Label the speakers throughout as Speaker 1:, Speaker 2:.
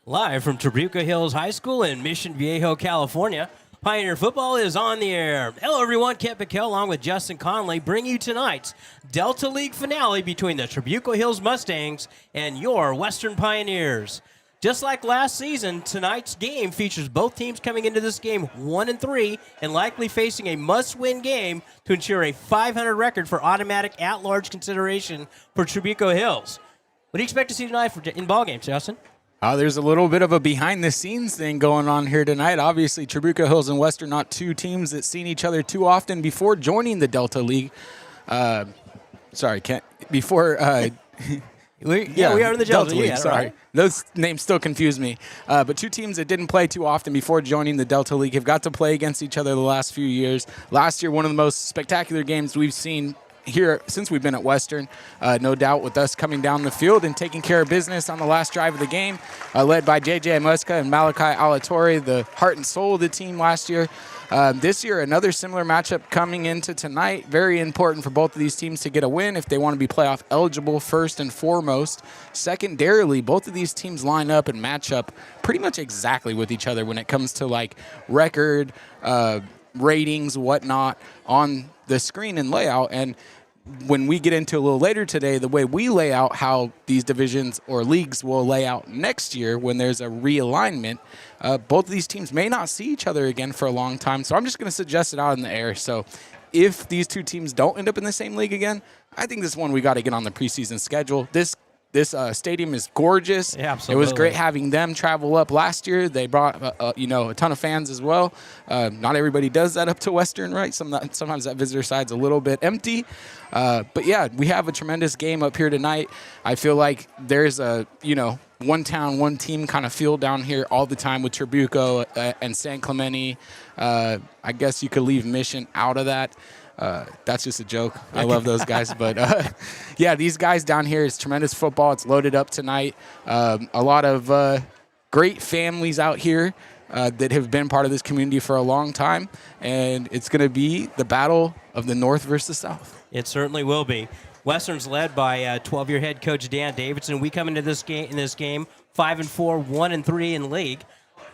Speaker 1: Live from Trabuco Hills High School in Mission Viejo, California, Pioneer Football is on the air. Hello, everyone. Kent McHale along with Justin Conley bring you tonight's Delta League finale between the Trabuco Hills Mustangs and your Western Pioneers. Just like last season, tonight's game features both teams coming into this game 1-3 and likely facing a must-win game to ensure a .500 record for automatic at-large consideration for Trabuco Hills. What do you expect to see tonight in ball games, Justin?
Speaker 2: There's a little bit of a behind-the-scenes thing going on here tonight. Obviously, Trabuco Hills and Western, not two teams that seen each other too often before joining the Delta League. Sorry, Kent. Before,
Speaker 1: we are in the Delta League.
Speaker 2: Sorry, right? Those names still confuse me. But two teams that didn't play too often before joining the Delta League have got to play against each other the last few years. Last year, one of the most spectacular games we've seen here since we've been at Western, no doubt, with us coming down the field and taking care of business on the last drive of the game, led by J.J. Muska and Malachi Alatorre, the heart and soul of the team last year. This year, another similar matchup coming into tonight. Very important for both of these teams to get a win if they want to be playoff eligible first and foremost. Secondarily, both of these teams line up and match up pretty much exactly with each other when it comes to like record, ratings, whatnot on the screen and layout. And when we get into a little later today, the way we lay out how these divisions or leagues will lay out next year when there's a realignment, both of these teams may not see each other again for a long time. So I'm just going to suggest it out in the air. So if these two teams don't end up in the same league again, I think this one we got to get on the preseason schedule. This stadium is gorgeous.
Speaker 1: Yeah, absolutely.
Speaker 2: It was great having them travel up last year. They brought a ton of fans as well. Not everybody does that up to Western, right? Sometimes that visitor side's a little bit empty. But yeah, we have a tremendous game up here tonight. I feel like there's a one town, one team kind of feel down here all the time with Trabuco and San Clemente. I guess you could leave Mission out of that. That's just a joke. I love those guys. But, yeah, these guys down here is tremendous football. It's loaded up tonight. A lot of great families out here that have been part of this community for a long time. And it's going to be the battle of the North versus South.
Speaker 1: It certainly will be. Western's led by 12-year head coach Dan Davidson. We come into this game 5-4, 1-3 in league.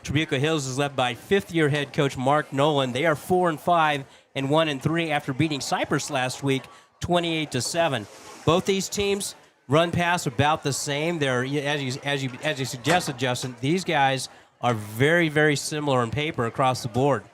Speaker 1: Trabuco Hills is led by 5th-year head coach Mark Nolan. They are 4-5 and 1-3 after beating Cypress last week, 28-7. Both these teams run pass about the same. They're as you suggested, Justin. These guys are very, very similar on paper across the board.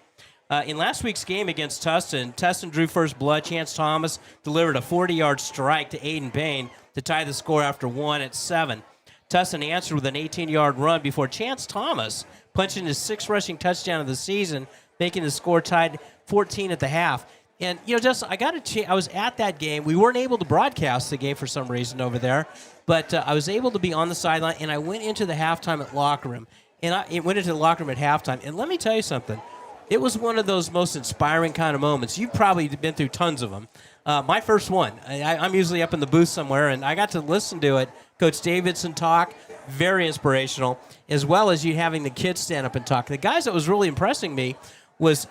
Speaker 1: In last week's game against Tustin drew first blood. Chance Thomas delivered a 40-yard strike to Aiden Payne to tie the score after 1-7. Tustin answered with an 18-yard run before Chance Thomas punched in his 6th rushing touchdown of the season, making the score tied 14 at the half. And, Justin, I was at that game. We weren't able to broadcast the game for some reason over there, but I was able to be on the sideline, and I went into the halftime locker room. And I went into the locker room at halftime, and let me tell you something. It was one of those most inspiring kind of moments. You've probably been through tons of them. My first one, I'm usually up in the booth somewhere, and I got to listen to it. Coach Davidson talk, very inspirational, as well as you having the kids stand up and talk. The guys that was really impressing me was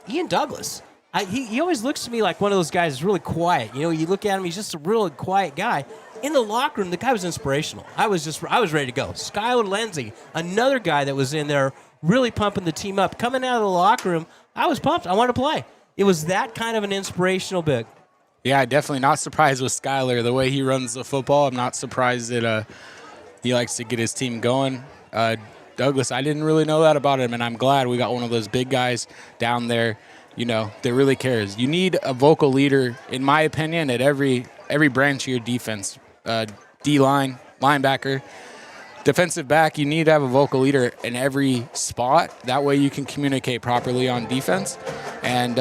Speaker 1: Ian Douglas. He always looks to me like one of those guys that's really quiet. You look at him, he's just a really quiet guy. In the locker room, the guy was inspirational. I was ready to go. Skylar Lindsay, another guy that was in there really pumping the team up. Coming out of the locker room, I was pumped. I wanted to play. It was that kind of an inspirational bit.
Speaker 2: Yeah, definitely not surprised with Skylar, the way he runs the football. I'm not surprised that he likes to get his team going. Douglas, I didn't really know that about him, and I'm glad we got one of those big guys down there, that really cares. You need a vocal leader, in my opinion, at every branch of your defense. D-line, linebacker, defensive back, you need to have a vocal leader in every spot. That way you can communicate properly on defense. And,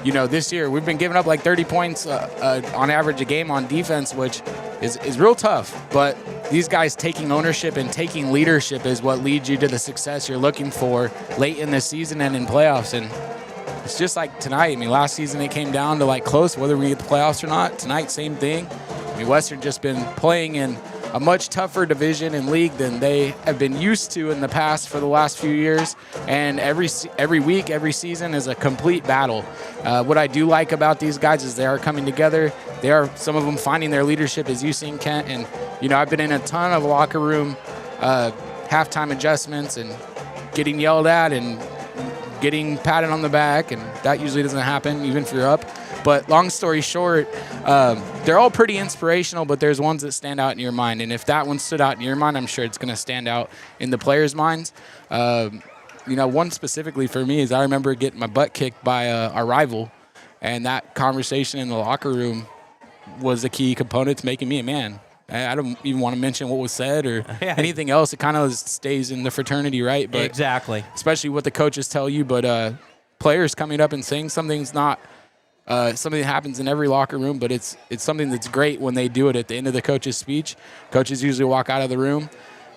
Speaker 2: this year we've been giving up like 30 points on average a game on defense, which is real tough. But these guys taking ownership and taking leadership is what leads you to the success you're looking for late in the season and in playoffs. And it's just like tonight. Last season it came down to like close whether we get the playoffs or not. Tonight, same thing. Western just been playing in a much tougher division and league than they have been used to in the past for the last few years. And every week, every season is a complete battle. What I do like about these guys is they are coming together. They are, some of them, finding their leadership, as you've seen, Kent. And, I've been in a ton of locker room halftime adjustments and getting yelled at and getting patted on the back, and that usually doesn't happen even if you're up. But long story short, they're all pretty inspirational, but there's ones that stand out in your mind. And if that one stood out in your mind, I'm sure it's going to stand out in the players' minds. One specifically for me is I remember getting my butt kicked by our rival, and that conversation in the locker room was a key component to making me a man. I don't even want to mention what was said or anything else. It kind of stays in the fraternity, right? But
Speaker 1: exactly.
Speaker 2: Especially what the coaches tell you. But players coming up and saying something's not something that happens in every locker room, but it's something that's great when they do it at the end of the coach's speech. Coaches usually walk out of the room,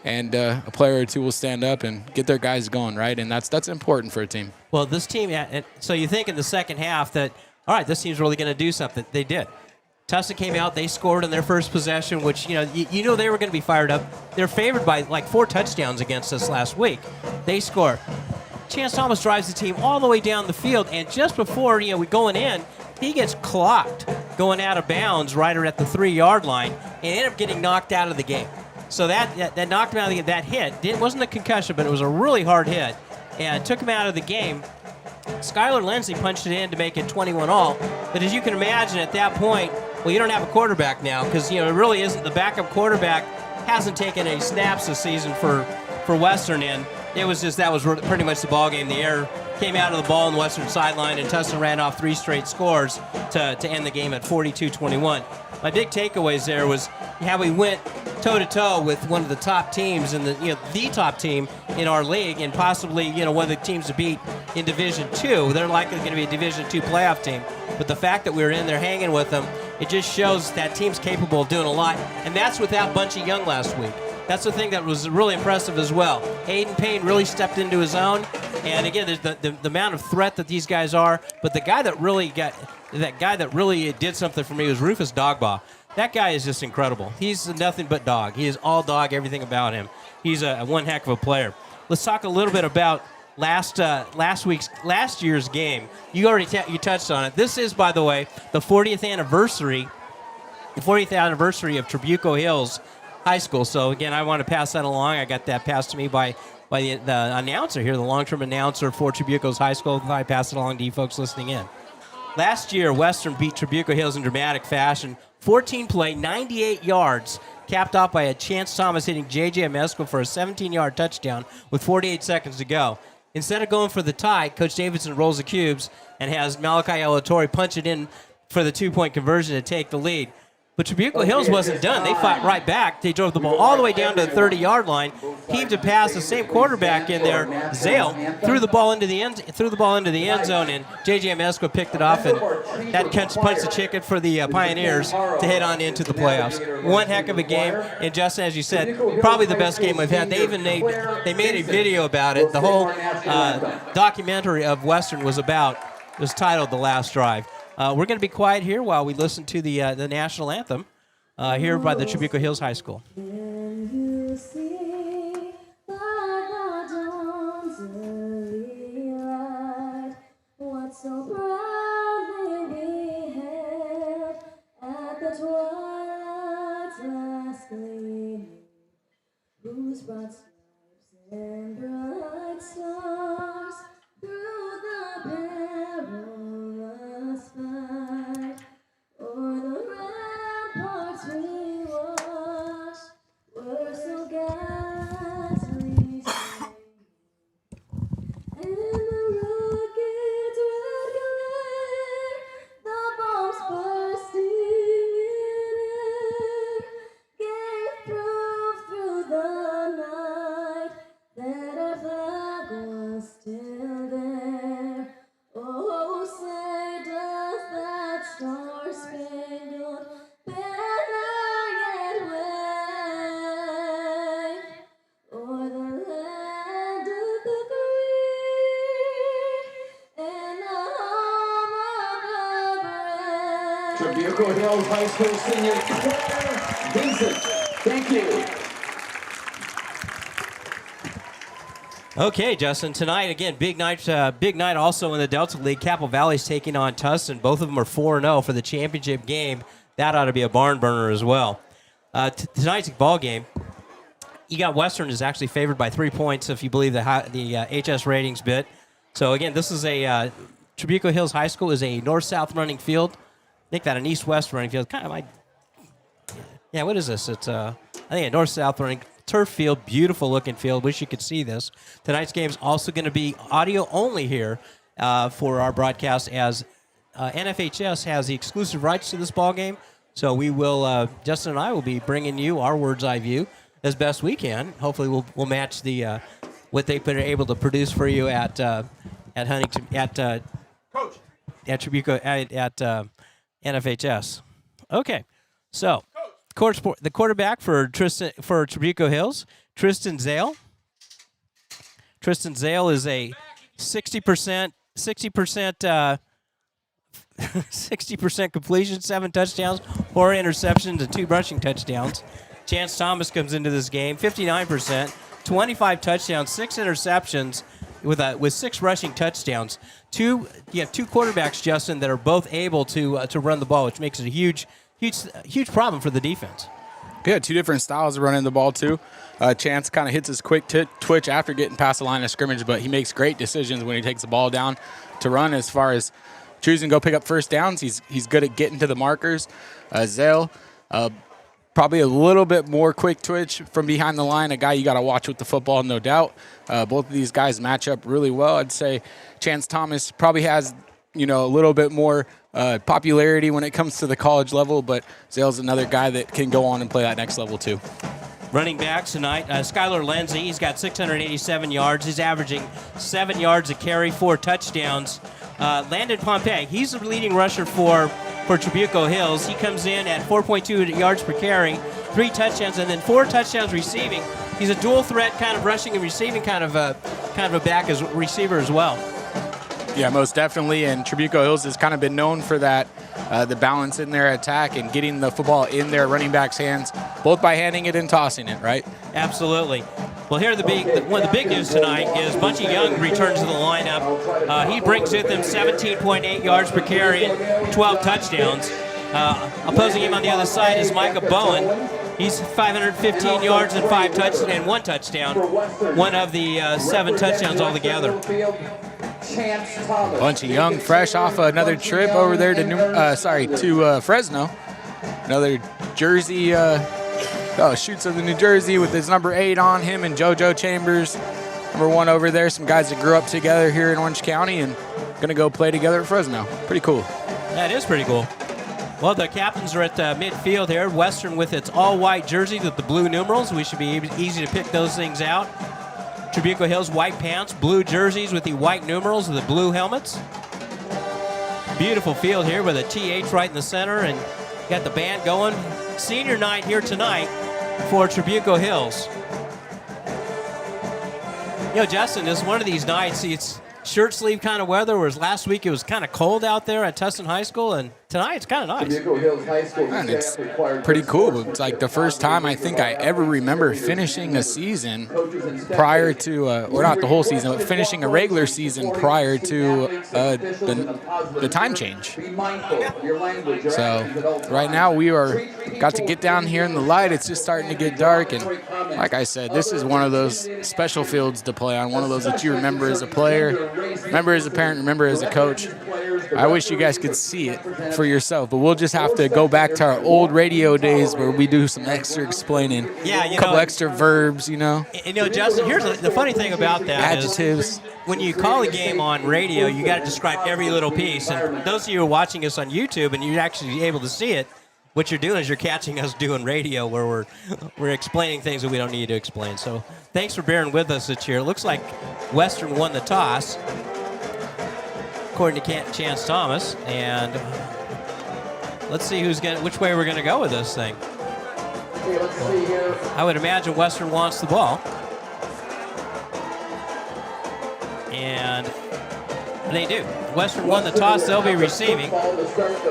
Speaker 2: and a player or two will stand up and get their guys going, right? And that's important for a team.
Speaker 1: Well, this team, so you think in the second half that, all right, this team's really going to do something. They did. Tustin came out. They scored in their first possession, which, you know they were going to be fired up. They're favored by like 4 touchdowns against us last week. They score. Chance Thomas drives the team all the way down the field, and just before we going in, he gets clocked going out of bounds right at the 3-yard line and ended up getting knocked out of the game. So that knocked him out of the game. That hit wasn't a concussion, but it was a really hard hit, and took him out of the game. Skylar Lindsey punched it in to make it 21-all. But as you can imagine, at that point, well, you don't have a quarterback now because it really isn't. The backup quarterback hasn't taken any snaps this season for Western, and it was just that was pretty much the ball game. The air came out of the ball on the Western sideline, and Tustin ran off 3 straight scores to end the game at 42-21. My big takeaways there was how we went toe-to-toe with one of the top teams in the top team in our league, and possibly one of the teams to beat in Division II. They're likely going to be a Division II playoff team, but the fact that we were in there hanging with them, it just shows that team's capable of doing a lot, and that's without Bunchy Young last week. That's the thing that was really impressive as well. Aiden Payne really stepped into his own, and again, there's the amount of threat that these guys are. But the guy that really did something for me was Rufus Dogbaugh. That guy is just incredible. He's nothing but dog. He is all dog, everything about him. He's a one heck of a player. Let's talk a little bit about last year's game. You already you touched on it. This is, by the way, the 40th anniversary of Trabuco Hills High School. So again, I want to pass that along. I got that passed to me by the announcer here, the long-term announcer for Trabuco's High School. I pass it along to you folks listening in. Last year, Western beat Trabuco Hills in dramatic fashion. 14-play, 98 yards, capped off by a Chance Thomas hitting J.J. Amesco for a 17-yard touchdown with 48 seconds to go. Instead of going for the tie, Coach Davidson rolls the cubes and has Malachi Elatori punch it in for the 2-point conversion to take the lead. But Trabuco Hills wasn't done. They fought right back. They drove the ball all the way down to the 30-yard line, heaved a pass. The same quarterback in there, Zale, threw the ball into the end zone, and J.J. Amesco picked it off, and that punched the ticket for the Pioneers to head on into the playoffs. One heck of a game, and Justin, as you said, probably the best game we've had. They made a video about it. The whole documentary of Western was titled "The Last Drive." We're going to be quiet here while we listen to the national anthem here by the Trabuco Hills High School.
Speaker 3: When you see the dawn's early light, what so proudly we hailed at the twilight's last gleaming, whose broad stripes and bright stars through the perilous fight, o'er the ramparts we watched, were so gallantly slain. And in the rocket's red glare, the bombs bursting in air, gave proof through the night that our flag was still there. Oh, say does that star-spangled banner yet wave o'er the land of the free and the home of the brave?
Speaker 4: Trabuco Hills High School senior Claire Vincent. Thank you.
Speaker 1: Okay, Justin. Tonight, again, big night also in the Delta League. Capel Valley's taking on Tustin. Both of them are 4-0 for the championship game. That ought to be a barn burner as well. Tonight's ball game, you got Western is actually favored by 3 points if you believe the HS ratings bit. So again, this is a Trabuco Hills High School is a north-south running field. Make that an east-west running field. Kind of like, yeah. What is this? It's I think a north-south running turf field. Beautiful looking field. Wish you could see this. Tonight's game is also going to be audio only here for our broadcast, as NFHS has the exclusive rights to this ball game. So we will, Justin and I will be bringing you our words eye view as best we can. Hopefully, we'll match the what they've been able to produce for you at Huntington at Trabuco at NFHS. Okay, so the quarterback for Trabuco Hills, Tristan Zale. Tristan Zale is a 60% 60% completion, 7 touchdowns, 4 interceptions, and 2 rushing touchdowns. Chance Thomas comes into this game, 59%, 25 touchdowns, 6 interceptions, with 6 rushing touchdowns. You have 2 quarterbacks, Justin, that are both able to run the ball, which makes it a huge problem for the defense.
Speaker 2: Yeah, 2 different styles of running the ball, too. Chance kind of hits his quick twitch after getting past the line of scrimmage, but he makes great decisions when he takes the ball down to run. As far as choosing to go pick up first downs, he's good at getting to the markers. Zale, probably a little bit more quick twitch from behind the line, a guy you got to watch with the football, no doubt. Both of these guys match up really well. I'd say Chance Thomas probably has, a little bit more popularity when it comes to the college level, but Zale's another guy that can go on and play that next level too.
Speaker 1: Running backs tonight, Skylar Lindsay, he's got 687 yards. He's averaging 7 yards a carry, 4 touchdowns. Landon Pompey, he's the leading rusher for Trabuco Hills. He comes in at 4.2 yards per carry, 3 touchdowns, and then 4 touchdowns receiving. He's a dual threat kind of rushing and receiving kind of a back as receiver as well.
Speaker 2: Yeah, most definitely, and Trabuco Hills has kind of been known for that, the balance in their attack and getting the football in their running backs' hands, both by handing it and tossing it, right?
Speaker 1: Absolutely. Well, here one of the big news tonight is Bunchy Young returns to the lineup. He brings with him 17.8 yards per carry and 12 touchdowns. Opposing him on the other side is Micah Bowen. He's 515 yards and 1 touchdown. One of the 7 touchdowns altogether.
Speaker 2: Bunchy Young, fresh off another trip over there to Fresno. Another jersey, shoots of the New Jersey with his number 8 on him, and JoJo Chambers, number 1 over there. Some guys that grew up together here in Orange County and going to go play together at Fresno. Pretty cool.
Speaker 1: That is pretty cool. Well, the captains are at midfield here. Western with its all-white jerseys with the blue numerals. We should be easy to pick those things out. Trabuco Hills, white pants, blue jerseys with the white numerals and the blue helmets. Beautiful field here with a TH right in the center, and got the band going. Senior night here tonight for Trabuco Hills. Justin, this is one of these nights, it's shirt sleeve kind of weather, whereas last week it was kind of cold out there at Tustin High School, and tonight it's kind of nice.
Speaker 2: Man, it's pretty cool. It's like the first time I think I ever remember finishing a season prior to, or not the whole season, but finishing a regular season prior to the time change. So right now we got to get down here in the light. It's just starting to get dark, and like I said, this is one of those special fields to play on, one of those that you remember as a player, remember as a parent, remember as a coach. I wish you guys could see it for yourself, but we'll just have to go back to our old radio days where we do some extra explaining.
Speaker 1: Yeah,
Speaker 2: a couple extra verbs,
Speaker 1: Justin, here's the funny thing about that.
Speaker 2: Adjectives.
Speaker 1: When you call a game on radio, you got to describe every little piece. And those of you who are watching us on YouTube and you're actually able to see it, what you're doing is you're catching us doing radio where we're explaining things that we don't need to explain. So thanks for bearing with us this year. It looks like Western won the toss, according to Chance Thomas, and let's see which way we're going to go with this thing.
Speaker 4: Okay, let's see here.
Speaker 1: I would imagine Western wants the ball, and they do. Western won the toss. They'll be receiving.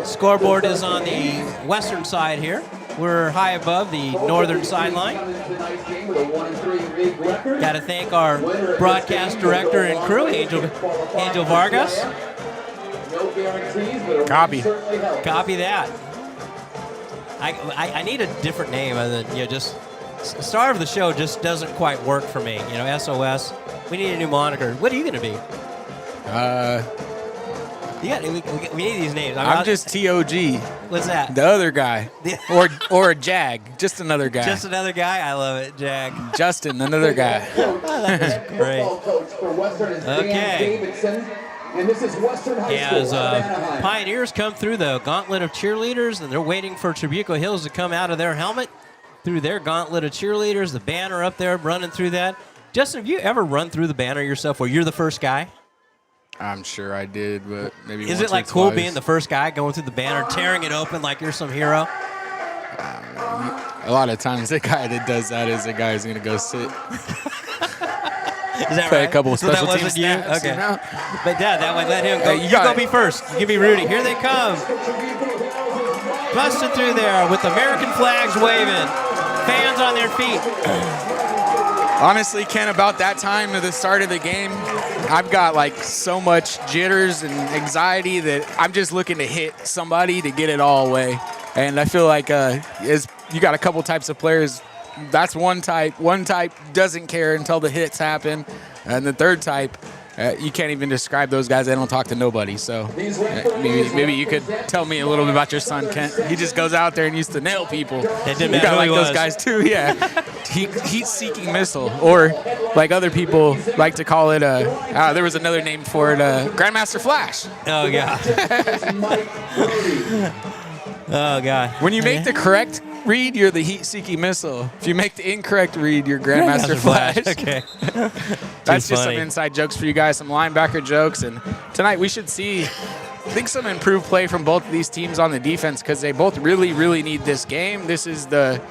Speaker 1: Scoreboard is on the Western side here. We're high above the northern sideline. Got to thank our broadcast director and crew, Angel Vargas.
Speaker 2: Copy
Speaker 1: that. I need a different name other than just Star of the show just doesn't quite work for me. You know, SOS. We need a new moniker. What are you going to be? We need these names.
Speaker 2: I'm just TOG.
Speaker 1: What's that?
Speaker 2: The other guy. or a Jag. Just another guy.
Speaker 1: Just another guy? I love it, Jag.
Speaker 2: Justin, another guy.
Speaker 1: That's great.
Speaker 4: Coach for Western is
Speaker 1: Okay.
Speaker 4: Dan Davidson, and this is Western High School.
Speaker 1: As
Speaker 4: out of Anaheim.
Speaker 1: Pioneers come through the gauntlet of cheerleaders, and they're waiting for Trabuco Hills to come out of their helmet through their gauntlet of cheerleaders. The banner up there running through that. Justin, have you ever run through the banner yourself where you're the first guy?
Speaker 2: I'm sure I did, but maybe
Speaker 1: Is
Speaker 2: once
Speaker 1: it like
Speaker 2: or
Speaker 1: cool
Speaker 2: twice.
Speaker 1: being the first guy going through the banner, tearing it open like you're some hero?
Speaker 2: A lot of times the guy that does that is the guy who's going to go sit.
Speaker 1: Is that
Speaker 2: Play
Speaker 1: right?
Speaker 2: a couple of
Speaker 1: So that
Speaker 2: special team
Speaker 1: wasn't you?
Speaker 2: snaps,
Speaker 1: Okay.
Speaker 2: you know?
Speaker 1: But Dad, that would let him go.
Speaker 2: Hey, you
Speaker 1: you
Speaker 2: got
Speaker 1: go
Speaker 2: it.
Speaker 1: be first. You give me Rudy. Here they come. Busting through there with American flags waving. Fans on their feet.
Speaker 2: Honestly, Ken, about that time of the start of the game, I've got like so much jitters and anxiety that I'm just looking to hit somebody to get it all away. And I feel like you got a couple types of players. That's one type. One type doesn't care until the hits happen. And the third type, you can't even describe those guys. They don't talk to nobody. So maybe you could tell me a little bit about your son, Kent. He just goes out there and used to nail people.
Speaker 1: It didn't
Speaker 2: You
Speaker 1: matter
Speaker 2: got
Speaker 1: who
Speaker 2: like
Speaker 1: he
Speaker 2: those
Speaker 1: was.
Speaker 2: guys too, yeah. Heat-seeking missile, or like other people like to call it there was another name for it, Grandmaster Flash.
Speaker 1: Oh, God. Oh, God.
Speaker 2: When you make the correct read, you're the heat-seeking missile. If you make the incorrect read, you're Grandmaster Flash.
Speaker 1: Okay.
Speaker 2: That's just
Speaker 1: funny.
Speaker 2: some inside jokes for you guys, some linebacker jokes. And tonight we should see, I think, some improved play from both of these teams on the defense because they both really, really need this game. This is the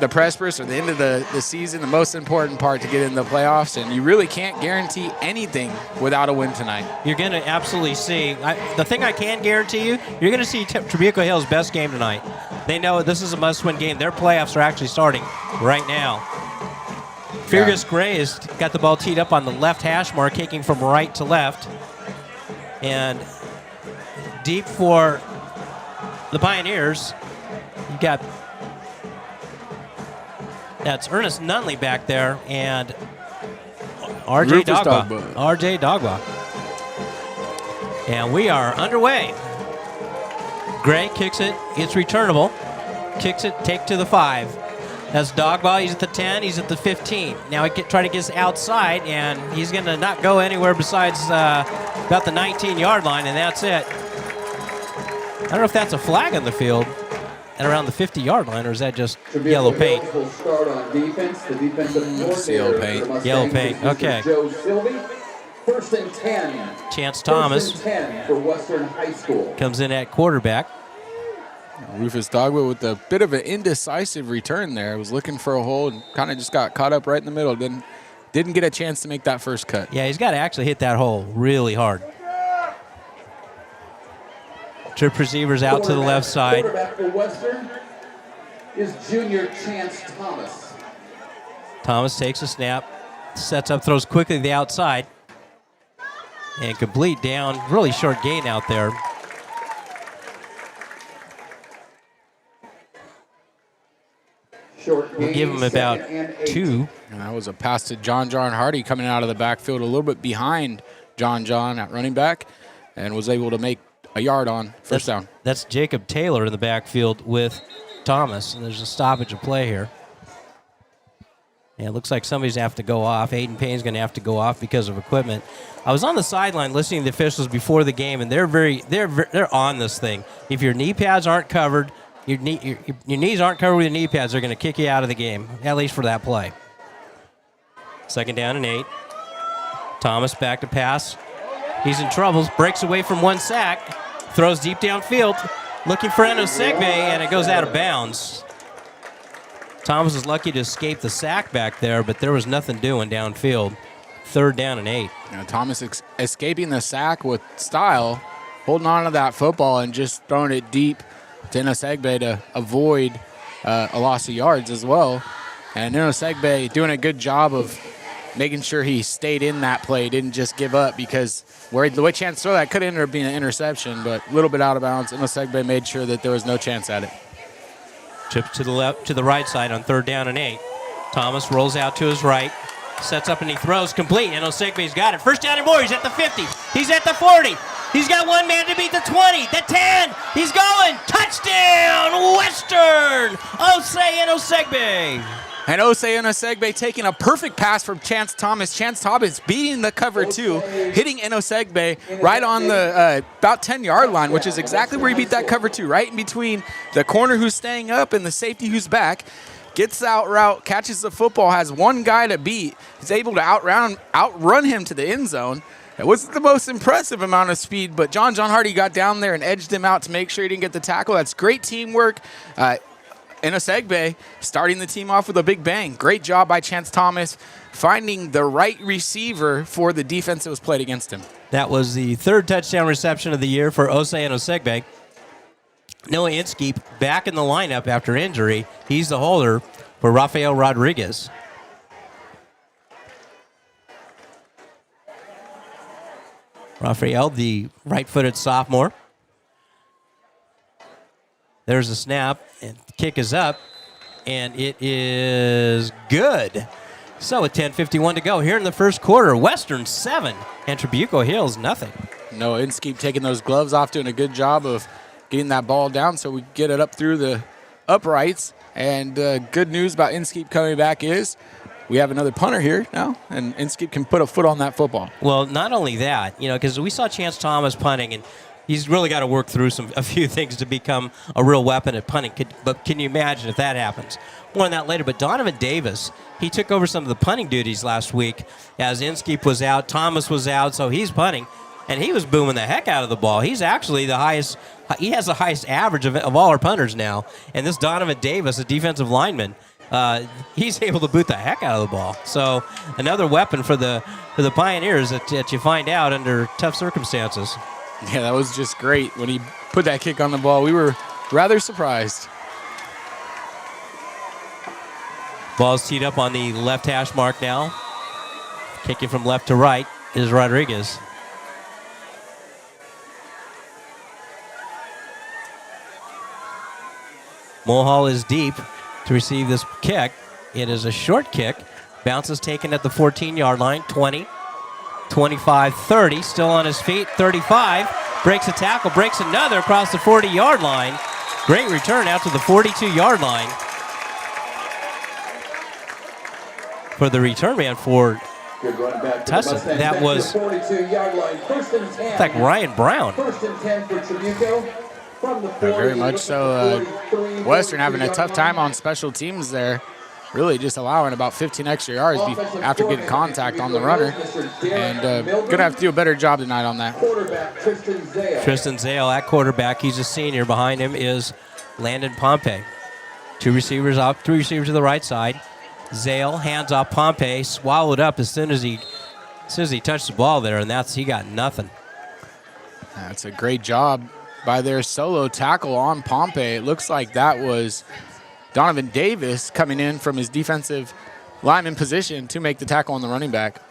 Speaker 2: precipice or the end of the season, the most important part to get in the playoffs. And you really can't guarantee anything without a win tonight.
Speaker 1: You're going to absolutely see. The thing I can guarantee you, you're going to see Trabuco Hill's best game tonight. They know this is a must-win game. Their playoffs are actually starting right now. Vargas Gray has got the ball teed up on the left hash mark, kicking from right to left. And deep for the Pioneers, you got that's Ernest Nunley back there and R.J.
Speaker 2: Rufus
Speaker 1: Dogba. R.J. Dogba. And we are underway. Gray kicks it. It's returnable. Kicks it. Take to the 5. That's Dogba. He's at the 10. He's at the 15. Now he try to get outside, and he's going to not go anywhere besides about the 19-yard line, and that's it. I don't know if that's a flag on the field at around the 50-yard line, or is that just yellow paint?
Speaker 4: Will start on defense. The defensive coordinator
Speaker 2: yellow
Speaker 4: for
Speaker 2: paint.
Speaker 4: the Mustangs
Speaker 1: Yellow paint,
Speaker 4: is Mr.
Speaker 1: okay.
Speaker 4: Joe Sylvie. 1st and 10.
Speaker 1: Chance
Speaker 4: 1st
Speaker 1: Thomas
Speaker 4: and 10 for Western High School.
Speaker 1: comes in at quarterback.
Speaker 2: Rufus Dogba with a bit of an indecisive return there. Was looking for a hole and kind of just got caught up right in the middle. Didn't get a chance to make that first cut.
Speaker 1: Yeah, he's got to actually hit that hole really hard. Trip receivers out to the left side.
Speaker 4: Quarterback for Western is junior Chance Thomas.
Speaker 1: Thomas takes a snap, sets up, throws quickly to the outside, and complete down. Really short gain out there.
Speaker 4: Short
Speaker 1: We'll give
Speaker 4: gain,
Speaker 1: him about
Speaker 4: 2nd and 8.
Speaker 1: 2.
Speaker 2: And that was a pass to John Hardy coming out of the backfield a little bit behind John at running back and was able to make a yard on first down.
Speaker 1: That's Jacob Taylor in the backfield with Thomas, and there's a stoppage of play here. And it looks like somebody's going to have to go off. Aiden Payne's going to have to go off because of equipment. I was on the sideline listening to the officials before the game, and they're on this thing. If your knee pads aren't covered, your knees aren't covered with your knee pads, they're going to kick you out of the game, at least for that play. 2nd down and 8. Thomas back to pass. He's in trouble. Breaks away from one sack. Throws deep downfield. Looking for Segbe, and it goes out of bounds. Thomas is lucky to escape the sack back there, but there was nothing doing downfield. 3rd down and 8.
Speaker 2: Thomas escaping the sack with style, holding on to that football and just throwing it deep to Segbe to avoid a loss of yards as well. And Segbe doing a good job of making sure he stayed in that play, didn't just give up, because the way Chance threw that could end up being an interception, but a little bit out of bounds. Segbe made sure that there was no chance at it.
Speaker 1: Trips to the left, to the right side on 3rd down and 8. Thomas rolls out to his right, sets up and he throws complete. And Osegbe's got it. 1st down and more. He's at the 50. He's at the 40. He's got one man to beat the 20, the 10. He's going. Touchdown, Western. Osegbe.
Speaker 2: And Osei Enosegbe taking a perfect pass from Chance Thomas. Chance Thomas beating the cover 2, hitting Enosegbe right on the about 10-yard line, which is exactly where he beat that cover 2, right in between the corner who's staying up and the safety who's back. Gets out route, catches the football, has one guy to beat. He's able to outrun him to the end zone. It wasn't the most impressive amount of speed, but John Hardy got down there and edged him out to make sure he didn't get the tackle. That's great teamwork. Enosegbe starting the team off with a big bang. Great job by Chance Thomas finding the right receiver for the defense that was played against him.
Speaker 1: That was the 3rd touchdown reception of the year for Osei Enosegbe. Noah Inskeep back in the lineup after injury. He's the holder for Rafael Rodriguez. Rafael, the right-footed sophomore. There's a snap, and the kick is up, and it is good. So with 10:51 to go here in the first quarter, Western 7 and Trabuco Hills nothing.
Speaker 2: No, Inskeep taking those gloves off, doing a good job of getting that ball down so we get it up through the uprights. And good news about Inskeep coming back is we have another punter here now, and Inskeep can put a foot on that football.
Speaker 1: Well, not only that, because we saw Chance Thomas punting, and he's really got to work through a few things to become a real weapon at punting. But can you imagine if that happens? More on that later. But Donovan Davis, he took over some of the punting duties last week as Inskeep was out, Thomas was out, so he's punting, and he was booming the heck out of the ball. He's actually the highest. He has the highest average of all our punters now. And this Donovan Davis, a defensive lineman, he's able to boot the heck out of the ball. So another weapon for the Pioneers that you find out under tough circumstances.
Speaker 2: Yeah, that was just great. When he put that kick on the ball, we were rather surprised.
Speaker 1: Ball's teed up on the left hash mark now. Kicking from left to right is Rodriguez. Mulhall is deep to receive this kick. It is a short kick. Bounces taken at the 14-yard line. 20, 25, 30. Still on his feet. 35. Breaks a tackle. Breaks another across the 40-yard line. Great return out to the 42-yard line. For the return man for Tussin. That was like Ryan Brown.
Speaker 2: Very much so. Western having a tough time on special teams there. Really just allowing about 15 extra yards after getting contact on the runner. And going to have to do a better job tonight on that.
Speaker 1: Tristan Zale at quarterback. He's a senior. Behind him is Landon Pompey. Three receivers to the right side. Zale hands off Pompey, swallowed up as soon as he touched the ball there, and he got nothing.
Speaker 2: That's a great job by their solo tackle on Pompey. It looks like that was Donovan Davis coming in from his defensive lineman position to make the tackle on the running back.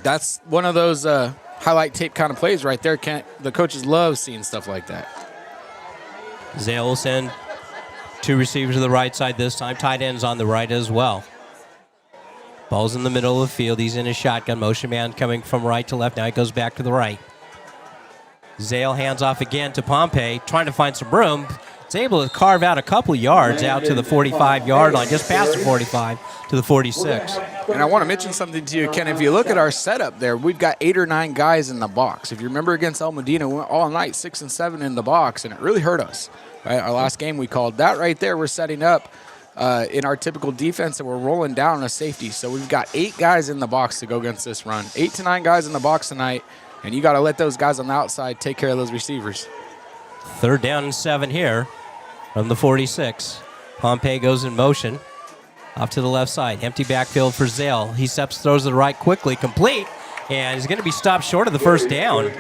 Speaker 2: That's one of those highlight tape kind of plays right there. The coaches love seeing stuff like that.
Speaker 1: Zale will send two receivers to the right side this time. Tight ends on the right as well. Ball's in the middle of the field. He's in his shotgun. Motion man coming from right to left. Now he goes back to the right. Zale hands off again to Pompey, trying to find some room. It's able to carve out a couple yards out to the 45-yard line, just past the 45 to the 46.
Speaker 2: And I want to mention something to you, Ken. If you look at our setup there, we've got 8 or 9 guys in the box. If you remember against El Medina, we went all night 6 and 7 in the box, and it really hurt us. Right? Our last game we called that right there. We're setting up in our typical defense, and we're rolling down a safety. So we've got 8 guys in the box to go against this run. 8 to 9 guys in the box tonight, and you got to let those guys on the outside take care of those receivers.
Speaker 1: 3rd down and 7 here from the 46. Pompey goes in motion off to the left side. Empty backfield for Zale. He steps, throws to the right quickly, complete, and he's going to be stopped short of the first down.
Speaker 2: It's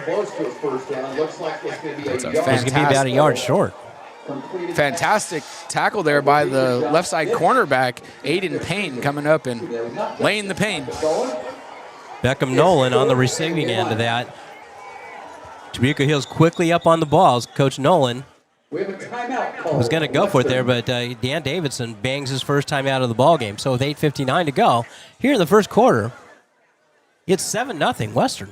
Speaker 1: He's going to be about a yard short.
Speaker 2: Fantastic tackle there by the left side cornerback, Aiden Payne, coming up and laying the pain.
Speaker 1: Beckham Nolan on the receiving end of that. Trabuco Hills quickly up on the balls. Coach Nolan
Speaker 4: We have a timeout call.
Speaker 1: Was going to go for it there, but Dan Davidson bangs his first time out of the ball game. So with 8:59 to go, here in the first quarter, it's 7-0 Western.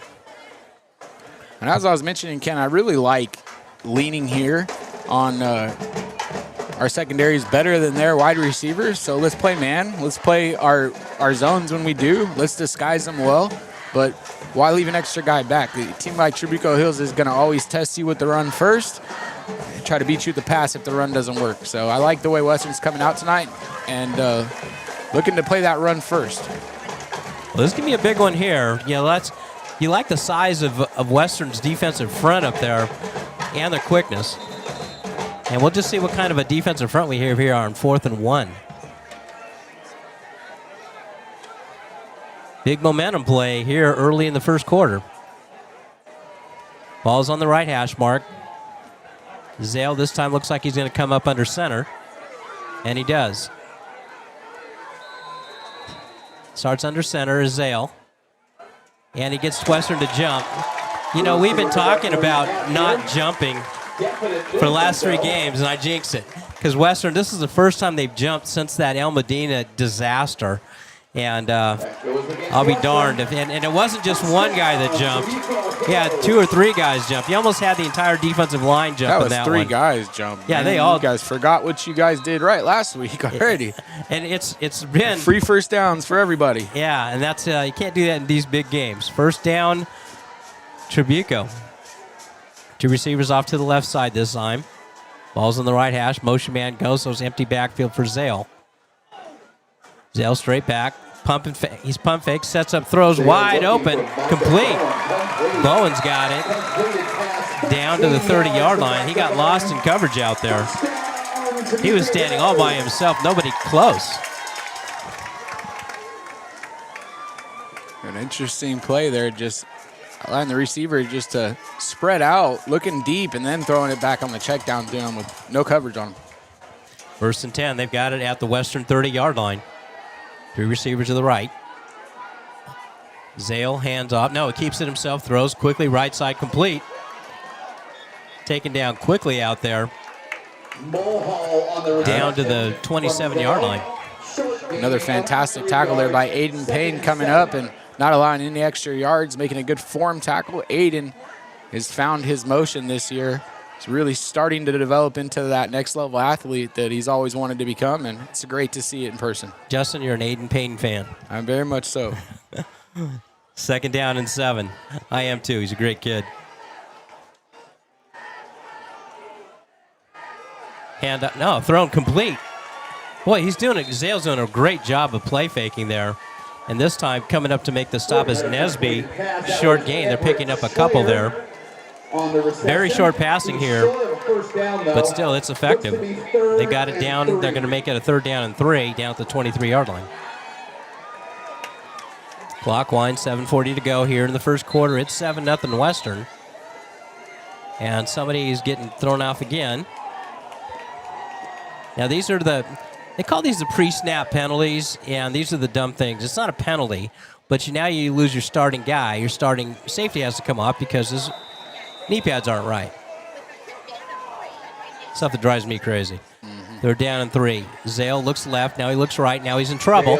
Speaker 2: And as I was mentioning, Ken, I really like leaning here on our secondary is better than their wide receivers. So let's play man. Let's play our zones when we do. Let's disguise them well. But why leave an extra guy back? A team like Trabuco Hills is going to always test you with the run first, try to beat you with the pass if the run doesn't work. So I like the way Western's coming out tonight and looking to play that run first.
Speaker 1: Well, this can be a big one here. You like the size of Western's defensive front up there and their quickness. And we'll just see what kind of a defensive front we have here on 4th and 1. Big momentum play here early in the first quarter. Ball's on the right hash mark. Zale this time looks like he's going to come up under center. And he does. Starts under center is Zale. And he gets Western to jump. You know, we've been talking about not jumping for the last 3 games, and I jinxed it. Because Western, this is the first time they've jumped since that El Medina disaster. And I'll be darned. And it wasn't just one guy that jumped. He had 2 or 3 guys jump. He almost had the entire defensive line jump in that one.
Speaker 2: That was 3 guys jump.
Speaker 1: Yeah,
Speaker 2: man.
Speaker 1: they all.
Speaker 2: You guys forgot what you guys did right last week already.
Speaker 1: And it's been
Speaker 2: free first downs for everybody.
Speaker 1: Yeah, and that's you can't do that in these big games. First down, Trabuco. 2 receivers off to the left side this time. Ball's on the right hash. Motion man goes, so it's empty backfield for Zale. Zale straight back. He's pump fake, sets up, throws wide open, complete. Bowen's got it down to the 30-yard line. He got lost in coverage out there. He was standing all by himself, nobody close.
Speaker 2: An interesting play there, just allowing the receiver just to spread out, looking deep, and then throwing it back on the check down to him with no coverage on him.
Speaker 1: 1st and 10, they've got it at the Western 30-yard line. 3 receivers to the right. Zale hands off. No, he keeps it himself, throws quickly, right side complete. Taken down quickly out there. Down to the 27-yard line.
Speaker 2: Another fantastic tackle there by Aiden Payne coming up and not allowing any extra yards, making a good form tackle. Aiden has found his motion this year. He's really starting to develop into that next level athlete that he's always wanted to become, and it's great to see it in person.
Speaker 1: Justin, you're an Aiden Payne fan.
Speaker 2: I'm very much so.
Speaker 1: 2nd down and 7. I am too. He's a great kid. And thrown complete. Boy, Zale's doing a great job of play faking there. And this time coming up to make the stop is Nesby. Short gain. They're picking up a couple there. Very short passing here, but still it's effective. They got it down. They're going to make it a 3rd down and 3 down at the 23-yard line. Clock winds, 7:40 to go here in the first quarter. It's 7-0 Western. And somebody is getting thrown off again. Now these are they call these the pre-snap penalties, and these are the dumb things. It's not a penalty, but now you lose your starting guy. Your starting safety has to come off because his knee pads aren't right. Stuff that drives me crazy. They're down and 3. Zale looks left. Now he looks right. Now he's in trouble.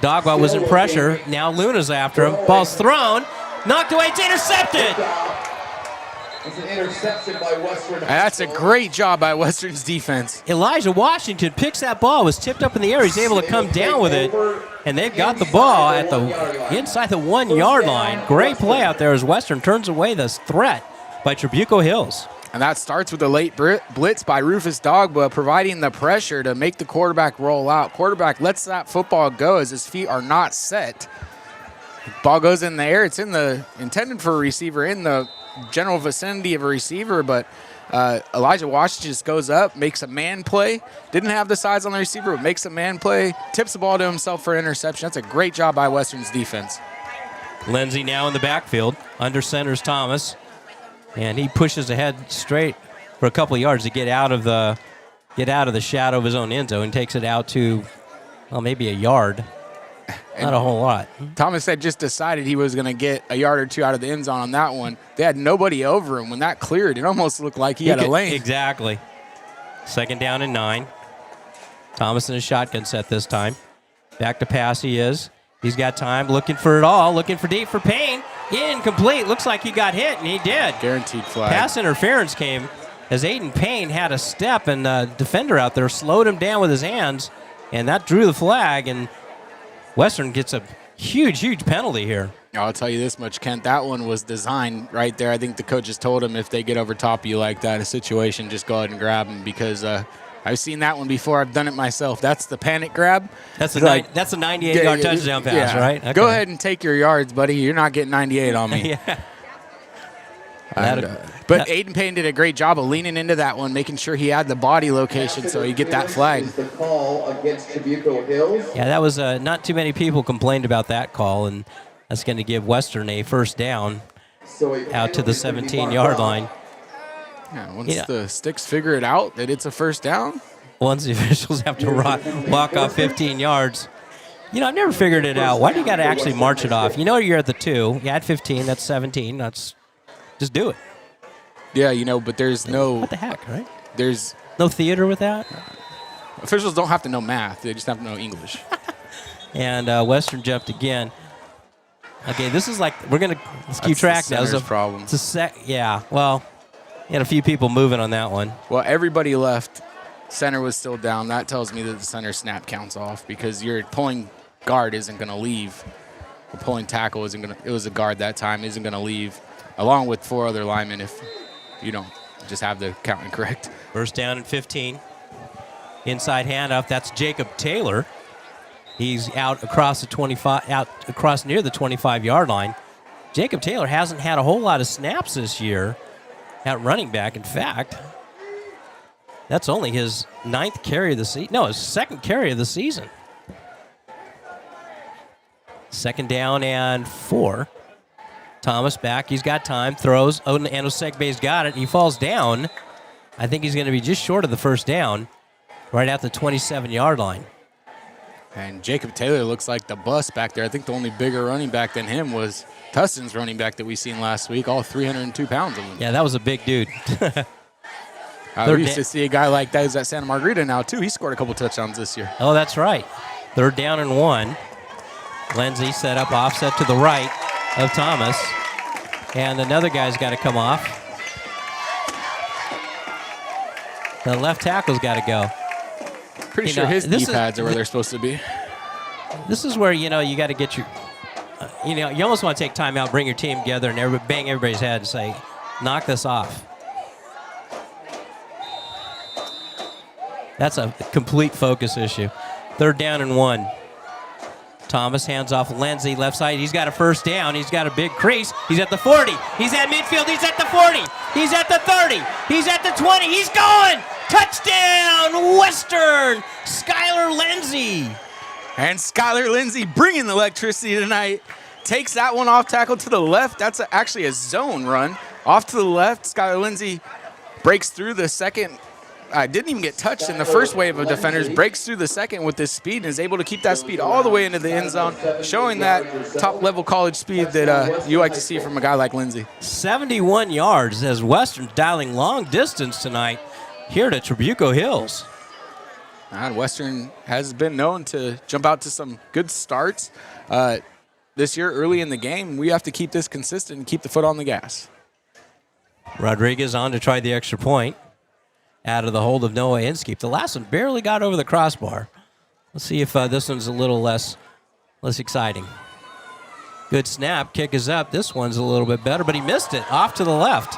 Speaker 1: Dogba was in pressure. Now Luna's after him. Ball's thrown. Knocked away. It's intercepted.
Speaker 4: It's an interception by Western.
Speaker 2: That's a great job by Western's defense.
Speaker 1: Elijah Washington picks that ball. Was tipped up in the air. He's able to come down with it. And they've got the ball at the inside the 1-yard line. Great play out there as Western turns away this threat by Trabuco Hills.
Speaker 2: And that starts with a late blitz by Rufus Dogba, providing the pressure to make the quarterback roll out. Quarterback lets that football go as his feet are not set. Ball goes in the air. It's intended for a receiver in the general vicinity of a receiver, but Elijah Washington just goes up, makes a man play. Didn't have the size on the receiver, but makes a man play. Tips the ball to himself for interception. That's a great job by Western's defense.
Speaker 1: Lindsey now in the backfield. Under center's Thomas. And he pushes ahead straight for a couple of yards to get out of the shadow of his own end zone and takes it out to, well, maybe a yard. Not a whole lot.
Speaker 2: Thomas had just decided he was going to get a yard or two out of the end zone on that one. They had nobody over him. When that cleared, it almost looked like he had a lane.
Speaker 1: Exactly. 2nd down and 9. Thomas in a shotgun set this time. Back to pass he is. He's got time, looking for it all, looking for deep for Payne. Incomplete. Looks like he got hit, and he did.
Speaker 2: Guaranteed flag.
Speaker 1: Pass interference came as Aiden Payne had a step, and the defender out there slowed him down with his hands, and that drew the flag, and Western gets a huge, huge penalty here.
Speaker 2: I'll tell you this much, Kent. That one was designed right there. I think the coaches told him if they get over top of you like that, a situation, just go ahead and grab him because I've seen that one before. I've done it myself. That's the panic grab.
Speaker 1: That's a 98-yard touchdown pass,
Speaker 2: yeah.
Speaker 1: right? Okay.
Speaker 2: Go ahead and take your yards, buddy. You're not getting 98 on me.
Speaker 1: Yeah.
Speaker 2: But Aiden Payne did a great job of leaning into that one, making sure he had the body location so he get that flag.
Speaker 4: The call against Trabuco Hills.
Speaker 1: Yeah, that was not too many people complained about that call, and that's going to give Western a first down out to the 17-yard line.
Speaker 2: Yeah, once the sticks figure it out that it's a first down.
Speaker 1: Once the officials have to walk off 15 yards. You know, I've never figured it out. Why do you got to actually march it off? You know you're at the 2. You had 15. That's 17. Just do it.
Speaker 2: Yeah, you know, but there's no...
Speaker 1: What the heck, right?
Speaker 2: There's...
Speaker 1: No theater with that?
Speaker 2: Officials don't have to know math. They just have to know English.
Speaker 1: And Western jumped again. Okay, this is like... Let's keep track now.
Speaker 2: That's the problem.
Speaker 1: Yeah, well... You had a few people moving on that one.
Speaker 2: Well, everybody left. Center was still down. That tells me that the center snap counts off because your pulling guard isn't going to leave. The pulling tackle isn't going to – it was a guard that time, isn't going to leave, along with 4 other linemen if you don't just have the count incorrect.
Speaker 1: First down and 15. Inside handoff. That's Jacob Taylor. He's out across the 25, out across near the 25-yard line. Jacob Taylor hasn't had a whole lot of snaps this year at running back. In fact, that's only his 9th carry of the season. No, his 2nd carry of the season. 2nd down and 4. Thomas back. He's got time. Throws. Oh, and Osegbe's got it. He falls down. I think he's going to be just short of the first down, right at the 27-yard line.
Speaker 2: And Jacob Taylor looks like the bus back there. I think the only bigger running back than him was Tustin's running back that we seen last week, all 302 pounds of him.
Speaker 1: Yeah, that was a big dude.
Speaker 2: We used to see a guy like that who's at Santa Margarita now, too. He scored a couple touchdowns this year.
Speaker 1: Oh, that's right. 3rd down and 1. Lindsey set up offset to the right of Thomas. And another guy's got to come off. The left tackle's got to go.
Speaker 2: Pretty sure his knee pads are where they're supposed to be.
Speaker 1: This is where, you got to get your, you almost want to take time out, bring your team together, and bang everybody's head and say, knock this off. That's a complete focus issue. 3rd down and 1. Thomas hands off Lindsey, left side. He's got a first down. He's got a big crease. He's at the 40. He's at midfield. He's at the 40. He's at the 30. He's at the 20. He's going. Touchdown, Western. Skylar Lindsey.
Speaker 2: And Skylar Lindsey bringing the electricity tonight. Takes that one off tackle to the left. That's actually a zone run. Off to the left. Skylar Lindsey breaks through the second. Didn't even get touched in the first wave of defenders. Breaks through the second with this speed and is able to keep that speed all the way into the end zone, showing that top-level college speed that you like to see from a guy like Lindsey.
Speaker 1: 71 yards as Western's dialing long distance tonight here to Trabuco Hills.
Speaker 2: And Western has been known to jump out to some good starts. This year, early in the game, we have to keep this consistent and keep the foot on the gas.
Speaker 1: Rodriguez on to try the extra point. Out of the hold of Noah Inskeep. The last one barely got over the crossbar. Let's see if this one's a little less exciting. Good snap. Kick is up. This one's a little bit better, but he missed it. Off to the left.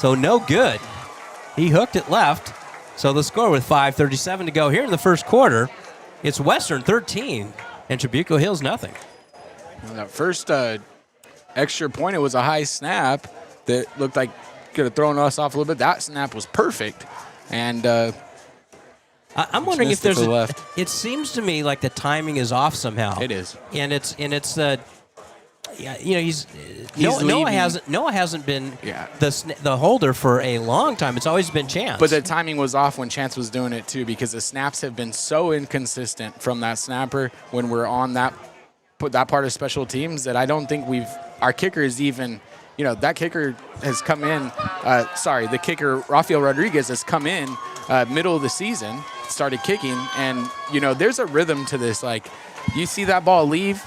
Speaker 1: So no good. He hooked it left. So the score with 5:37 to go here in the first quarter. It's Western 13 and Trabuco Hills nothing.
Speaker 2: And that first extra point, it was a high snap that looked like could have thrown us off a little bit. That snap was perfect. And
Speaker 1: I'm wondering if there's it seems to me like the timing is off somehow.
Speaker 2: It is.
Speaker 1: And it's yeah, you know, Noah
Speaker 2: leaving.
Speaker 1: hasn't been
Speaker 2: Yeah.
Speaker 1: the holder for a long time. It's always been Chance.
Speaker 2: But the timing was off when Chance was doing it too, because the snaps have been so inconsistent from that snapper when we're on that part of special teams that I don't think our kicker is even, you know, that kicker has come in. The kicker Rafael Rodriguez has come in middle of the season, started kicking, and you know there's a rhythm to this. Like you see that ball leave.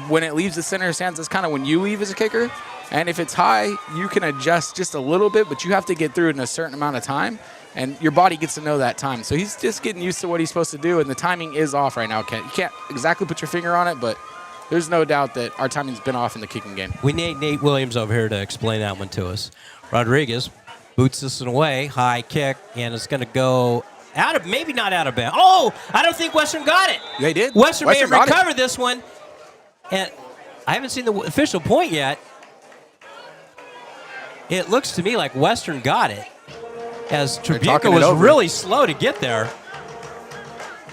Speaker 2: When it leaves the center's hands, that's kind of when you leave as a kicker. And if it's high, you can adjust just a little bit, but you have to get through it in a certain amount of time, and your body gets to know that time. So he's just getting used to what he's supposed to do, and the timing is off right now, Kent. You can't exactly put your finger on it, but there's no doubt that our timing's been off in the kicking game.
Speaker 1: We need Nate Williams over here to explain that one to us. Rodriguez boots this one away, high kick, and it's going to go maybe not out of bounds. Oh, I don't think Western got it.
Speaker 2: They did.
Speaker 1: Western may have
Speaker 2: got it.
Speaker 1: recovered this one. And I haven't seen the official point yet. It looks to me like Western got it, as Trabuco was really slow to get there.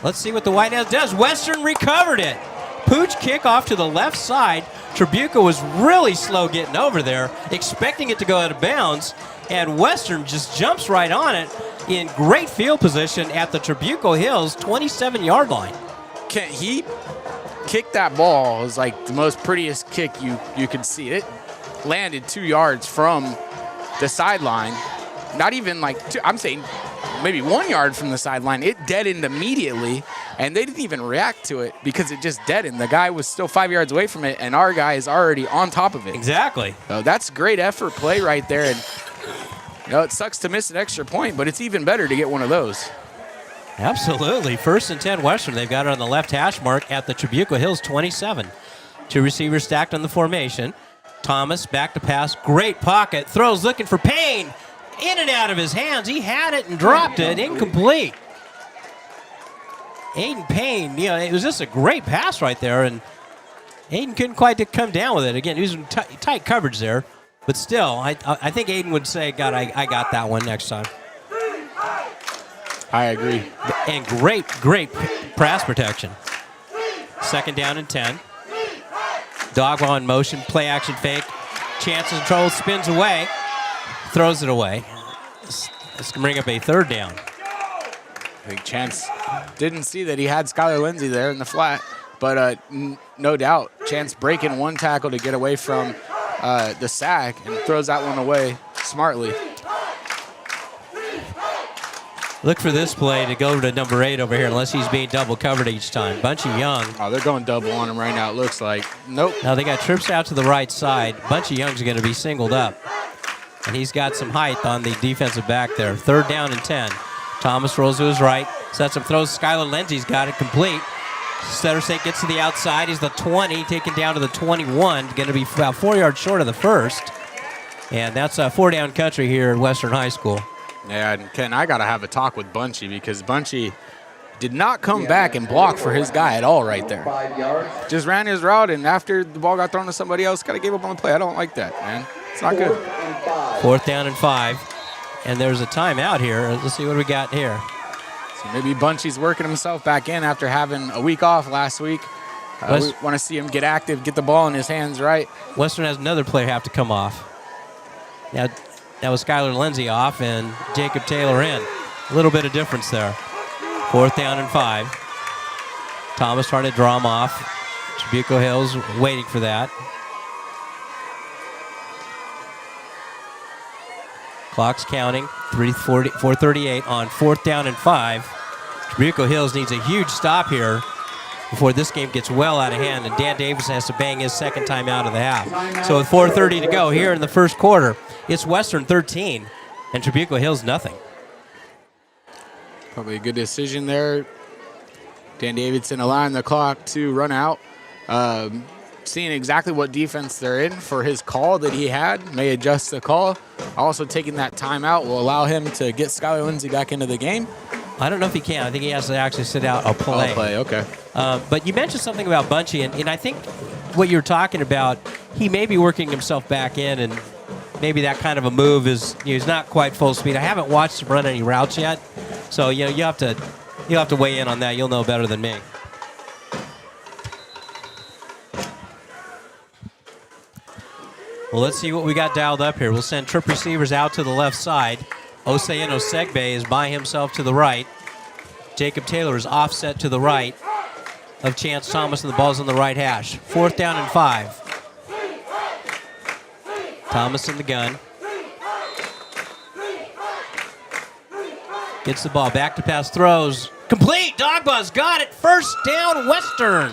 Speaker 1: Let's see what the Whiteheads does. Western recovered it. Pooch kick off to the left side. Trabuco was really slow getting over there, expecting it to go out of bounds, and Western just jumps right on it in great field position at the Trabuco Hills 27-yard line.
Speaker 2: He kicked that ball. It was like the most prettiest kick you could see. It landed 2 yards from the sideline. Not even like I'm saying maybe 1 yard from the sideline. It deadened immediately, and they didn't even react to it because it just deadened. The guy was still 5 yards away from it, and our guy is already on top of it.
Speaker 1: Exactly.
Speaker 2: So that's great effort play right there. And you know, it sucks to miss an extra point, but it's even better to get one of those.
Speaker 1: Absolutely. 1st and 10 Western. They've got it on the left hash mark at the Trabuco Hills 27. 2 receivers stacked on the formation. Thomas back to pass. Great pocket. Throws looking for Payne. In and out of his hands. He had it and dropped it. Incomplete. Aiden Payne, you know, it was just a great pass right there, and Aiden couldn't quite come down with it. Again, he was in tight coverage there, but still, I think Aiden would say, God, I got that one next time.
Speaker 2: I agree.
Speaker 1: And great pass protection. 2nd down and 10. Dogwall in motion, play action fake. Chance in control, spins away, throws it away. This can bring up a 3rd down.
Speaker 2: I think Chance didn't see that he had Skylar Lindsey there in the flat, but no doubt Chance breaking one tackle to get away from the sack and throws that one away smartly.
Speaker 1: Look for this play to go to number 8 over here, unless he's being double covered each time. Bunchy Young.
Speaker 2: Oh, they're going double on him right now, it looks like. Nope.
Speaker 1: Now they got trips out to the right side. Bunchy Young's going to be singled up. And he's got some height on the defensive back there. 3rd down and 10. Thomas rolls to his right, sets up, throws. Skylar Lindsey's got it complete. Settersink gets to the outside. He's the 20, taken down to the 21. Going to be about 4 yards short of the 1st. And that's a 4-down country here at Western High School.
Speaker 2: Yeah, and Ken, I got to have a talk with Bunchy because Bunchy did not come back and block for his guy at all right there.
Speaker 4: 5 yards.
Speaker 2: Just ran his route, and after the ball got thrown to somebody else, kind of gave up on the play. I don't like that, man. It's not good.
Speaker 1: 4th down and 5. And there's a timeout here. Let's see what we got here.
Speaker 2: So maybe Bunchy's working himself back in after having a week off last week. We want to see him get active, get the ball in his hands right.
Speaker 1: Western has another player have to come off. Now, that was Skylar Lindsey off and Jacob Taylor in. A little bit of difference there. 4th down and 5. Thomas trying to draw him off. Trabuco Hills waiting for that. Clock's counting. 4:38 on 4th down and 5. Trabuco Hills needs a huge stop here before this game gets well out of hand, and Dan Davis has to bang his 2nd time out of the half. So with 4:30 to go here in the 1st quarter, it's Western 13 and Trabuco Hills nothing.
Speaker 2: Probably a good decision there. Dan Davidson allowing the clock to run out. Seeing exactly what defense they're in for his call that he had, may adjust the call. Also taking that timeout will allow him to get Skylar Lindsey back into the game.
Speaker 1: I don't know if he can. I think he has to actually sit out a play.
Speaker 2: I'll play, okay.
Speaker 1: But you mentioned something about Bunchy, and I think what you're talking about, he may be working himself back in, and maybe that kind of a move is he's not quite full speed. I haven't watched him run any routes yet, so you have to weigh in on that. You'll know better than me. Well, let's see what we got dialed up here. We'll send trip receivers out to the left side. Osayin Osegbe is by himself to the right. Jacob Taylor is offset to the right of Chance Thomas, and the ball's on the right hash. 4th down and 5. Thomas in the gun. Gets the ball, back to pass, throws. Complete, Dogba's got it. 1st down, Western.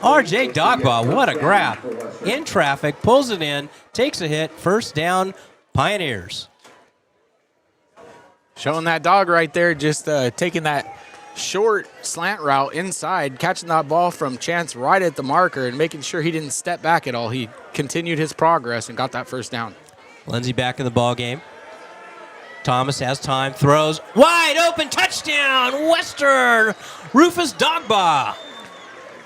Speaker 1: R.J. Dogba, what a grab. In traffic, pulls it in, takes a hit. 1st down, Pioneers.
Speaker 2: Showing that dog right there, just taking that short slant route inside, catching that ball from Chance right at the marker and making sure he didn't step back at all. He continued his progress and got that 1st down.
Speaker 1: Lindsey back in the ball game. Thomas has time, throws, wide open, touchdown, Western, Rufus Dogba.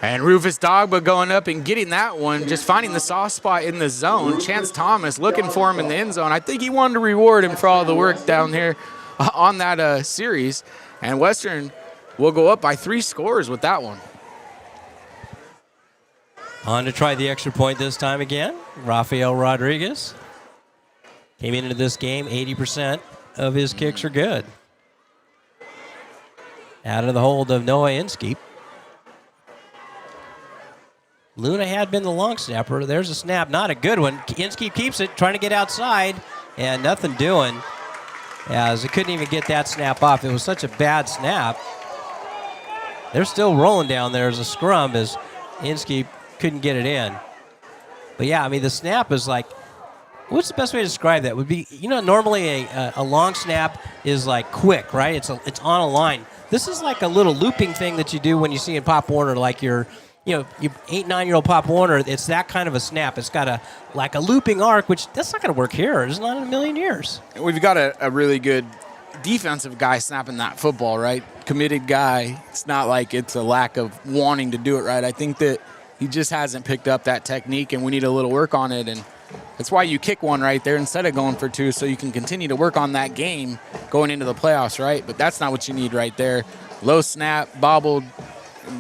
Speaker 2: And Rufus Dogba going up and getting that one, just finding the soft spot in the zone. Chance Thomas looking for him in the end zone. I think he wanted to reward him for all the work down here on that series. And Western will go up by 3 scores with that one.
Speaker 1: On to try the extra point this time again. Rafael Rodriguez came into this game, 80% of his kicks are good. Out of the hold of Noah Inskeep. Luna had been the long snapper. There's a snap, not a good one. Inskeep keeps it, trying to get outside, and nothing doing, as it couldn't even get that snap off. It was such a bad snap. They're still rolling down there as a scrum, as Inskeep couldn't get it in. But yeah, I mean, the snap is like, what's the best way to describe that? Would be, normally a long snap is like quick, right? It's on a line. This is like a little looping thing that you do when you see in Pop Warner, like your 8-9-year-old Pop Warner. It's that kind of a snap. It's got a looping arc, which that's not going to work here. It's not in a million years.
Speaker 2: We've got a really good defensive guy snapping that football, right? Committed guy. It's not like it's a lack of wanting to do it right. I think that he just hasn't picked up that technique, and we need a little work on it. And that's why you kick one right there instead of going for 2, so you can continue to work on that game going into the playoffs, right? But that's not what you need right there. Low snap, bobbled,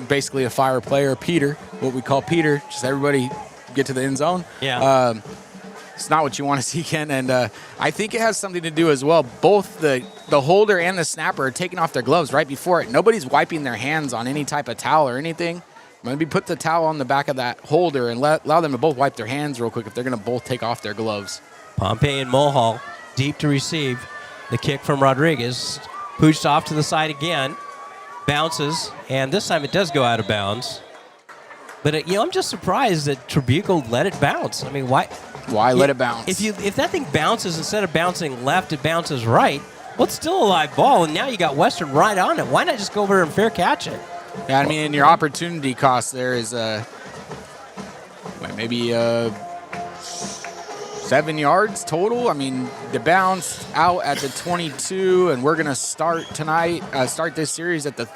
Speaker 2: basically a fire player, Peter, what we call Peter, just everybody get to the end zone.
Speaker 1: Yeah.
Speaker 2: It's not what you want to see, Ken. And I think it has something to do as well. Both the holder and the snapper are taking off their gloves right before it. Nobody's wiping their hands on any type of towel or anything. Maybe put the towel on the back of that holder and allow them to both wipe their hands real quick if they're going to both take off their gloves.
Speaker 1: Pompey and Mulhall deep to receive. The kick from Rodriguez. Pooched off to the side again. Bounces, and this time it does go out of bounds. But I'm just surprised that Trabuco let it bounce. I mean, why?
Speaker 2: Why let it bounce?
Speaker 1: If that thing bounces, instead of bouncing left, it bounces right. Well, it's still a live ball, and now you got Western right on it. Why not just go over and fair catch it?
Speaker 2: Yeah, I mean, your opportunity cost there is maybe 7 yards total. I mean, the bounce out at the 22, and we're going to start this series at the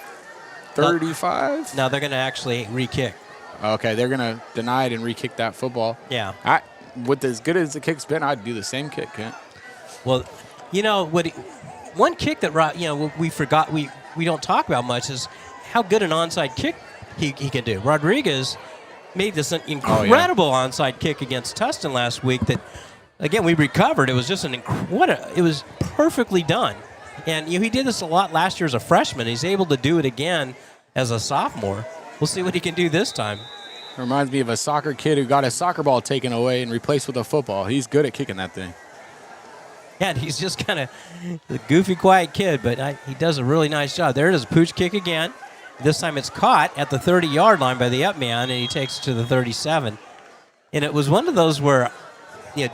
Speaker 2: 35.
Speaker 1: No, they're going to actually re-kick.
Speaker 2: Okay, they're going to deny it and re-kick that football.
Speaker 1: Yeah.
Speaker 2: With as good as the kick's been, I'd do the same kick, Kent.
Speaker 1: Well, one kick that we forgot we don't talk about much is how good an onside kick he can do. Rodriguez made this incredible onside kick against Tustin last week that, again, we recovered. It was just it was perfectly done. And he did this a lot last year as a freshman. He's able to do it again as a sophomore. We'll see what he can do this time.
Speaker 2: Reminds me of a soccer kid who got his soccer ball taken away and replaced with a football. He's good at kicking that thing.
Speaker 1: Yeah, and he's just kind of a goofy, quiet kid, but he does a really nice job. There it is, pooch kick again. This time it's caught at the 30-yard line by the up man, and he takes it to the 37. And it was one of those where, did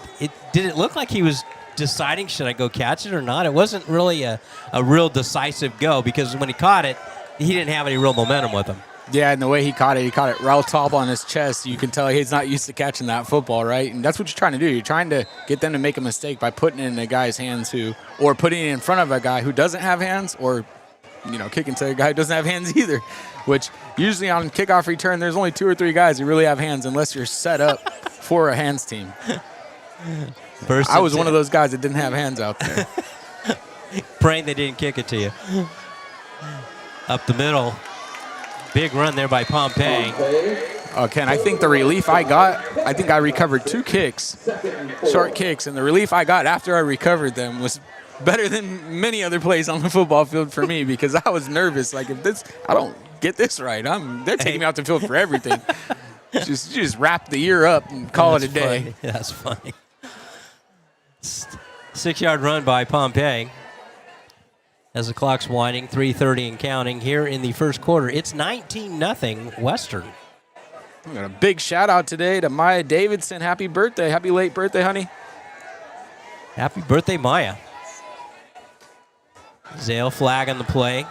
Speaker 1: it look like he was deciding, should I go catch it or not? It wasn't really a real decisive go, because when he caught it, he didn't have any real momentum with him.
Speaker 2: Yeah, and the way he caught it right top on his chest. You can tell he's not used to catching that football, right? And that's what you're trying to do. You're trying to get them to make a mistake by putting it in a guy's hands or putting it in front of a guy who doesn't have hands, or kicking to a guy who doesn't have hands either, which usually on kickoff return, there's only 2 or 3 guys who really have hands unless you're set up for a hands team. I was one of those guys that didn't have hands out there.
Speaker 1: Praying they didn't kick it to you. Up the middle. Big run there by Pompey.
Speaker 2: Ken, I think the relief I got, I think I recovered 2 kicks, short kicks, and the relief I got after I recovered them was better than many other plays on the football field for me because I was nervous. Like, if I don't get this right, they're taking me out the field for everything. just wrap the year up and call it a day.
Speaker 1: Funny. That's funny. 6-yard run by Pompey. As the clock's winding, 3:30 and counting here in the first quarter. It's 19-0 Western.
Speaker 2: We got a big shout out today to Maya Davidson. Happy birthday. Happy late birthday, honey.
Speaker 1: Happy birthday, Maya. Zale flag on the play.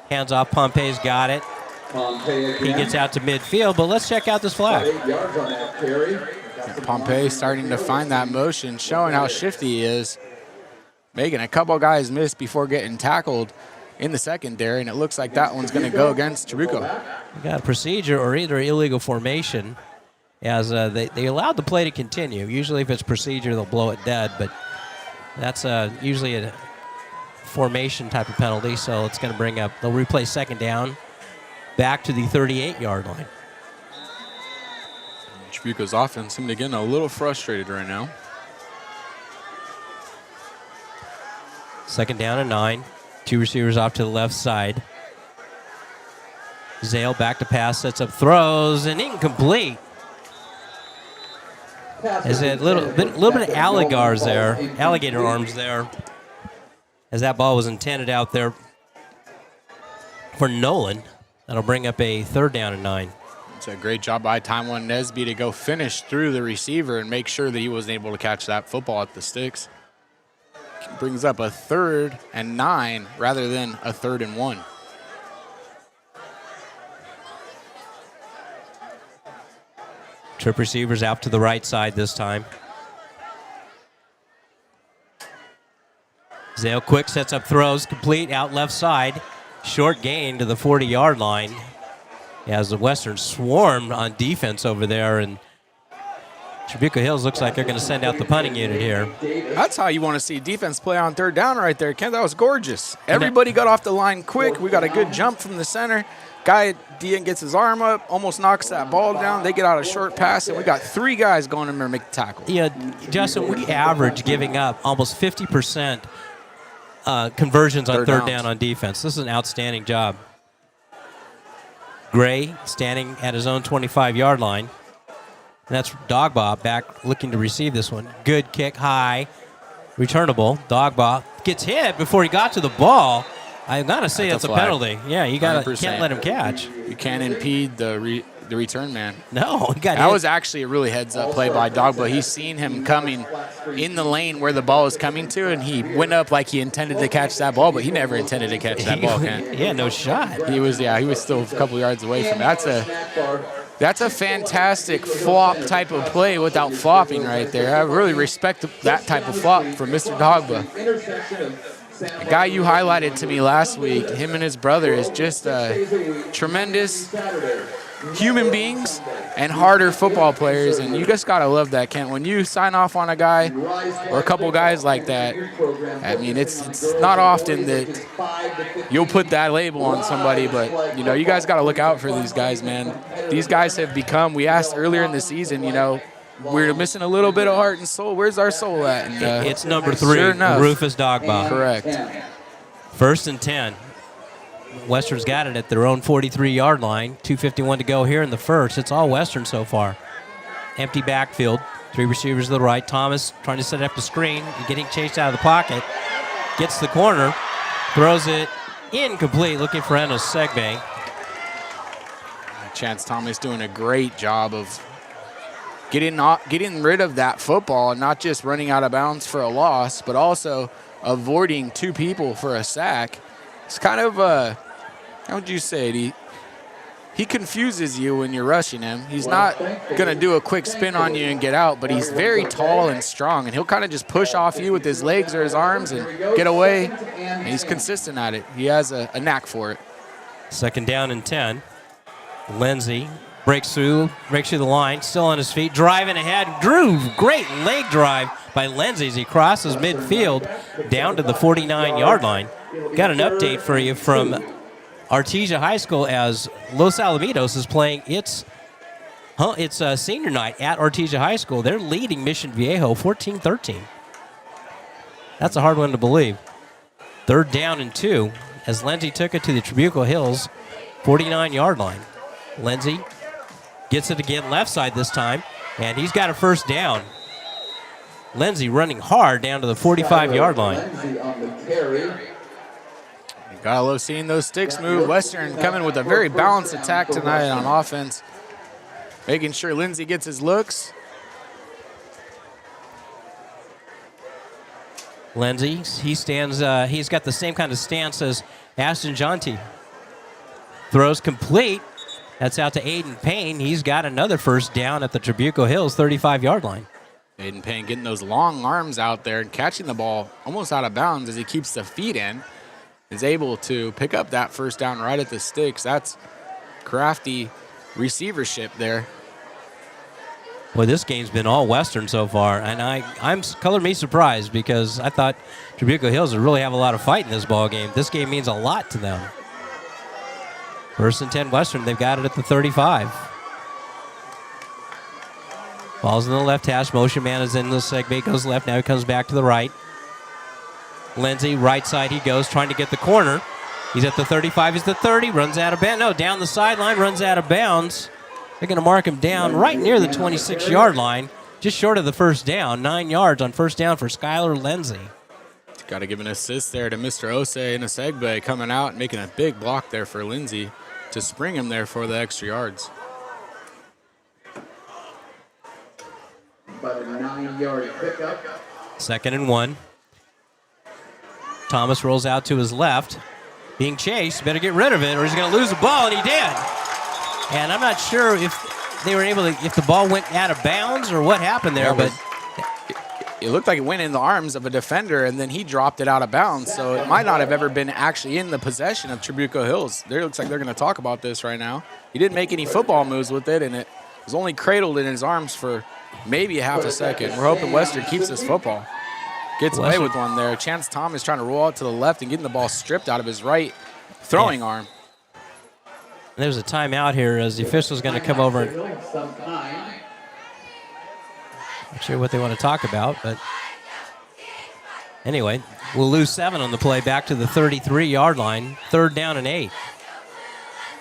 Speaker 1: Hands off. Pompey's got it. He gets out to midfield, but let's check out this flag.
Speaker 4: 8 yards on that carry.
Speaker 2: Pompey starting to find that motion, showing how shifty he is. Making a couple guys miss before getting tackled in the secondary, and it looks like that one's going to go against Trabuco.
Speaker 1: We got a procedure or either illegal formation as they allowed the play to continue. Usually if it's procedure, they'll blow it dead, but that's usually a formation type of penalty, so it's going to bring up, they'll replay second down back to the 38-yard line.
Speaker 2: Trabuco's offense seemed to get a little frustrated right now.
Speaker 1: Second down and 9. 2 receivers off to the left side. Zale back to pass, sets up throws, and incomplete. There's a little bit of alligator arms there, as that ball was intended out there for Nolan. That'll bring up a 3rd down and 9.
Speaker 2: It's a great job by Taiwan Nesby to go finish through the receiver and make sure that he wasn't able to catch that football at the sticks. Brings up a 3rd and 9 rather than a 3rd and 1.
Speaker 1: Trip receivers out to the right side this time. Zale quick sets up throws, complete out left side. Short gain to the 40-yard line as the Western swarmed on defense over there, and Trabuco Hills looks like they're going to send out the punting unit here.
Speaker 2: That's how you want to see defense play on 3rd down right there, Ken. That was gorgeous. Everybody got off the line quick. We got a good jump from the center. Guy at DN gets his arm up, almost knocks that ball down. They get out a short pass, and we got 3 guys going in there to make the tackle.
Speaker 1: Yeah, Justin, we average giving up almost 50% conversions on third down on defense. This is an outstanding job. Gray standing at his own 25-yard line. And that's Dogbaugh back looking to receive this one. Good kick, high, returnable. Dogbaugh gets hit before he got to the ball. I'm gonna say that's a penalty. Yeah, you can't let him catch.
Speaker 2: You can't impede the return man.
Speaker 1: No, he got
Speaker 2: that hit. Was actually a really heads-up play by Dogbaugh. He's seen him coming in the lane where the ball is coming to, and he went up like he intended to catch that ball, but he never intended to catch that ball.
Speaker 1: Yeah, no shot.
Speaker 2: He was still a couple yards away from it. That's a fantastic flop type of play without flopping right there. I really respect that type of flop from Mr. Dogbaugh. The guy you highlighted to me last week, him and his brother, is just tremendous human beings and harder football players, and you just got to love that, Kent. When you sign off on a guy or a couple guys like that, I mean, it's not often that you'll put that label on somebody, but, you guys got to look out for these guys, man. These guys have become, we asked earlier in the season, we're missing a little bit of heart and soul. Where's our soul at? And,
Speaker 1: it's number 3,
Speaker 2: sure enough,
Speaker 1: Rufus Dogbaugh.
Speaker 2: Correct.
Speaker 1: 1st and 10. Western's got it at their own 43-yard line. 2:51 to go here in the first. It's all Western so far. Empty backfield. 3 receivers to the right. Thomas trying to set up the screen. Getting chased out of the pocket. Gets the corner. Throws it incomplete. Looking for Enos Segbe.
Speaker 2: Chance Thomas doing a great job of getting rid of that football and not just running out of bounds for a loss, but also avoiding 2 people for a sack. It's kind of how would you say it? He confuses you when you're rushing him. He's not going to do a quick spin on you and get out, but he's very tall and strong, and he'll kind of just push off you with his legs or his arms and get away, and he's consistent at it. He has a knack for it.
Speaker 1: 2nd down and 10. Lindsey breaks through the line, still on his feet, driving ahead. Great leg drive by Lindsey as he crosses midfield down to the 49-yard line. Got an update for you from Artesia High School as Los Alamitos is playing its It's senior night at Artesia High School. They're leading Mission Viejo 14-13. That's a hard one to believe. 3rd down and 2 as Lindsay took it to the Trabuco Hills 49-yard line. Lindsay gets it again left side this time, and he's got a 1st down. Lindsay running hard down to the 45-yard line.
Speaker 4: Lindsay on the carry.
Speaker 2: You gotta love seeing those sticks move. Western coming with a very balanced attack tonight on offense, making sure Lindsay gets his looks.
Speaker 1: Lindsay, he stands. He's got the same kind of stance as Ashton Jonty. Throws complete. That's out to Aiden Payne. He's got another 1st down at the Trabuco Hills 35-yard line.
Speaker 2: Aiden Payne getting those long arms out there and catching the ball almost out of bounds as he keeps the feet in. Is able to pick up that 1st down right at the sticks. That's crafty receivership there.
Speaker 1: Boy, this game's been all Western so far, and I'm color me surprised because I thought Trabuco Hills would really have a lot of fight in this ball game. This game means a lot to them. 1st and 10 Western. They've got it at the 35. Ball's in the left hash. Motion man is in the segment. Goes left. Now he comes back to the right. Lindsay, right side he goes, trying to get the corner. He's at the 35. He's the 30. Runs out of bounds. No, down the sideline. Runs out of bounds. They're going to mark him down right near the 26-yard line, just short of the 1st down. 9 yards on 1st down for Skylar Lindsay.
Speaker 2: Got to give an assist there to Mr. Ose in a segue, coming out and making a big block there for Lindsay to spring him there for the extra yards.
Speaker 4: About a 9-yard pickup.
Speaker 1: 2nd and 1. Thomas rolls out to his left, being chased. Better get rid of it or he's going to lose the ball, and he did. And I'm not sure if they were able to, if the ball went out of bounds or what happened there, but
Speaker 2: it looked like it went in the arms of a defender, and then he dropped it out of bounds. So it might not have ever been actually in the possession of Trabuco Hills. It looks like they're going to talk about this right now. He didn't make any football moves with it, and it was only cradled in his arms for maybe a half a second. We're hoping Western keeps this football. Gets away with one there. Chance Thomas trying to roll out to the left and getting the ball stripped out of his right throwing arm.
Speaker 1: There's a timeout here as the official's going to come over. And not sure what they want to talk about, but anyway, we'll lose 7 on the play back to the 33-yard line. 3rd down and 8.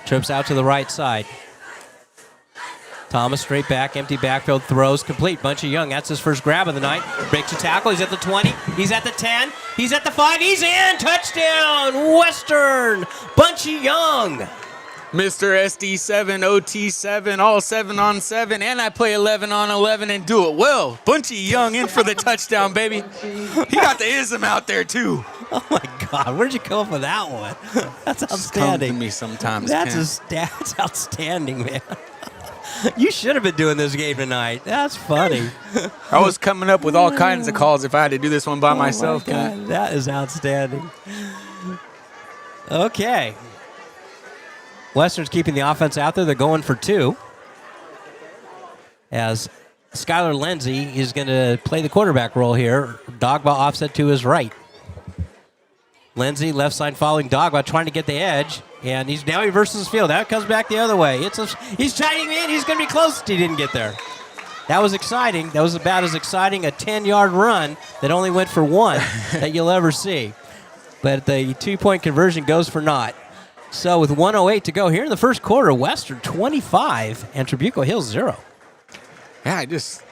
Speaker 1: Trips out to the right side. Thomas straight back, empty backfield, throws complete. Bunchy Young, that's his first grab of the night. Breaks a tackle. He's at the 20. He's at the 10. He's at the 5. He's in. Touchdown, Western. Bunchy Young.
Speaker 2: Mr. SD7, OT7, all 7 on 7, and I play 11 on 11 and do it well. Bunchy Young in for the touchdown, baby. He got the ism out there, too.
Speaker 1: Oh, my God. Where'd you come up with that one? That's outstanding.
Speaker 2: Come to me sometimes,
Speaker 1: That's outstanding, man. You should have been doing this game tonight. That's funny.
Speaker 2: I was coming up with all kinds of calls if I had to do this one by myself.
Speaker 1: My God, that is outstanding. Okay. Western's keeping the offense out there. They're going for 2. As Skylar Lindsay is going to play the quarterback role here. Dogba offset to his right. Lindsay, left side following Dogba, trying to get the edge. And he reverses his field. Now it comes back the other way. He's chiming in. He's going to be close. He didn't get there. That was exciting. That was about as exciting a 10-yard run that only went for 1 that you'll ever see. But the 2-point conversion goes for naught. So with 1:08 to go here in the first quarter, Western 25 and Trabuco Hills 0.
Speaker 2: Yeah, I just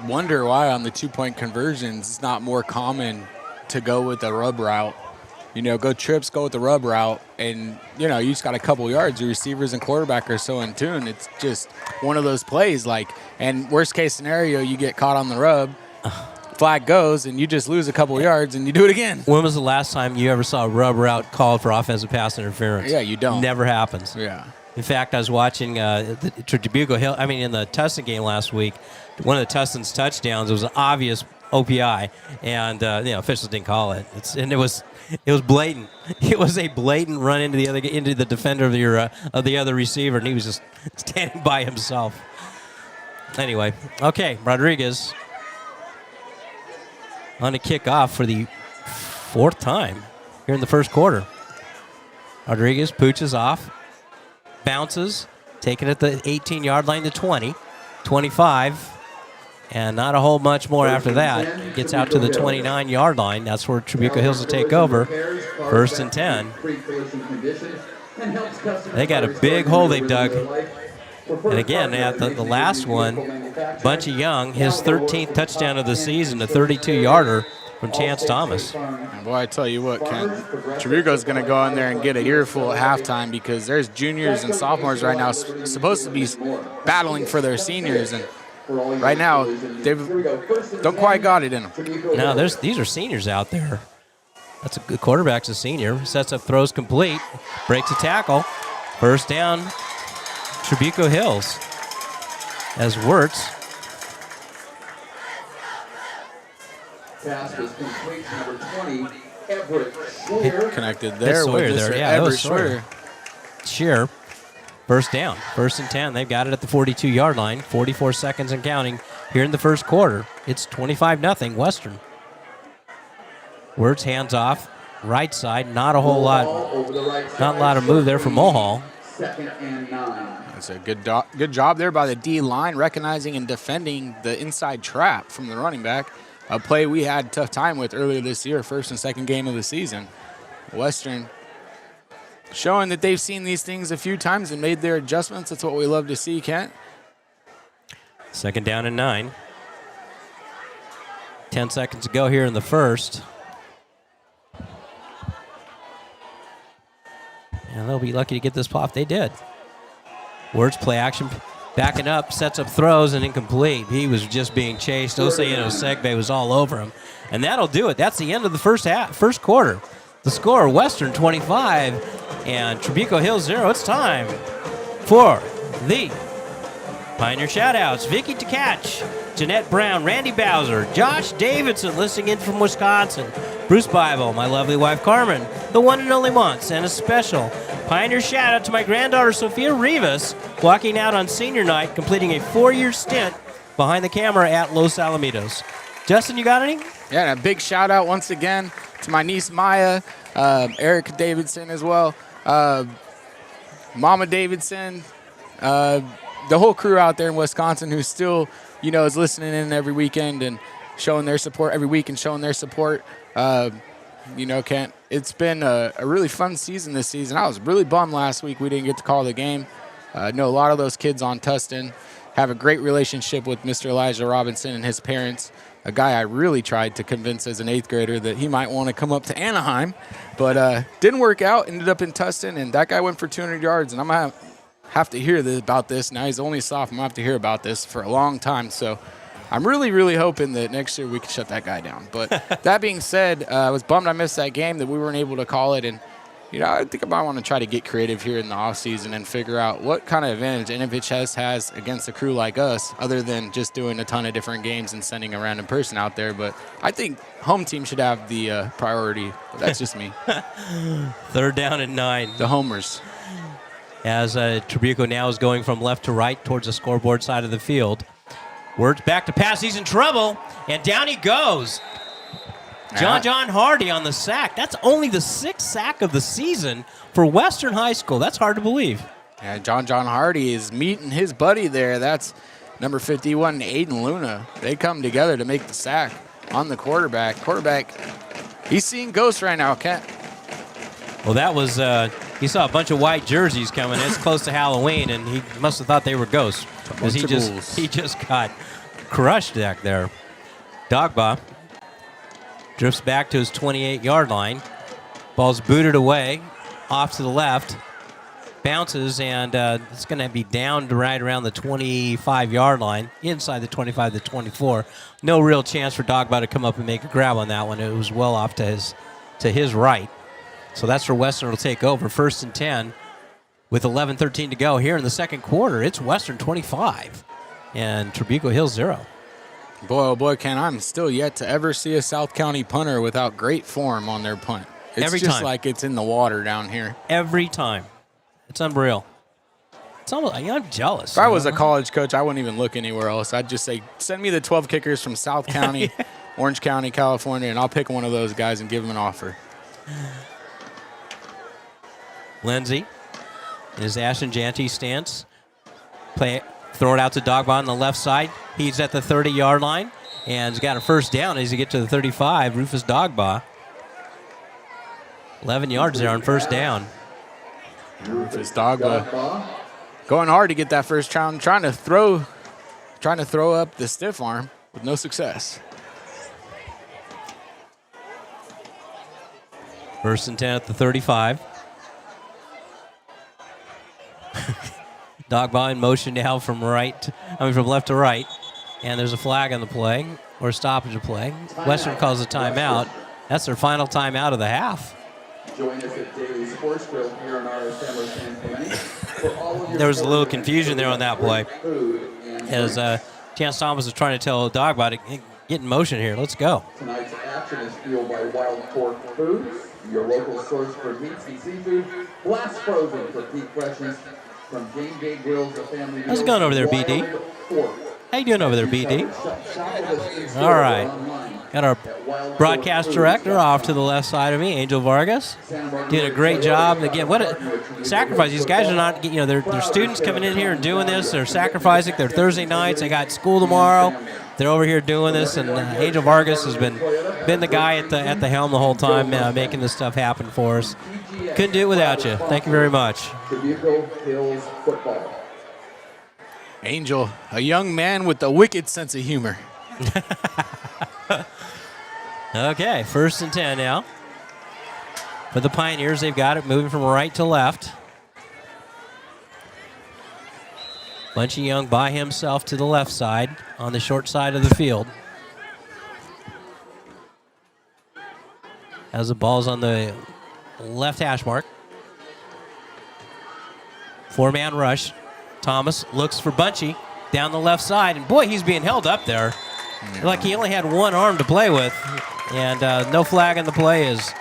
Speaker 2: wonder why on the 2-point conversions it's not more common to go with the rub route. You know, go trips, go with the rub route, and, you know, you just got a couple yards. Your receivers and quarterback are so in tune. It's just one of those plays, like, and worst case scenario, you get caught on the rub, flag goes, and you just lose a couple yards, and you do it again.
Speaker 1: When was the last time you ever saw a rub route called for offensive pass interference?
Speaker 2: Yeah, you don't.
Speaker 1: Never happens.
Speaker 2: Yeah.
Speaker 1: In fact, I was watching the Trabuco Hill, in the Tustin game last week, one of the Tustin's touchdowns, it was an obvious OPI, and officials didn't call it. It was blatant. It was a blatant run into the defender of the other receiver, and he was just standing by himself. Anyway, okay, Rodriguez on a kickoff for the 4th time here in the first quarter. Rodriguez pooches off, bounces, Taking it the 18-yard line to 20, 25, and not a whole much more after that. It gets out to the 29-yard line. That's where Trabuco Hills will take over. 1st and 10. They got a big hole they've dug. And again, at the last one, Bunchy Young, his 13th touchdown of the season, a 32-yarder from Chance Thomas.
Speaker 2: And boy, I tell you what, Kent, Trabuco's going to go in there and get an earful at halftime because there's juniors and sophomores right now supposed to be battling for their seniors, and right now they don't quite got it in them.
Speaker 1: No, these are seniors out there. That's a good quarterback's a senior. Sets up, throws complete, breaks a tackle. 1st down, Trabuco Hills. As Wirtz
Speaker 4: Pass was complete to number 20, Everett Schwer.
Speaker 2: Connected there
Speaker 1: Sawyer
Speaker 2: with Mr.
Speaker 1: there. Yeah, that
Speaker 2: Everett
Speaker 1: was Sawyer.
Speaker 2: Schwer.
Speaker 1: Shear. 1st down. 1st and 10. They've got it at the 42-yard line. 44 seconds and counting here in the first quarter. It's 25-0 Western. Wirtz hands off. Right side. Not a whole lot. Not a lot of move there for Mulhall.
Speaker 4: 2nd and 9.
Speaker 2: That's a good job there by the D line, recognizing and defending the inside trap from the running back. A play we had a tough time with earlier this year, 1st and 2nd game of the season. Western showing that they've seen these things a few times and made their adjustments. That's what we love to see, Kent.
Speaker 1: 2nd down and 9. 10 seconds to go here in the first. And they'll be lucky to get this off. They did. Wirtz play action, backing up, sets up throws, and incomplete. He was just being chased. Osayeno Segbe was all over him. And that'll do it. That's the end of the first quarter. The score, Western 25 and Trabuco Hills 0. It's time for the Pioneer Shoutouts. Vicky Tkach, Jeanette Brown, Randy Bowser, Josh Davidson listening in from Wisconsin, Bruce Bible, my lovely wife Carmen, the one and only Monts, and a special Pioneer shout-out to my granddaughter Sophia Rivas, walking out on senior night, completing a 4-year stint behind the camera at Los Alamitos. Justin, you got any?
Speaker 2: Yeah, and a big shout-out once again to my niece Maya, Eric Davidson as well, Mama Davidson, the whole crew out there in Wisconsin who still, is listening in every weekend and showing their support every week and showing their support. Kent, it's been a really fun season this season. I was really bummed last week we didn't get to call the game. I know a lot of those kids on Tustin have a great relationship with Mr. Elijah Robinson and his parents, a guy I really tried to convince as an 8th grader that he might want to come up to Anaheim, but didn't work out, ended up in Tustin, and that guy went for 200 yards, and I'm going to have to hear about this. Now he's only a sophomore. I'm going to have to hear about this for a long time, so I'm really, really hoping that next year we can shut that guy down. But that being said, I was bummed I missed that game, that we weren't able to call it. And, I think I might want to try to get creative here in the offseason and figure out what kind of advantage NFHS has against a crew like us, other than just doing a ton of different games and sending a random person out there. But I think home team should have the priority. But that's just me.
Speaker 1: 3rd down and 9.
Speaker 2: The homers.
Speaker 1: As Trabuco now is going from left to right towards the scoreboard side of the field. Wirtz back to pass. He's in trouble, and down he goes. John Hardy on the sack. That's only the 6th sack of the season for Western High School. That's hard to believe.
Speaker 2: Yeah, John Hardy is meeting his buddy there. That's number 51, Aiden Luna. They come together to make the sack on the quarterback. He's seeing ghosts right now, Kent.
Speaker 1: Well, that was, he saw a bunch of white jerseys coming. It's close to Halloween, and he must have thought they were ghosts because he just got crushed back there. Dogba drifts back to his 28-yard line. Ball's booted away, off to the left, bounces, and it's going to be down to right around the 25-yard line, inside the 25 to 24. No real chance for Dogba to come up and make a grab on that one. It was well off to his right. So that's where Western will take over. 1st and 10 with 11:13 to go here in the second quarter. It's Western 25 and Trabuco Hills 0.
Speaker 2: Boy, oh boy, Ken, I'm still yet to ever see a South County punter without great form on their punt. It's
Speaker 1: Every
Speaker 2: just
Speaker 1: time.
Speaker 2: like it's in the water down here.
Speaker 1: Every time. It's unreal. It's almost, I'm jealous.
Speaker 2: If I was a college coach, I wouldn't even look anywhere else. I'd just say, send me the 12 kickers from South County, Orange County, California, and I'll pick one of those guys and give them an offer.
Speaker 1: Lindsay in his Ashton Janty stance. Throw it out to Dogba on the left side. He's at the 30-yard line, and he's got a first down as he gets to the 35. Rufus Dogba. 11 yards there on first down.
Speaker 2: Rufus Dogba going hard to get that first down, trying to throw up the stiff arm with no success.
Speaker 1: First and 10 at the 35. Dogba in motion now from left to right. And there's a flag on the play, or stoppage of play. Western calls a timeout. That's their final timeout of the half.
Speaker 4: Join us at Daily Sports Grill here on our San Clemente.
Speaker 1: There was a little confusion there on that play. As Chance Thomas was trying to tell Dogba to get in motion here. Let's go.
Speaker 4: Tonight's action is fueled by Wild Pork Foods, your local source for meats and seafood. Blast frozen for deep freshness from Game Day Grills, the family.
Speaker 1: How's it going over there, BD? How you doing over there, BD? All right. Got our broadcast director off to the left side of me, Angel Vargas. Did a great job. Again, what a sacrifice. These guys are not, they're students coming in here and doing this. They're sacrificing. They're Thursday nights. They got school tomorrow. They're over here doing this, and Angel Vargas has been the guy at the helm the whole time, making this stuff happen for us. Couldn't do it without you. Thank you very much.
Speaker 4: TRABUCO Hills football.
Speaker 2: Angel, a young man with a wicked sense of humor.
Speaker 1: Okay, first and 10 now. For the Pioneers, they've got it moving from right to left. Bunchy Young by himself to the left side on the short side of the field. As the ball's on the left hash mark. Four-man rush. Thomas looks for Bunchy down the left side, and boy, he's being held up there. Like he only had one arm to play with, and no flag on the play is,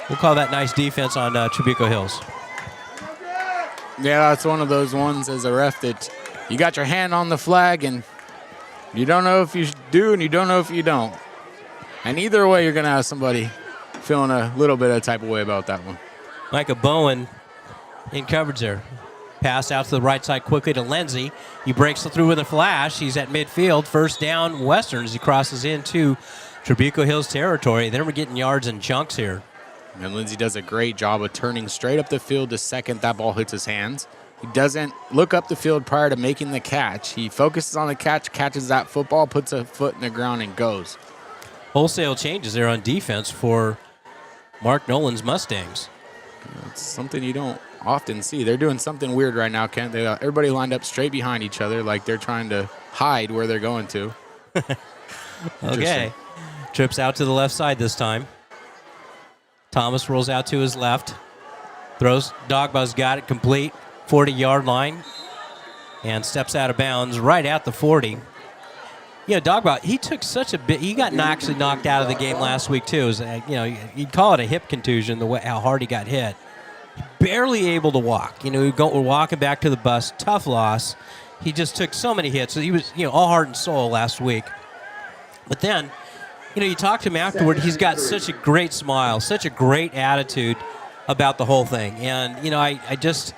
Speaker 1: we'll call that nice defense on TRABUCO Hills.
Speaker 2: Yeah, that's one of those ones as a ref that you got your hand on the flag, and you don't know if you do and you don't know if you don't. And either way, you're going to have somebody feeling a little bit of type of way about that one.
Speaker 1: Micah Bowen in coverage there. Pass out to the right side quickly to Lindsey. He breaks through with a flash. He's at midfield. First down, Western, as he crosses into TRABUCO Hills territory. Then we're getting yards in chunks here.
Speaker 2: And Lindsey does a great job of turning straight up the field the second that ball hits his hands. He doesn't look up the field prior to making the catch. He focuses on the catch, catches that football, puts a foot in the ground, and goes.
Speaker 1: Wholesale changes there on defense for Mark Nolan's Mustangs.
Speaker 2: It's something you don't often see. They're doing something weird right now, Kent. They got everybody lined up straight behind each other like they're trying to hide where they're going to.
Speaker 1: Okay. Trips out to the left side this time. Thomas rolls out to his left. Throws. Dogba's got it complete. 40-yard line. And steps out of bounds right at the 40. Dogba, he took such a bit. He got actually knocked out of the game last week, too. It was, you'd call it a hip contusion, the way how hard he got hit. Barely able to walk. We're walking back to the bus. Tough loss. He just took so many hits. So he was, all heart and soul last week. But then, you talk to him afterward. He's got such a great smile, such a great attitude about the whole thing. And, I just,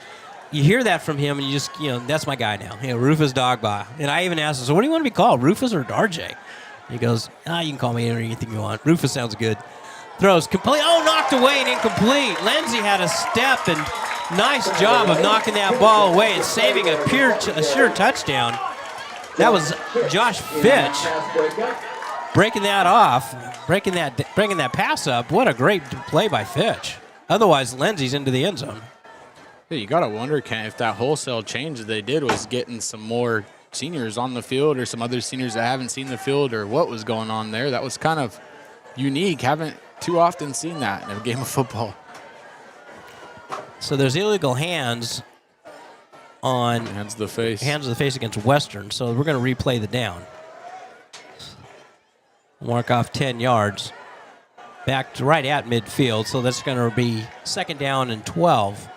Speaker 1: you hear that from him, and you just, that's my guy now. Rufus Dogba. And I even asked him, so what do you want to be called, Rufus or RJ? He goes, you can call me anything you want. Rufus sounds good. Throws complete. Oh, knocked away and incomplete. Lindsey had a step, and nice job of knocking that ball away and saving a sure touchdown. That was Josh Fitch breaking that off, bringing that pass up. What a great play by Fitch. Otherwise, Lindsey's into the end zone.
Speaker 2: Yeah, you got to wonder, Ken, if that wholesale change that they did was getting some more seniors on the field or some other seniors that haven't seen the field or what was going on there. That was kind of unique. Haven't too often seen that in a game of football.
Speaker 1: So there's illegal hands on
Speaker 2: hands of the face
Speaker 1: against Western. So we're going to replay the down. Mark off 10 yards. Back to right at midfield. So that's going to be second down and 12.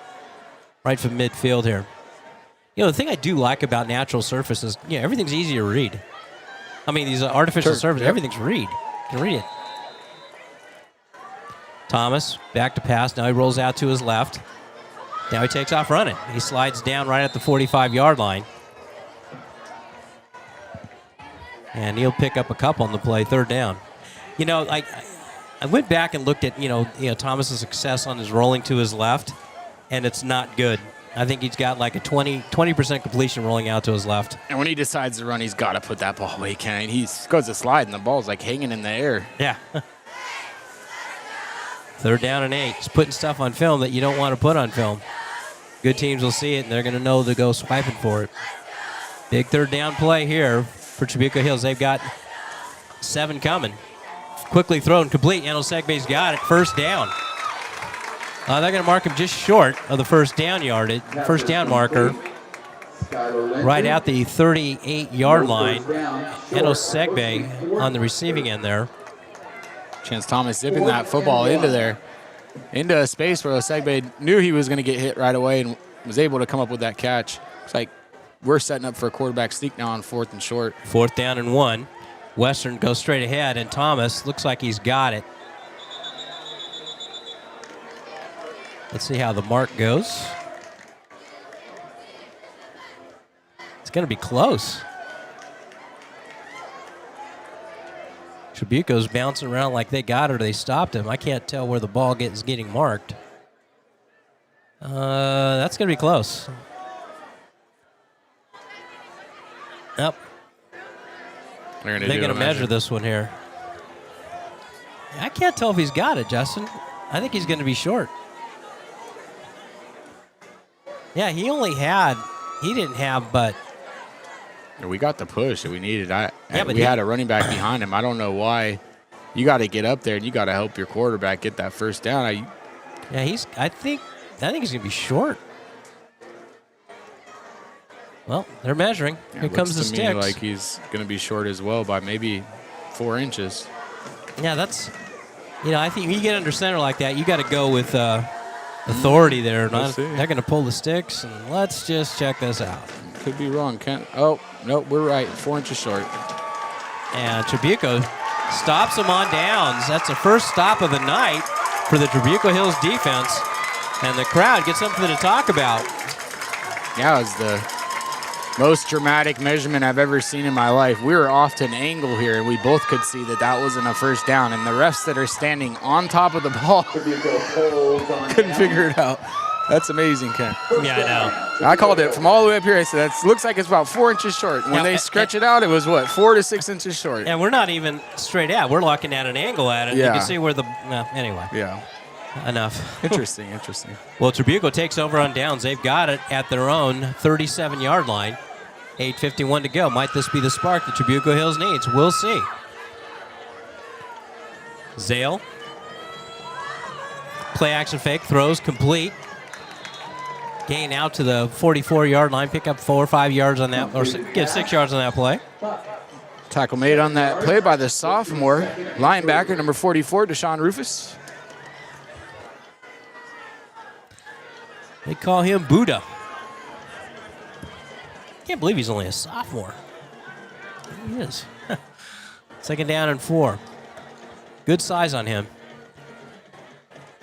Speaker 1: Right from midfield here. The thing I do like about natural surfaces, everything's easy to read. I mean, these artificial surfaces, everything's read. You can read it. Thomas back to pass. Now he rolls out to his left. Now he takes off running. He slides down right at the 45-yard line. And he'll pick up a couple on the play, 3rd down. You know, I went back and looked at, Thomas's success on his rolling to his left, and it's not good. I think he's got like a 20% completion rolling out to his left.
Speaker 2: And when he decides to run, he's got to put that ball away, Ken. He goes to slide, and the ball's like hanging in the air.
Speaker 1: Yeah. 3rd down and 8. He's putting stuff on film that you don't want to put on film. Good teams will see it, and they're going to know to go swiping for it. Big 3rd down play here for Trabuco Hills. They've got 7 coming. Quickly thrown, complete. Segbe's got it. 1st down. They're going to mark him just short of the 1st down marker. Right at the 38-yard line. Segbe on the receiving end there.
Speaker 2: Chance Thomas zipping that football into a space where Segbe knew he was going to get hit right away and was able to come up with that catch. It's like we're setting up for a quarterback sneak now on 4th and short.
Speaker 1: 4th down and 1. Western goes straight ahead, and Thomas looks like he's got it. Let's see how the mark goes. It's going to be close. Trabuco's bouncing around like they got it or they stopped him. I can't tell where the ball is getting marked. That's going to be close. Yep. They're going to measure this one here. I can't tell if he's got it, Justin. I think he's going to be short. Yeah, he didn't have but.
Speaker 2: We got the push that we needed.
Speaker 1: But
Speaker 2: we had a running back behind him. I don't know why. You got to get up there and you got to help your quarterback get that 1st down.
Speaker 1: I think he's going to be short. Well, they're measuring. Here comes the sticks.
Speaker 2: Looks to me like he's going to be short as well by maybe 4 inches.
Speaker 1: Yeah, that's. I think when you get under center like that, you got to go with authority there. They're going to pull the sticks, and let's just check this out.
Speaker 2: Could be wrong, Kent. Oh, nope, we're right. 4 inches short.
Speaker 1: And Trabuco stops him on downs. That's the first stop of the night for the Trabuco Hills defense. And the crowd gets something to talk about.
Speaker 2: Yeah, it was the most dramatic measurement I've ever seen in my life. We were off to an angle here, and we both could see that wasn't a 1st down. And the refs that are standing on top of the ball couldn't figure it out. That's amazing, Ken.
Speaker 1: Yeah, I
Speaker 2: know. I called it from all the way up here. I said, that looks like it's about 4 inches short. When they stretch it out, it was, 4 to 6 inches short.
Speaker 1: And we're not even straight out. We're looking at an angle at it. Yeah. You can see where anyway.
Speaker 2: Yeah.
Speaker 1: Enough.
Speaker 2: Interesting.
Speaker 1: Well, Trabuco takes over on downs. They've got it at their own 37-yard line. 8:51 to go. Might this be the spark that Trabuco Hills needs? We'll see. Zale. Play action fake. Throws complete. Gain out to the 44-yard line. Pick up 4 or 5 yards on that, or get 6 yards on that play.
Speaker 2: Tackle made on that play by the sophomore linebacker, number 44, Deshaun Rufus.
Speaker 1: They call him Buddha. Can't believe he's only a sophomore. He is. 2nd down and 4. Good size on him.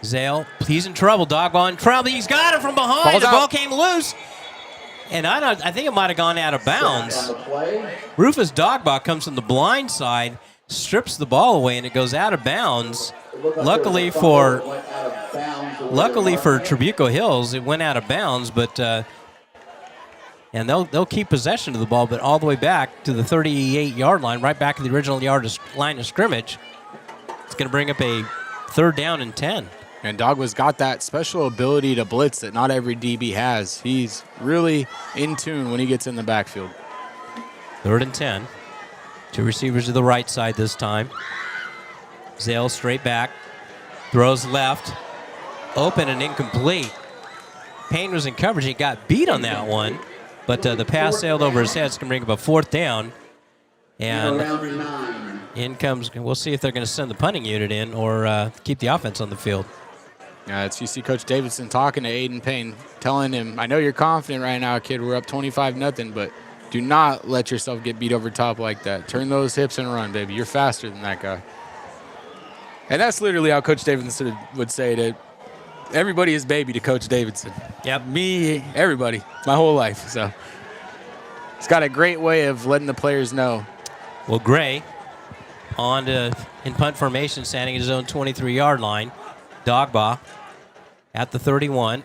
Speaker 1: Zale, he's in trouble. Dog ball in trouble. He's got it from behind. The ball came loose. And I think it might have gone out of bounds. Rufus Dogbaugh comes from the blind side, strips the ball away, and it goes out of bounds. Luckily for Trabuco Hills, it went out of bounds, but and they'll keep possession of the ball, but all the way back to the 38-yard line, right back to the original line of scrimmage. It's going to bring up a 3rd down and 10.
Speaker 2: And Dogba's got that special ability to blitz that not every DB has. He's really in tune when he gets in the backfield.
Speaker 1: 3rd and 10. 2 receivers to the right side this time. Zale straight back. Throws left. Open and incomplete. Payne was in coverage. He got beat on that one. But the pass sailed over his head. It's going to bring up a 4th down. And in comes, we'll see if they're going to send the punting unit in or keep the offense on the field.
Speaker 2: It's you see Coach Davidson talking to Aiden Payne, telling him, I know you're confident right now, kid. We're up 25-0, but do not let yourself get beat over top like that. Turn those hips and run, baby. You're faster than that guy. And that's literally how Coach Davidson would say it. everybody is baby to Coach Davidson.
Speaker 1: Yep.
Speaker 2: Me, everybody, my whole life. So he's got a great way of letting the players know.
Speaker 1: Well, Gray on to in punt formation, standing at his own 23-yard line. Dogba at the 31.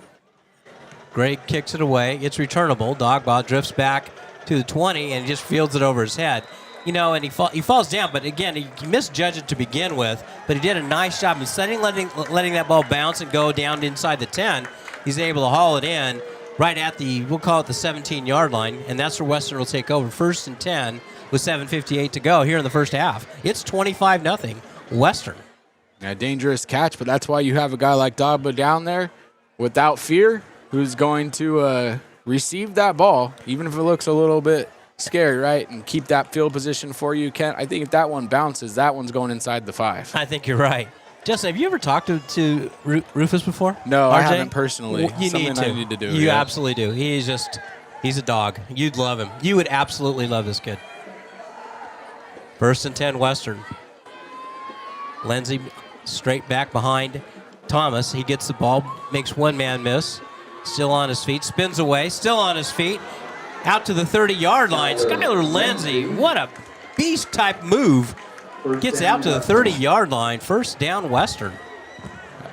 Speaker 1: Gray kicks it away. It's returnable. Dogba drifts back to the 20 and just fields it over his head. You know, and he falls down, but again, he misjudged it to begin with, but he did a nice job instead of letting that ball bounce and go down inside the 10. He's able to haul it in right at we'll call it the 17-yard line, and that's where Western will take over. 1st and 10 with 7:58 to go here in the first half. It's 25-0 Western.
Speaker 2: A dangerous catch, but that's why you have a guy like Dogba down there without fear who's going to receive that ball, even if it looks a little bit scary, right? And keep that field position for you. Kent, I think if that one bounces, that one's going inside the 5.
Speaker 1: I think you're right. Justin, have you ever talked to Rufus before?
Speaker 2: No,
Speaker 1: RJ?
Speaker 2: I haven't personally.
Speaker 1: Well, you need to.
Speaker 2: do.
Speaker 1: You absolutely do. He's a dog. You'd love him. You would absolutely love this kid. 1st and 10 Western. Lindsey straight back behind Thomas. He gets the ball, makes one man miss. Still on his feet, spins away, still on his feet. Out to the 30-yard line. Skylar Lindsey, what a beast-type move. Gets out to the 30-yard line. 1st down Western.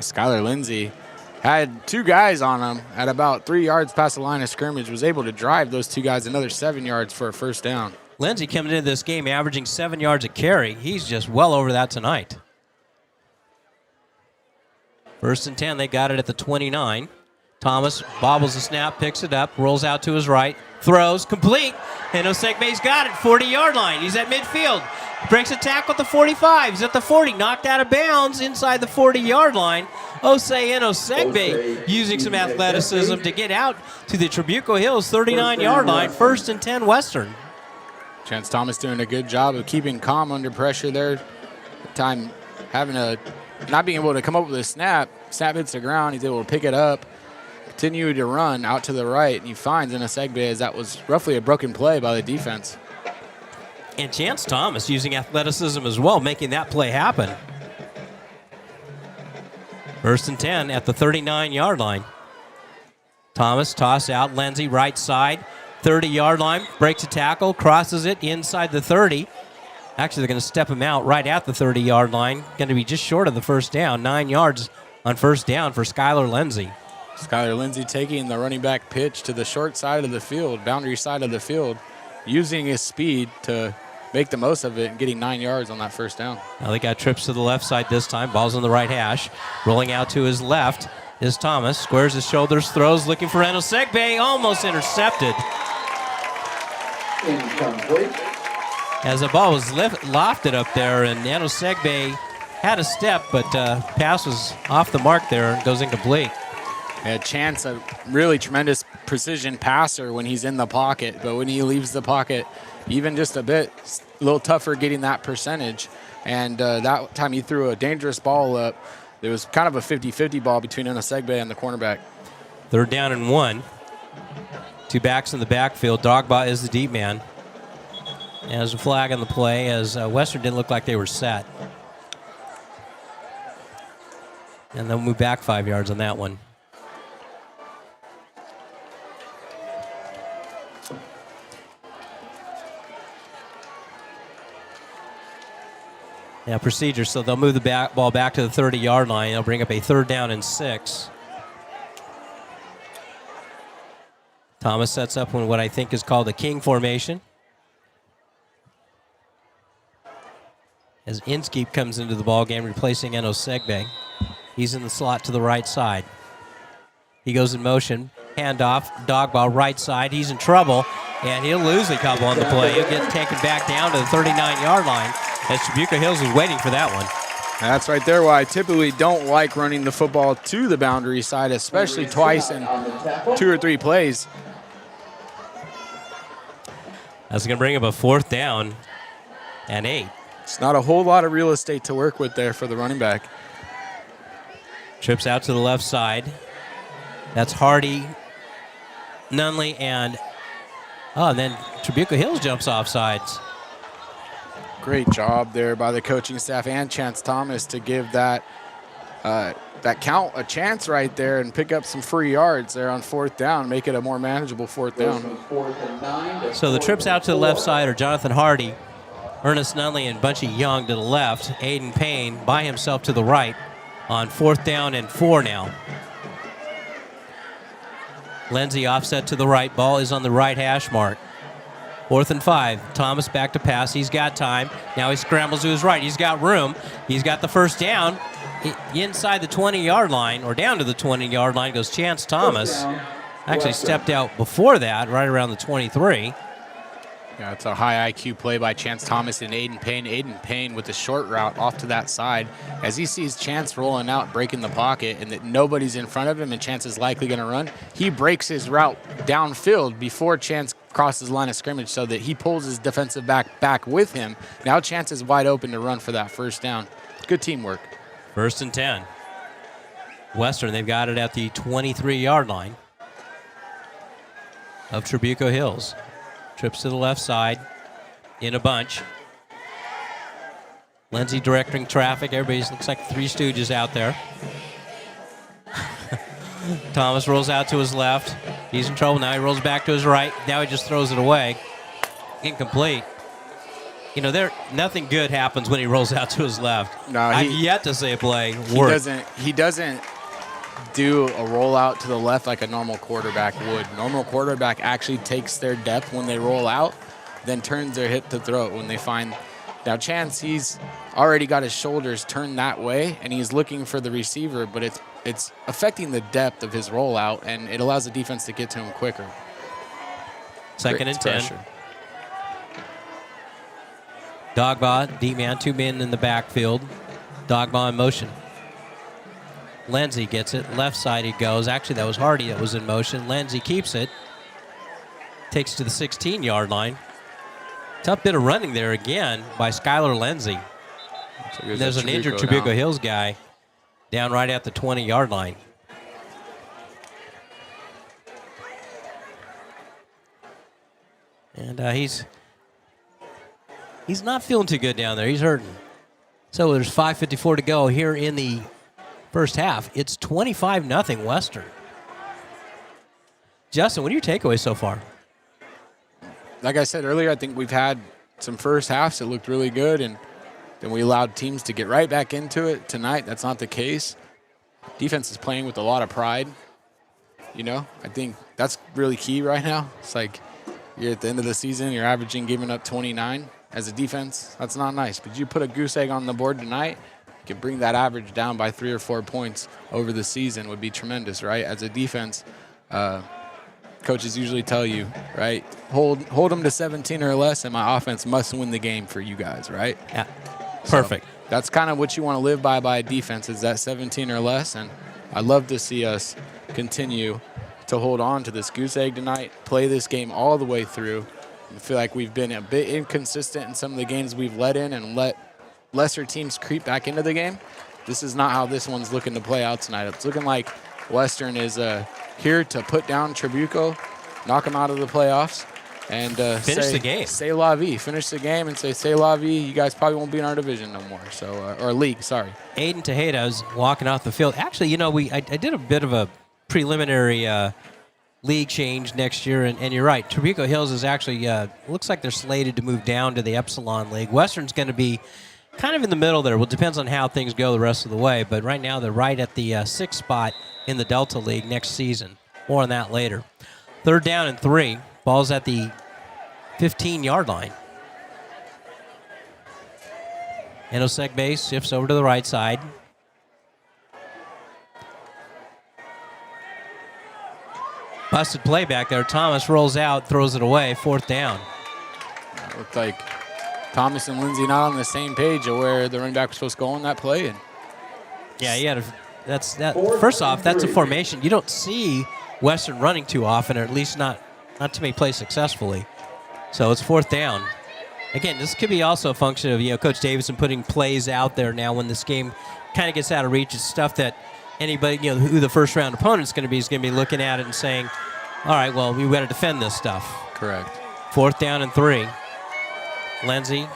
Speaker 2: Skylar Lindsey had 2 guys on him at about 3 yards past the line of scrimmage, was able to drive those 2 guys another 7 yards for a 1st down.
Speaker 1: Lindsey coming into this game averaging 7 yards a carry. He's just well over that tonight. 1st and 10, they got it at the 29. Thomas bobbles the snap, picks it up, rolls out to his right, throws, complete, and Osegbe's got it, 40-yard line. He's at midfield. Breaks a tackle at the 45. He's at the 40, knocked out of bounds inside the 40-yard line. Osegbe using some athleticism to get out to the Trabuco Hills 39-yard line, 1st and 10 Western.
Speaker 2: Chance Thomas doing a good job of keeping calm under pressure there. Time not being able to come up with a snap. Snap hits the ground. He's able to pick it up, continue to run out to the right, and he finds Osegbe as that was roughly a broken play by the defense.
Speaker 1: And Chance Thomas using athleticism as well, making that play happen. 1st and 10 at the 39-yard line. Thomas toss out, Lindsey right side, 30-yard line, breaks a tackle, crosses it inside the 30. Actually, they're going to step him out right at the 30-yard line. Going to be just short of the 1st down. 9 yards on 1st down for Skylar Lindsey.
Speaker 2: Skylar Lindsey taking the running back pitch to the short side of the field, boundary side of the field, using his speed to make the most of it and getting 9 yards on that 1st down.
Speaker 1: Now they got trips to the left side this time. Ball's on the right hash. Rolling out to his left is Thomas. Squares his shoulders, throws, looking for Osegbe. Almost intercepted.
Speaker 4: Incomplete.
Speaker 1: As the ball was lofted up there, and Osegbe had a step, but pass was off the mark there and goes incomplete.
Speaker 2: A Chance, a really tremendous precision passer when he's in the pocket, but when he leaves the pocket, even just a little tougher getting that percentage. And that time he threw a dangerous ball up. It was kind of a 50-50 ball between Osegbe and the cornerback.
Speaker 1: 3rd down and 1. 2 backs in the backfield. Dogba is the deep man. And there's a flag on the play as Western didn't look like they were set. And they'll move back 5 yards on that one. Yeah, procedure. So they'll move the ball back to the 30-yard line. They'll bring up a 3rd down and 6. Thomas sets up what I think is called a king formation. As Inskeep comes into the ball game, replacing Osegbe. He's in the slot to the right side. He goes in motion. Handoff. Dogba right side. He's in trouble, and he'll lose a couple on the play. He'll get taken back down to the 39-yard line as Trabuco Hills is waiting for that one.
Speaker 2: That's right there why I typically don't like running the football to the boundary side, especially twice in 2 or 3 plays.
Speaker 1: That's going to bring up a 4th down and 8.
Speaker 2: It's not a whole lot of real estate to work with there for the running back.
Speaker 1: Trips out to the left side. That's Hardy, Nunley, and then Trabuco Hills jumps off sides.
Speaker 2: Great job there by the coaching staff and Chance Thomas to give that that count a chance right there and pick up some free yards there on 4th down, make it a more manageable 4th down.
Speaker 1: So the trips out to the left side are Jonathan Hardy, Ernest Nunley, and Bunchy Young to the left. Aiden Payne by himself to the right on 4th down and 4 now. Lindsey offset to the right. Ball is on the right hash mark. 4th and 5. Thomas back to pass. He's got time. Now he scrambles to his right. He's got room. He's got the first down. Inside the 20-yard line, or down to the 20-yard line, goes Chance Thomas. Actually stepped out before that, right around the 23.
Speaker 2: Yeah, it's a high IQ play by Chance Thomas and Aiden Payne. Aiden Payne with the short route off to that side. As he sees Chance rolling out, breaking the pocket, and that nobody's in front of him and Chance is likely going to run, he breaks his route downfield before Chance crosses the line of scrimmage so that he pulls his defensive back with him. Now Chance is wide open to run for that first down. Good teamwork.
Speaker 1: 1st and 10. Western, they've got it at the 23-yard line of Trabuco Hills. Trips to the left side in a bunch. Lindsey directing traffic. Everybody looks like 3 Stooges out there. Thomas rolls out to his left. He's in trouble now. He rolls back to his right. Now he just throws it away. Incomplete. You know, nothing good happens when he rolls out to his left.
Speaker 2: No,
Speaker 1: I've yet to see a play work.
Speaker 2: He doesn't do a rollout to the left like a normal quarterback would. Normal quarterback actually takes their depth when they roll out, then turns their hip to throw it when they find. Now Chance, he's already got his shoulders turned that way, and he's looking for the receiver, but it's affecting the depth of his rollout, and it allows the defense to get to him quicker.
Speaker 1: 2nd and 10. Dogba, deep man, 2 men in the backfield. Dogba in motion. Lindsey gets it. Left side he goes. Actually, that was Hardy that was in motion. Lindsey keeps it. Takes it to the 16-yard line. Tough bit of running there again by Skylar Lindsey. So there's an injured Trabuco Hills guy down right at the 20-yard line. And he's not feeling too good down there. He's hurting. So there's 5:54 to go here in the first half. It's 25-0 Western. Justin, what are your takeaways so far?
Speaker 2: Like I said earlier, I think we've had some first halves that looked really good, and then we allowed teams to get right back into it. Tonight, that's not the case. Defense is playing with a lot of pride. You know, I think that's really key right now. It's like you're at the end of the season, you're averaging giving up 29 as a defense. That's not nice. But you put a goose egg on the board tonight, you can bring that average down by 3 or 4 points over the season would be tremendous, right? As a defense, coaches usually tell you, right, hold them to 17 or less, and my offense must win the game for you guys, right?
Speaker 1: Yeah, perfect.
Speaker 2: So that's kind of what you want to live by a defense is that 17 or less, and I'd love to see us continue to hold on to this goose egg tonight, play this game all the way through. I feel like we've been a bit inconsistent in some of the games we've let in and let lesser teams creep back into the game. This is not how this one's looking to play out tonight. It's looking like Western is here to put down Trabuco, knock them out of the playoffs, and
Speaker 1: finish the game.
Speaker 2: Say la vie. Finish the game and say la vie. You guys probably won't be in our division no more. So or league, sorry.
Speaker 1: Aiden Tejeda's walking off the field. Actually, you know, I did a bit of a preliminary league change next year, and you're right. Trabuco Hills is actually looks like they're slated to move down to the Epsilon League. Western's going to be kind of in the middle there. Well, it depends on how things go the rest of the way, but right now they're right at the 6th spot in the Delta League next season. More on that later. 3rd down and 3. Ball's at the 15-yard line. Enosec base shifts over to the right side. Busted play back there. Thomas rolls out, throws it away. 4th down.
Speaker 2: It looked like Thomas and Lindsey not on the same page of where the running back was supposed to go on that play. And
Speaker 1: yeah, he had that. First off, that's a formation you don't see Western running too often, or at least not too many plays successfully. So it's 4th down. Again, this could be also a function of Coach Davidson putting plays out there now when this game kind of gets out of reach. It's stuff that anybody who the first round opponent's going to be is going to be looking at it and saying, all right, well, we got to defend this stuff.
Speaker 2: Correct.
Speaker 1: 4th down and 3. Lindsey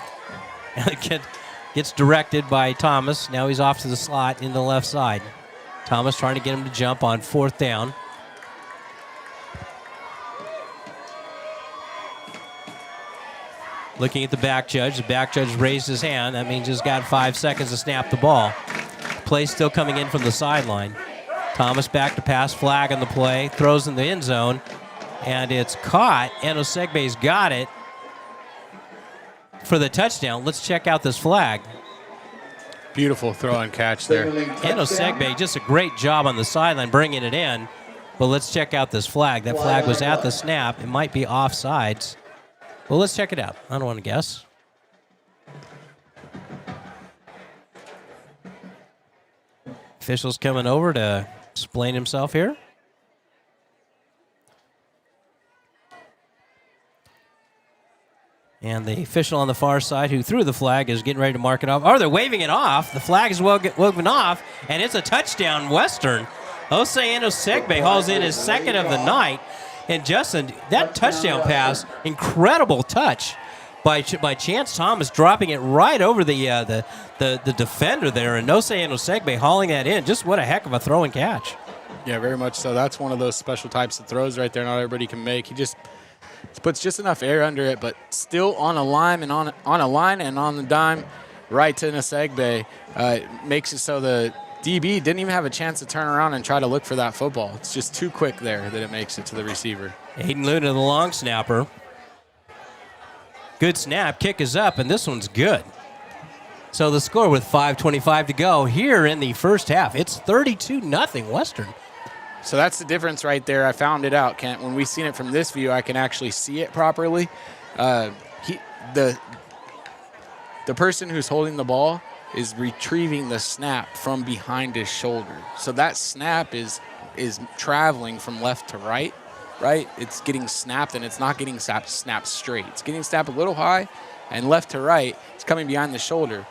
Speaker 1: Gets directed by Thomas. Now he's off to the slot in the left side. Thomas trying to get him to jump on 4th down. Looking at the back judge. The back judge raised his hand. That means he's got 5 seconds to snap the ball. Play still coming in from the sideline. Thomas back to pass, flag on the play, throws in the end zone, and it's caught. Enosegbe's got it for the touchdown. Let's check out this flag.
Speaker 2: Beautiful throw and catch there.
Speaker 1: Enosegbe, just a great job on the sideline bringing it in. But let's check out this flag. That flag was at the snap. It might be offsides. Well, let's check it out. I don't want to guess. Official's coming over to explain himself here. And the official on the far side who threw the flag is getting ready to mark it off. Oh, they're waving it off. The flag is woven off, and it's a touchdown, Western. Osei Enosegbe hauls in his 2nd of the night. And Justin, that touchdown pass, incredible touch by Chance Thomas, dropping it right over the defender there, and Osei Enosegbe hauling that in. Just what a heck of a throw and catch.
Speaker 2: Yeah, very much so. That's one of those special types of throws right there. Not everybody can make. He just puts just enough air under it, but still on a line and on the dime, right to Enosegbe. Makes it so the DB didn't even have a chance to turn around and try to look for that football. It's just too quick there that it makes it to the receiver.
Speaker 1: Aiden Luna, the long snapper. Good snap. Kick is up, and this one's good. So the score with 5:25 to go here in the first half. It's 32-0 Western.
Speaker 2: So that's the difference right there. I found it out, Kent. When we've seen it from this view, I can actually see it properly. The person who's holding the ball is retrieving the snap from behind his shoulder. So that snap is traveling from left to right, right? It's getting snapped, and it's not getting snapped straight. It's getting snapped a little high, and left to right, it's coming behind the shoulder.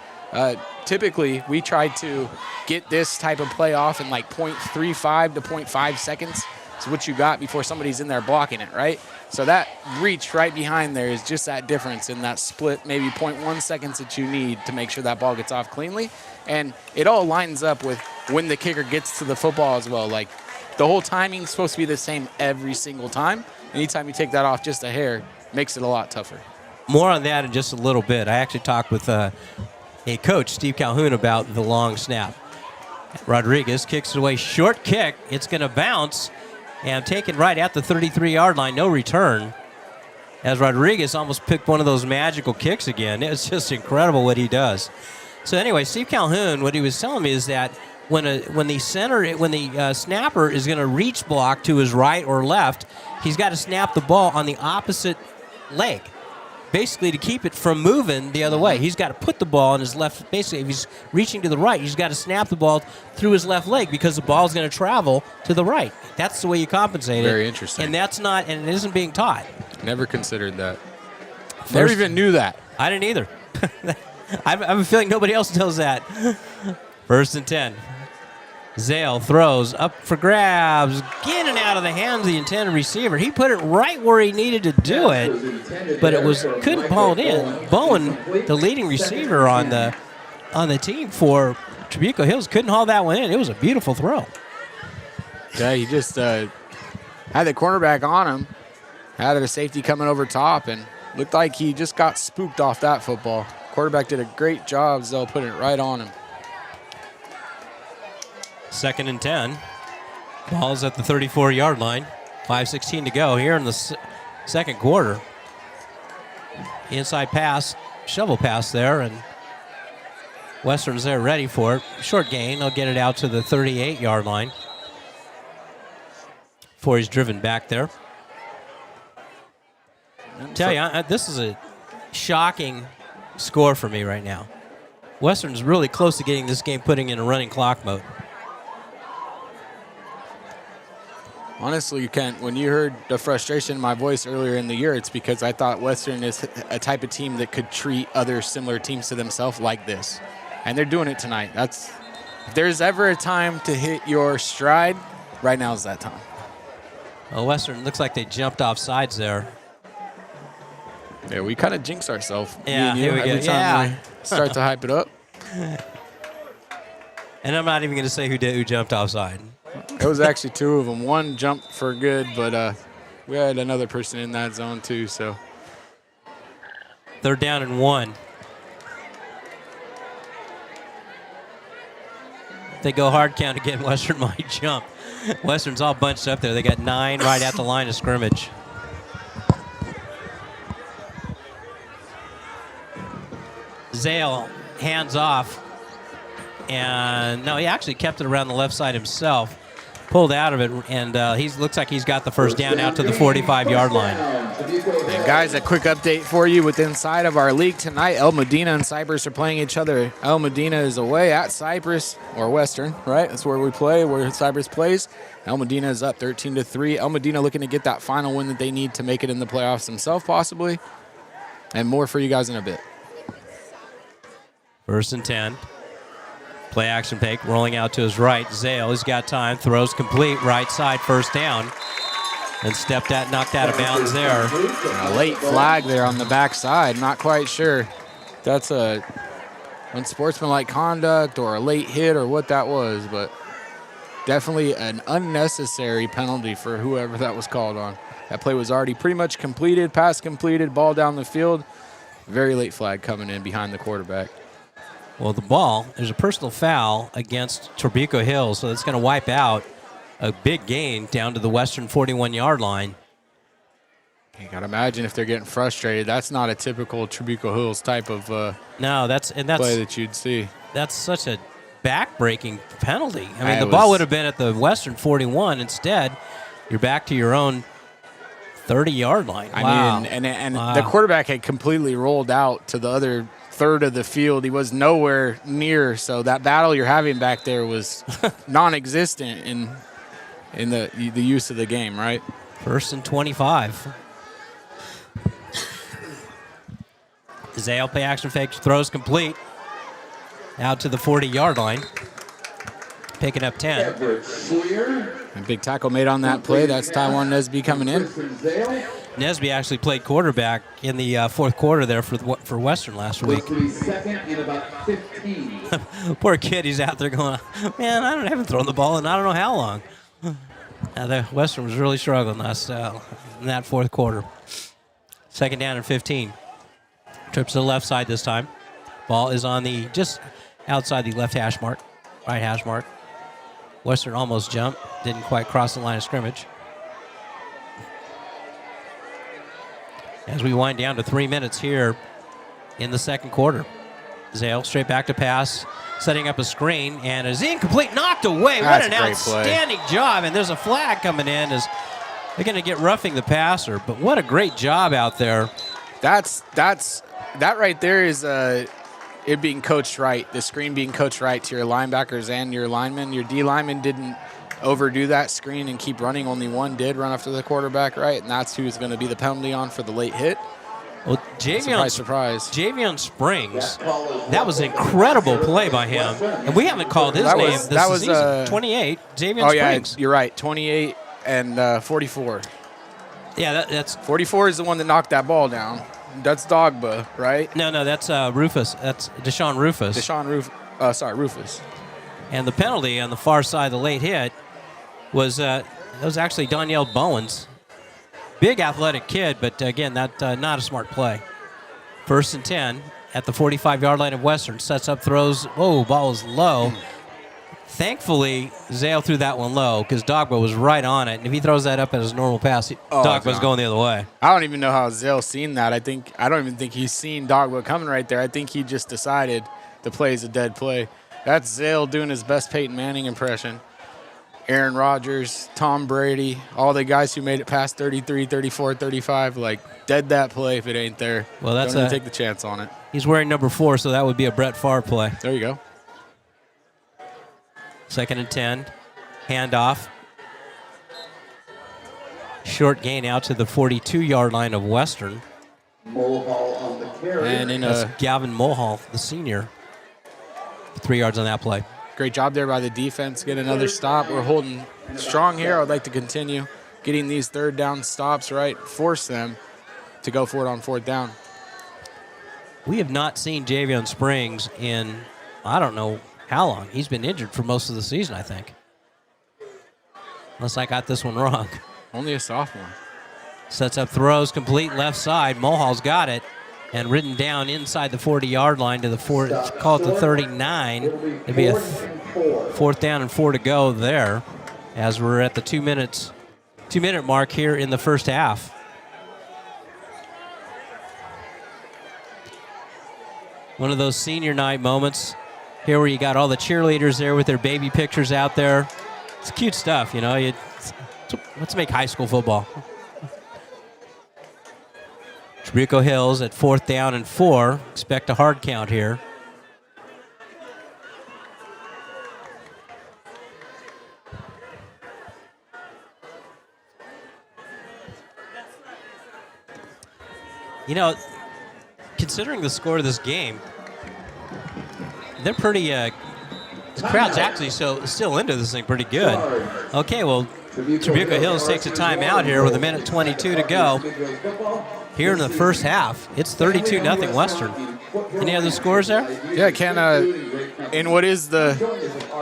Speaker 2: Typically, we try to get this type of play off in like 0.35 to 0.5 seconds. It's what you got before somebody's in there blocking it, right? So that reach right behind there is just that difference in that split, maybe 0.1 seconds that you need to make sure that ball gets off cleanly. And it all lines up with when the kicker gets to the football as well. Like, the whole timing's supposed to be the same every single time. Anytime you take that off just a hair, makes it a lot tougher.
Speaker 1: More on that in just a little bit. I actually talked with a coach, Steve Calhoun, about the long snap. Rodriguez kicks it away. Short kick. It's going to bounce and taken right at the 33-yard line. No return. As Rodriguez almost picked one of those magical kicks again. It's just incredible what he does. So anyway, Steve Calhoun, what he was telling me is that when the snapper is going to reach block to his right or left, he's got to snap the ball on the opposite leg, basically to keep it from moving the other way. He's got to put the ball in his left. Basically, if he's reaching to the right, he's got to snap the ball through his left leg because the ball is going to travel to the right. That's the way you compensate it.
Speaker 2: Very interesting.
Speaker 1: And it isn't being taught.
Speaker 2: Never considered that. Never even knew that.
Speaker 1: I didn't either. I have a feeling nobody else knows that. 1st and 10. Zale throws up for grabs, in and out of the hands of the intended receiver. He put it right where he needed to do it, but couldn't pull it in. Bowen, the leading receiver on the team for Trabuco Hills, couldn't haul that one in. It was a beautiful throw.
Speaker 2: Yeah, he just had the cornerback on him, had a safety coming over top, and looked like he just got spooked off that football. Quarterback did a great job, Zell putting it right on him.
Speaker 1: 2nd and 10. Ball's at the 34-yard line. 5:16 to go here in the second quarter. Inside pass, shovel pass there, and Western's there ready for it. Short gain. They'll get it out to the 38-yard line before he's driven back there. Tell you, this is a shocking score for me right now. Western's really close to getting this game putting in a running clock mode.
Speaker 2: Honestly, Kent, when you heard the frustration in my voice earlier in the year, it's because I thought Western is a type of team that could treat other similar teams to themselves like this. And they're doing it tonight. If there's ever a time to hit your stride, right now is that time.
Speaker 1: Well, Western looks like they jumped off sides there.
Speaker 2: Yeah, we kind of jinx ourselves.
Speaker 1: Yeah, here we go.
Speaker 2: Every time we start to hype it up.
Speaker 1: And I'm not even going to say who jumped offside.
Speaker 2: It was actually two of them. One jumped for good, but we had another person in that zone too. So
Speaker 1: 3rd down and 1. If they go hard count again, Western might jump. Western's all bunched up there. They got 9 right at the line of scrimmage. Zale hands off. And no, he actually kept it around the left side himself. Pulled out of it, and he looks like he's got the first down out to the 45-yard line.
Speaker 2: And guys, a quick update for you with inside of our league tonight. El Medina and Cypress are playing each other. El Medina is away at Cypress, or Western, right? That's where we play, where Cypress plays. El Medina is up 13-3. El Medina looking to get that final win that they need to make it in the playoffs themselves, possibly. And more for you guys in a bit.
Speaker 1: 1st and 10. Play action fake, rolling out to his right. Zale, he's got time, throws complete, right side, first down. And knocked out of bounds there.
Speaker 2: And a late flag there on the backside. Not quite sure. That's a unsportsmanlike conduct or a late hit or what that was, but definitely an unnecessary penalty for whoever that was called on. That play was already pretty much completed, pass completed, ball down the field. Very late flag coming in behind the quarterback.
Speaker 1: Well, there's a personal foul against Trabuco Hills, so that's going to wipe out a big gain down to the Western 41-yard line.
Speaker 2: You got to imagine if they're getting frustrated. That's not a typical Trabuco Hills type of
Speaker 1: No, that's
Speaker 2: play that you'd see.
Speaker 1: That's such a back-breaking penalty. I mean, the ball would have been at the Western 41. Instead, you're back to your own 30-yard line.
Speaker 2: I mean, and the quarterback had completely rolled out to the other third of the field. He was nowhere near, so that battle you're having back there was non-existent in the use of the game, right?
Speaker 1: 1st and 25. Zale play action fake, throws complete. Out to the 40-yard line. Picking up 10.
Speaker 2: A big tackle made on that play. That's Taiwan Nesby coming in.
Speaker 1: Nesby actually played quarterback in the 4th quarter there for Western last week.
Speaker 4: Second and about 15.
Speaker 1: Poor kid, he's out there going, man, I haven't thrown the ball in I don't know how long. The Western was really struggling in that 4th quarter. 2nd down and 15. Trips to the left side this time. Ball is on just outside the left hash mark, right hash mark. Western almost jumped, didn't quite cross the line of scrimmage. As we wind down to 3 minutes here in the 2nd quarter. Zale straight back to pass, setting up a screen, and is incomplete, knocked away. What an outstanding job. And there's a flag coming in as they're going to get roughing the passer. But what a great job out there.
Speaker 2: That right there is it being coached right, the screen being coached right to your linebackers and your linemen. Your D lineman didn't overdo that screen and keep running. Only one did run after the quarterback, right? And that's who's going to be the penalty on for the late hit.
Speaker 1: Well,
Speaker 2: surprise.
Speaker 1: Javion Springs, that was an incredible play by him. And we haven't called his name this season. 28, Javion Springs.
Speaker 2: Yeah, you're right. 28 and 44.
Speaker 1: Yeah, that's
Speaker 2: 44 is the one that knocked that ball down. That's Dogba, right?
Speaker 1: No, that's Rufus. That's Deshaun Rufus.
Speaker 2: Rufus.
Speaker 1: And the penalty on the far side, the late hit, was actually Danielle Bowens. Big athletic kid, but again, that not a smart play. 1st and 10 at the 45-yard line of Western. Sets up, throws. Whoa, ball is low. Thankfully, Zale threw that one low because Dogba was right on it. And if he throws that up at his normal pass, Dogba's going the other way.
Speaker 2: I don't even know how Zale seen that. I don't even think he's seen Dogba coming right there. I think he just decided the play is a dead play. That's Zale doing his best Peyton Manning impression. Aaron Rodgers, Tom Brady, all the guys who made it past 33, 34, 35, dead that play if it ain't there.
Speaker 1: Well, don't
Speaker 2: even take the chance on it.
Speaker 1: He's wearing number 4, so that would be a Brett Favre play.
Speaker 2: There you go.
Speaker 1: 2nd and 10, handoff. Short gain out to the 42-yard line of Western.
Speaker 4: Mulhall on the carry.
Speaker 1: And that's Gavin Mulhall, the senior. 3 yards on that play.
Speaker 2: Great job there by the defense. Get another stop. We're holding strong here. I'd like to continue getting these 3rd down stops right. Force them to go for it on 4th down.
Speaker 1: We have not seen Javion Springs in I don't know how long. He's been injured for most of the season, I think. Unless I got this one wrong.
Speaker 2: Only a sophomore.
Speaker 1: Sets up throws, complete left side. Mulhall's got it. And ridden down inside the 40-yard line to the call it the 39. It'd be a fourth down and 4 to go there, as we're at the 2-minute mark here in the first half. One of those senior night moments here where you got all the cheerleaders there with their baby pictures out there. It's cute stuff, you know. Let's make high school football. Trabuco Hills at 4th down and 4. Expect a hard count here. You know, considering the score of this game, they're pretty. The crowd's actually still into this thing pretty good. Okay, well, Trabuco Hills takes a timeout here with 1:22 to go. Here in the first half, it's 32-0 Western. Any other scores there?
Speaker 2: Yeah, in what is the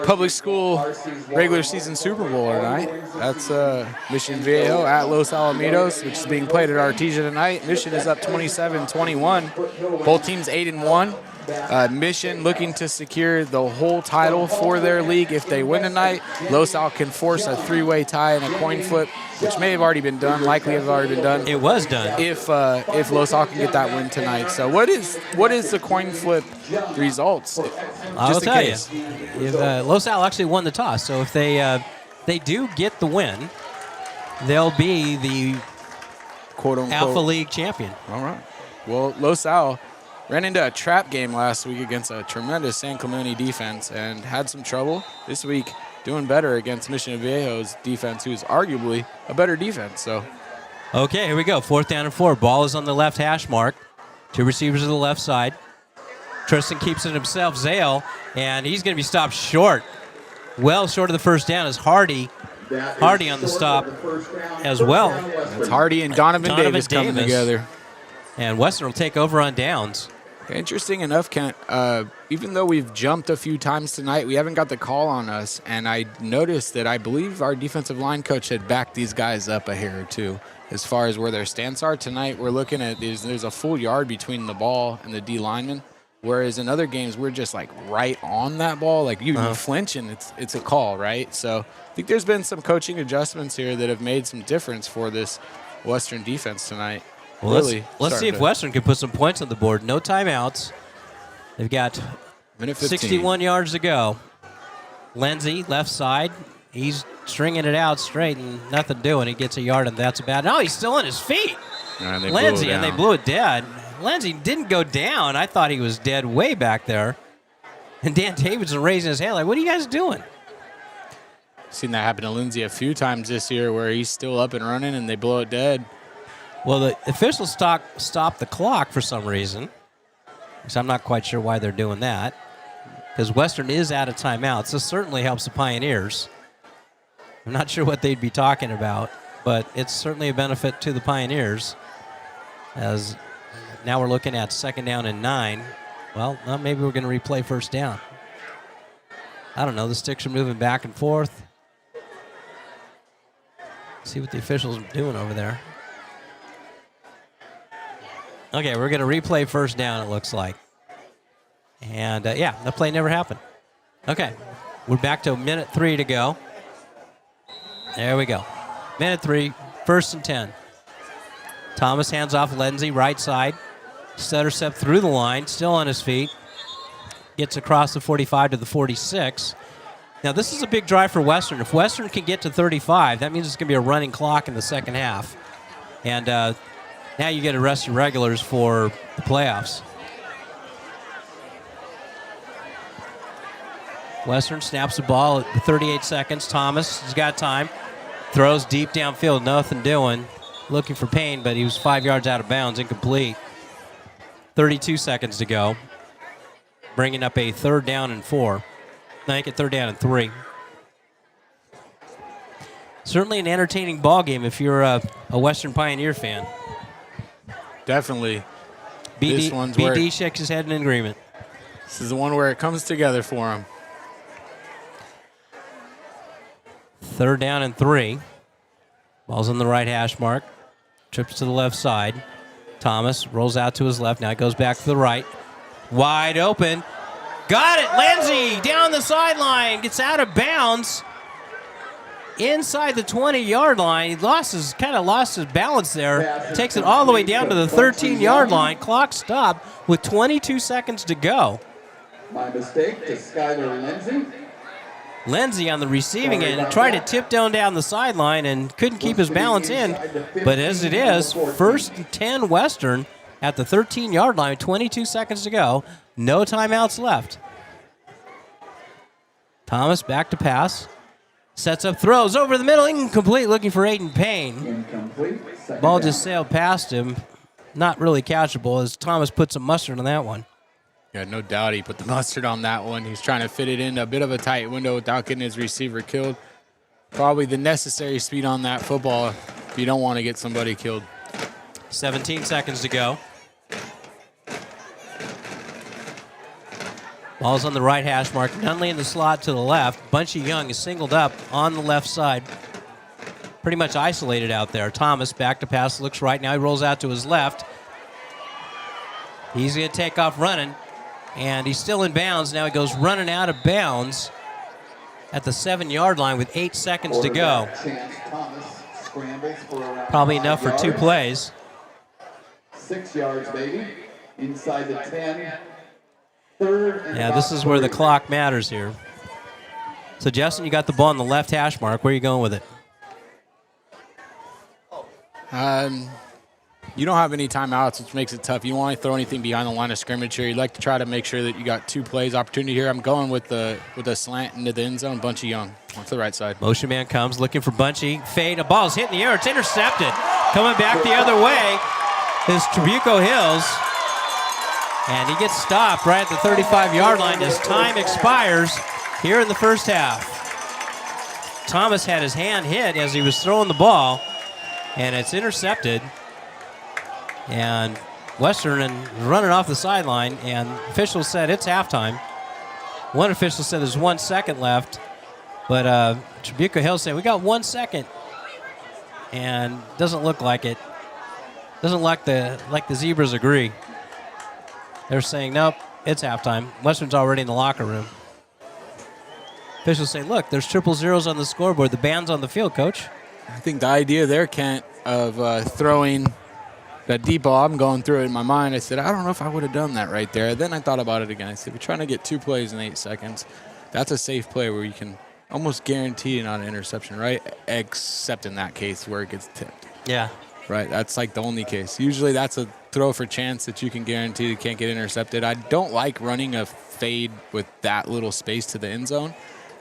Speaker 2: public school regular season Super Bowl tonight, that's Mission Viejo at Los Alamitos, which is being played at Artesia tonight. Mission is up 27-21. Both teams 8-1. Mission looking to secure the whole title for their league. If they win tonight, Los Al can force a 3-way tie and a coin flip, which may have already been done, likely have already been done.
Speaker 1: It was done.
Speaker 2: If Los Al can get that win tonight. So what is the coin flip results?
Speaker 1: I'll tell you. If, Los Al actually won the toss, so if they do get the win, they'll be the
Speaker 2: quote-unquote
Speaker 1: Alpha League champion.
Speaker 2: All right. Well, Los Al ran into a trap game last week against a tremendous San Clemente defense and had some trouble. This week, doing better against Mission Viejo's defense, who's arguably a better defense. So,
Speaker 1: okay, here we go. 4th down and 4. Ball is on the left hash mark. 2 receivers to the left side. Tristan keeps it himself, Zale, and he's going to be stopped short. Well short of the first down is Hardy on the stop as well.
Speaker 2: That's Hardy and Donovan Davis coming together.
Speaker 1: And Western will take over on downs.
Speaker 2: Interesting enough, Kent, even though we've jumped a few times tonight, we haven't got the call on us. And I noticed that I believe our defensive line coach had backed these guys up a hair or two as far as where their stance are. Tonight we're looking at there's a full yard between the ball and the D lineman, whereas in other games we're just like right on that ball. Like you flinch and it's a call, right? So I think there's been some coaching adjustments here that have made some difference for this Western defense tonight.
Speaker 1: Well, let's see if Western can put some points on the board. No timeouts. They've got 61 yards to go. Lindsay, left side. He's stringing it out straight and nothing doing. He gets a yard, and that's about it. No, he's still on his feet. Lindsay, and they blew it dead. Lindsay didn't go down. I thought he was dead way back there. And Dan Davidson raising his hand like, what are you guys doing?
Speaker 2: Seen that happen to Lindsay a few times this year where he's still up and running, and they blow it dead.
Speaker 1: Well, the officials stopped the clock for some reason, so I'm not quite sure why they're doing that, because Western is out of timeouts. This certainly helps the Pioneers. I'm not sure what they'd be talking about, but it's certainly a benefit to the Pioneers, as now we're looking at 2nd down and 9. Well, maybe we're going to replay 1st down. I don't know. The sticks are moving back and forth. See what the officials are doing over there. Okay, we're going to replay 1st down, it looks like. And, yeah, the play never happened. Okay, we're back to 1:03 to go. There we go. 1:03, 1st and 10. Thomas hands off Lindsay, right side. Stutter step through the line, still on his feet. Gets across the 45 to the 46. Now, this is a big drive for Western. If Western can get to 35, that means it's going to be a running clock in the second half. And now you get to rest your regulars for the playoffs. Western snaps the ball at 38 seconds. Thomas has got time. Throws deep downfield, nothing doing. Looking for Payne, but he was 5 yards out of bounds, incomplete. 32 seconds to go. Bringing up a 3rd down and 4. Make it 3rd down and 3. Certainly an entertaining ball game if you're a Western Pioneer fan.
Speaker 2: Definitely.
Speaker 1: BD shakes his head in agreement.
Speaker 2: This is the one where it comes together for him.
Speaker 1: 3rd down and 3. Ball's on the right hash mark. Trips to the left side. Thomas rolls out to his left. Now it goes back to the right. Wide open. Got it. Lindsey down the sideline. Gets out of bounds. Inside the 20-yard line. He lost his balance there. Takes it all the way down to the 13-yard line. Clock stopped with 22 seconds to go.
Speaker 4: My mistake to Skylar Lindsey.
Speaker 1: Lindsey on the receiving end tried to tip down the sideline and couldn't keep his balance in. But as it is, 1st and 10 Western at the 13-yard line, 22 seconds to go. No timeouts left. Thomas back to pass. Sets up, throws over the middle, incomplete, looking for Aiden Payne.
Speaker 4: Incomplete.
Speaker 1: Ball just sailed past him. Not really catchable as Thomas put some mustard on that one.
Speaker 2: Yeah, no doubt he put the mustard on that one. He's trying to fit it in a bit of a tight window without getting his receiver killed. Probably the necessary speed on that football if you don't want to get somebody killed.
Speaker 1: 17 seconds to go. Ball's on the right hash mark. Nunley in the slot to the left. Bunchy Young is singled up on the left side. Pretty much isolated out there. Thomas back to pass, looks right. Now he rolls out to his left. He's going to take off running. And he's still in bounds. Now he goes running out of bounds at the 7-yard line with 8 seconds to go. Probably enough for 2 plays.
Speaker 4: 6 yards, baby. Inside the 10. 3rd and
Speaker 1: Yeah, this is where the clock matters here. So, Justin, you got the ball on the left hash mark. Where are you going with it?
Speaker 2: You don't have any timeouts, which makes it tough. You don't want to throw anything behind the line of scrimmage here. You'd like to try to make sure that you got 2 plays opportunity here. I'm going with the slant into the end zone. Bunchy Young off the right side.
Speaker 1: Motion man comes looking for Bunchy. Fade. A ball's hit in the air. It's intercepted. Coming back the other way is Trabuco Hills. And he gets stopped right at the 35-yard line as time expires here in the first half. Thomas had his hand hit as he was throwing the ball, and it's intercepted. And Western running off the sideline, and officials said it's halftime. One official said there's 1 second left, but Trabuco Hills said we got 1 second, and doesn't look like it. Doesn't like the Zebras agree. They're saying nope, it's halftime. Western's already in the locker room. Officials say, look, there's 000s on the scoreboard. The band's on the field, Coach.
Speaker 2: I think the idea there, Kent, of throwing that deep ball, I'm going through it in my mind. I said, I don't know if I would have done that right there. Then I thought about it again. I said, we're trying to get 2 plays in 8 seconds. That's a safe play where you can almost guarantee not an interception, right? Except in that case where it gets tipped.
Speaker 1: Yeah.
Speaker 2: Right, that's like the only case. Usually that's a throw for chance that you can guarantee you can't get intercepted. I don't like running a fade with that little space to the end zone.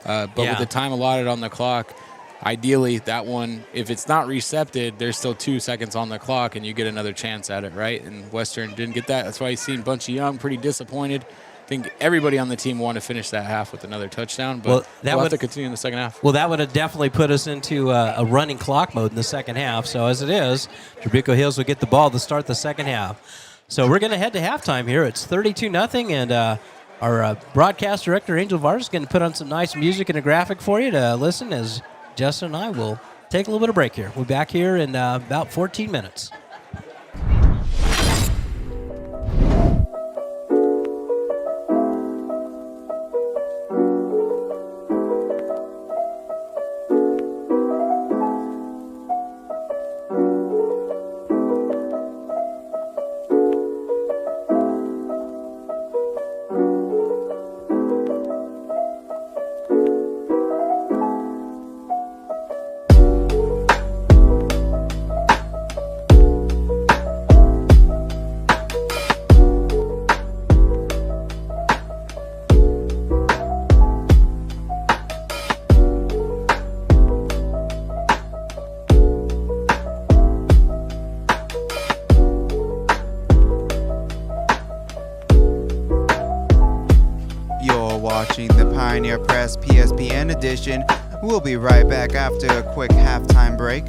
Speaker 2: But with the time allotted on the clock, ideally that one, if it's not recepted, there's still 2 seconds on the clock and you get another chance at it, right? And Western didn't get that. That's why you seen Bunchy Young pretty disappointed. I think everybody on the team wanted to finish that half with another touchdown, but we'll have to continue in the second half.
Speaker 1: Well, that would have definitely put us into a running clock mode in the second half. So as it is, Trabuco Hills will get the ball to start the second half. So we're going to head to halftime here. It's 32-0, and our broadcast director, Angel Vargas, is going to put on some nice music and a graphic for you to listen as Justin and I will take a little bit of break here. We'll be back here in about 14 minutes.
Speaker 5: Watching the Pioneer Press PSPN edition. We'll be right back after a quick halftime break.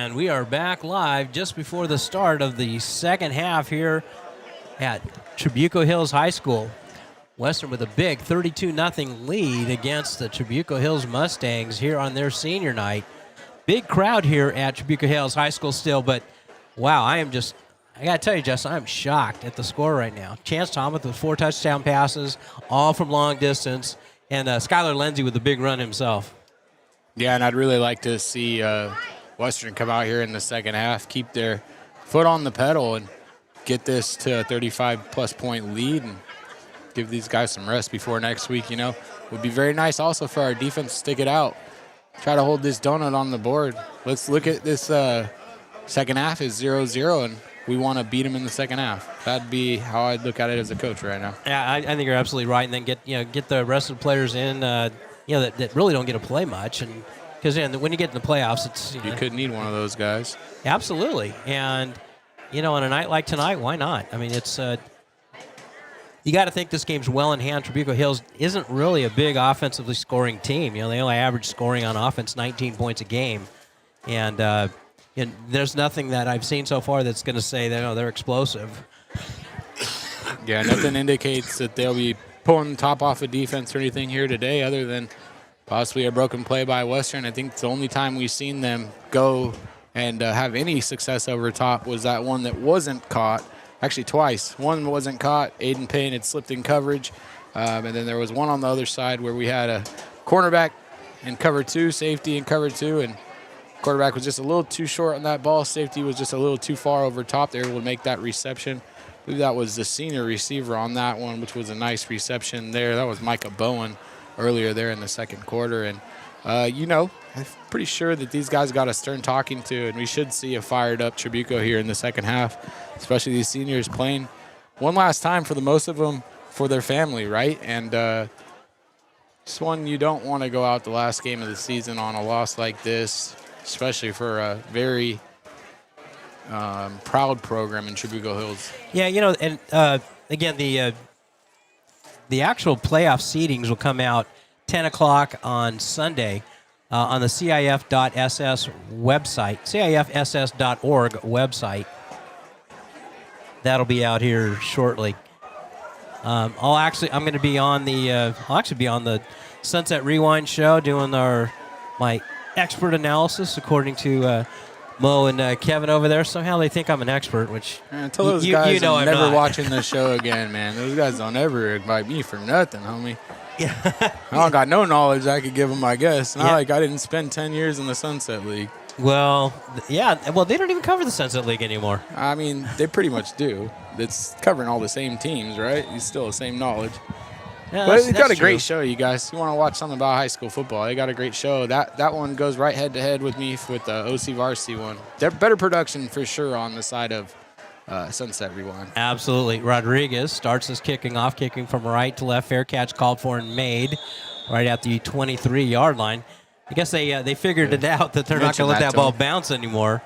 Speaker 1: And we are back live just before the start of the second half here at Trabuco Hills High School. Western with a big 32-0 lead against the Trabuco Hills Mustangs here on their senior night. Big crowd here at Trabuco Hills High School still, but wow, I got to tell you, Justin, I'm shocked at the score right now. Chance Thomas with 4 touchdown passes, all from long distance, and Skylar Lindsay with a big run himself.
Speaker 2: Yeah, and I'd really like to see Western come out here in the second half, keep their foot on the pedal, and get this to a 35-plus point lead and give these guys some rest before next week, Would be very nice also for our defense to stick it out. Try to hold this donut on the board. Let's look at this second half is 0-0, and we want to beat them in the second half. That'd be how I'd look at it as a coach right now.
Speaker 1: Yeah, I think you're absolutely right, and then get the rest of the players in, that really don't get to play much, and because when you get in the playoffs, it's
Speaker 2: you could need one of those guys.
Speaker 1: Absolutely, and on a night like tonight, why not? I mean, it's you got to think this game's well in hand. Trabuco Hills isn't really a big offensively scoring team. They only average scoring on offense 19 points a game, and there's nothing that I've seen so far that's going to say that they're explosive.
Speaker 2: Yeah, nothing indicates that they'll be pulling the top off of defense or anything here today, other than possibly a broken play by Western. I think the only time we've seen them go and have any success over top was that one that wasn't caught. Actually, twice. One wasn't caught. Aiden Payne had slipped in coverage. And then there was one on the other side where we had a cornerback in cover 2, safety in cover 2, and quarterback was just a little too short on that ball. Safety was just a little too far over top. They were able to make that reception. I believe that was the senior receiver on that one, which was a nice reception there. That was Micah Bowen earlier there in the second quarter. And, I'm pretty sure that these guys got a stern talking to, and we should see a fired-up Trabuco here in the second half, especially these seniors playing one last time for the most of them for their family, right? And just one you don't want to go out the last game of the season on a loss like this, especially for a very proud program in Trabuco Hills.
Speaker 1: Yeah, and again, the actual playoff seedings will come out 10 o'clock on Sunday on the CIF.SS website, CIFSS.org website. That'll be out here shortly. I'm going to be on the Sunset Rewind show doing my expert analysis according to Mo and Kevin over there. Somehow they think I'm an expert, which
Speaker 2: tell those guys I'm never
Speaker 1: not.
Speaker 2: watching the show again, man. Those guys don't ever invite me for nothing, homie. Yeah. I don't got no knowledge I could give them, I guess. Not like I didn't spend 10 years in the Sunset League.
Speaker 1: Well, yeah. Well, they don't even cover the Sunset League anymore.
Speaker 2: I mean, they pretty much do. It's covering all the same teams, right? It's still the same knowledge.
Speaker 1: Yeah,
Speaker 2: but it's got a
Speaker 1: true.
Speaker 2: great show, you guys. You want to watch something about high school football, they got a great show. That one goes right head-to-head with me with the OC Varsity one. They're better production for sure on the side of Sunset Rewind.
Speaker 1: Absolutely. Rodriguez starts his kicking from right to left. Fair catch called for and made right at the 23-yard line. I guess they figured it out that they're not going to let that ball bounce anymore,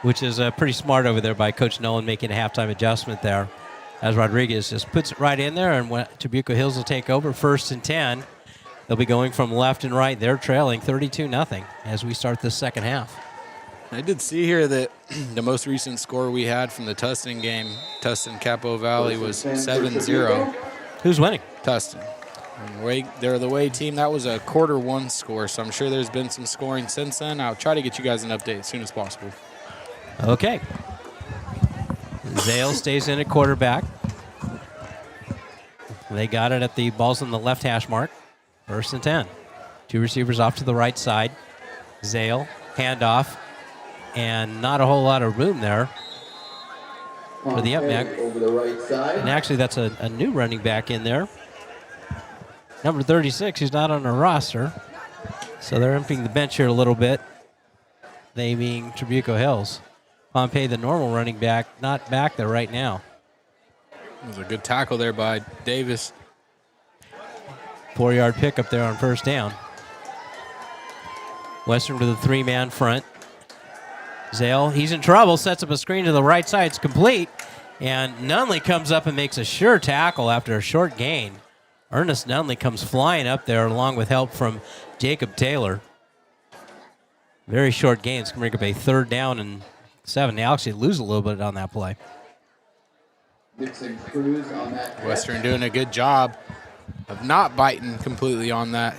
Speaker 1: which is pretty smart over there by Coach Nolan making a halftime adjustment there. As Rodriguez just puts it right in there, and Trabuco Hills will take over 1st and 10. They'll be going from left and right. They're trailing 32-0 as we start this second half.
Speaker 2: I did see here that the most recent score we had from the Tustin game, Tustin Capo Valley, was 7-0.
Speaker 1: Who's winning?
Speaker 2: Tustin. They're the way team. That was a quarter 1 score, so I'm sure there's been some scoring since then. I'll try to get you guys an update as soon as possible.
Speaker 1: Okay. Zale stays in at quarterback. They got it at the ball's on the left hash mark. 1st and 10. 2 receivers off to the right side. Zale, handoff, and not a whole lot of room there for the up back.
Speaker 4: Over the right side.
Speaker 1: And actually, that's a new running back in there. Number 36, he's not on the roster. So they're emptying the bench here a little bit. They being Trabuco Hills. Pompey, the normal running back, not back there right now.
Speaker 2: It was a good tackle there by Davis.
Speaker 1: 4-yard pickup there on 1st down. Western to the 3-man front. Zale, he's in trouble, sets up a screen to the right side. It's complete. And Nunley comes up and makes a sure tackle after a short gain. Ernest Nunley comes flying up there along with help from Jacob Taylor. Very short gains can bring up a 3rd down and 7. They actually lose a little bit on that play.
Speaker 4: Dixon Cruz on that catch.
Speaker 2: Western doing a good job of not biting completely on that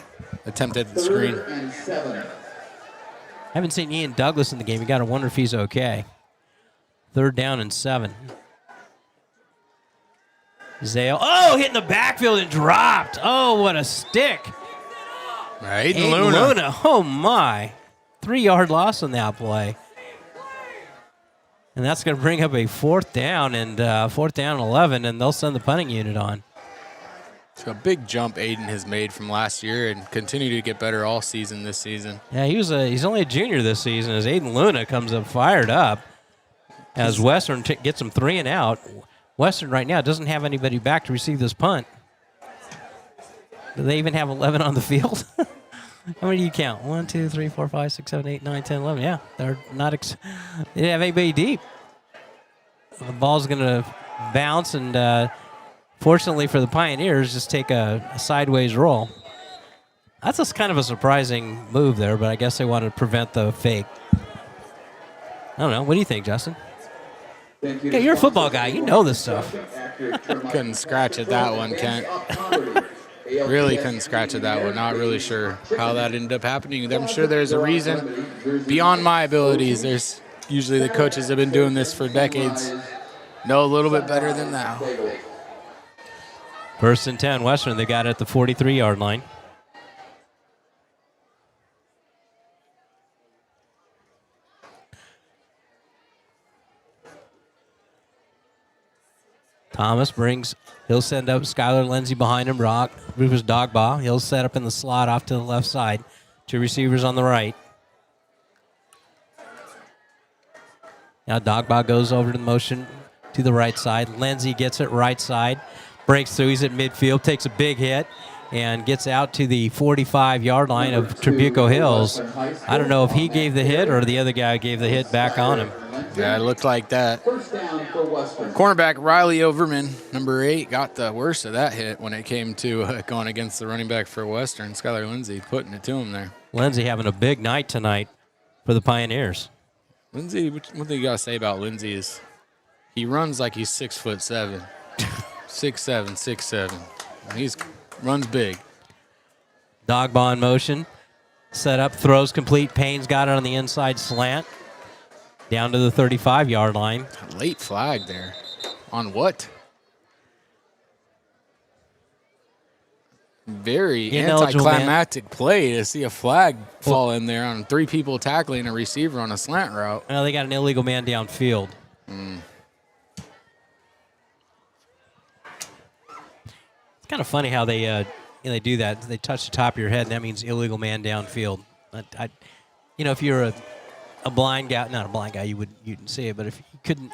Speaker 2: attempt at the screen.
Speaker 4: 3rd and 7.
Speaker 1: Haven't seen Ian Douglas in the game. You got to wonder if he's okay. 3rd down and 7. Zale. Oh, hit in the backfield and dropped. Oh, what a stick.
Speaker 2: Right,
Speaker 1: Aiden Luna. Oh, my. 3-yard loss on that play. And that's going to bring up a 4th down and 4th down and 11, and they'll send the punting unit on.
Speaker 2: It's a big jump Aiden has made from last year and continue to get better all season this season.
Speaker 1: Yeah, he's only a junior this season as Aiden Luna comes up fired up as Western gets him 3 and out. Western right now doesn't have anybody back to receive this punt. Do they even have 11 on the field? How many do you count? 1, 2, 3, 4, 5, 6, 7, 8, 9, 10, 11. Yeah, they're not. They didn't have anybody deep. The ball's going to bounce, and fortunately for the Pioneers, just take a sideways roll. That's just kind of a surprising move there, but I guess they wanted to prevent the fake. I don't know. What do you think, Justin? Yeah, you're a football guy. You know this stuff.
Speaker 2: Couldn't scratch at that one, Kent. Really couldn't scratch at that one. Not really sure how that ended up happening. I'm sure there's a reason beyond my abilities. There's usually the coaches have been doing this for decades. Know a little bit better than that.
Speaker 1: 1st and 10, Western. They got it at the 43-yard line. Thomas he'll send up Skylar Lindsey behind him. Rufus Dogbaugh. He'll set up in the slot off to the left side. 2 receivers on the right. Now Dogbaugh goes over to the motion to the right side. Lindsey gets it right side. Breaks through. He's at midfield. Takes a big hit and gets out to the 45-yard line of Trabuco Hills. I don't know if he gave the hit or the other guy gave the hit back on him.
Speaker 2: Yeah, it looked like that. Cornerback Riley Overman, number 8, got the worst of that hit when it came to going against the running back for Western. Skylar Lindsey putting it to him there.
Speaker 1: Lindsey having a big night tonight for the Pioneers.
Speaker 2: Lindsey, one thing you got to say about Lindsey is he runs like he's 6'7". 6'7", 6'7". He runs big.
Speaker 1: Dogbaugh in motion. Set up, throws complete. Payne's got it on the inside slant. Down to the 35-yard line.
Speaker 2: Late flag there. On what? Very anticlimactic play to see a flag fall in there on 3 people tackling a receiver on a slant route.
Speaker 1: Well, they got an illegal man downfield. It's kind of funny how they do that. They touch the top of your head, and that means illegal man downfield. If you're a blind guy, not a blind guy, you'd see it. But if you couldn't,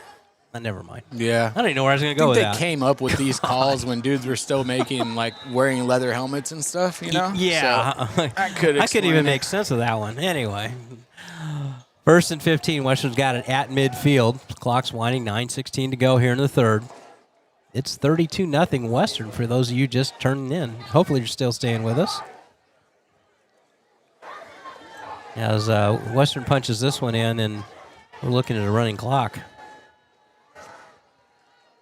Speaker 1: never mind.
Speaker 2: Yeah,
Speaker 1: I don't even know where I was going to go with that.
Speaker 2: They came up with these calls when dudes were still wearing leather helmets and stuff.
Speaker 1: Yeah,
Speaker 2: so I couldn't
Speaker 1: even make sense of that one. Anyway, 1st and 15. Western's got it at midfield. Clock's winding. 9:16 to go here in the 3rd. It's 32-0 Western for those of you just turning in. Hopefully you're still staying with us. As Western punches this one in, and we're looking at a running clock.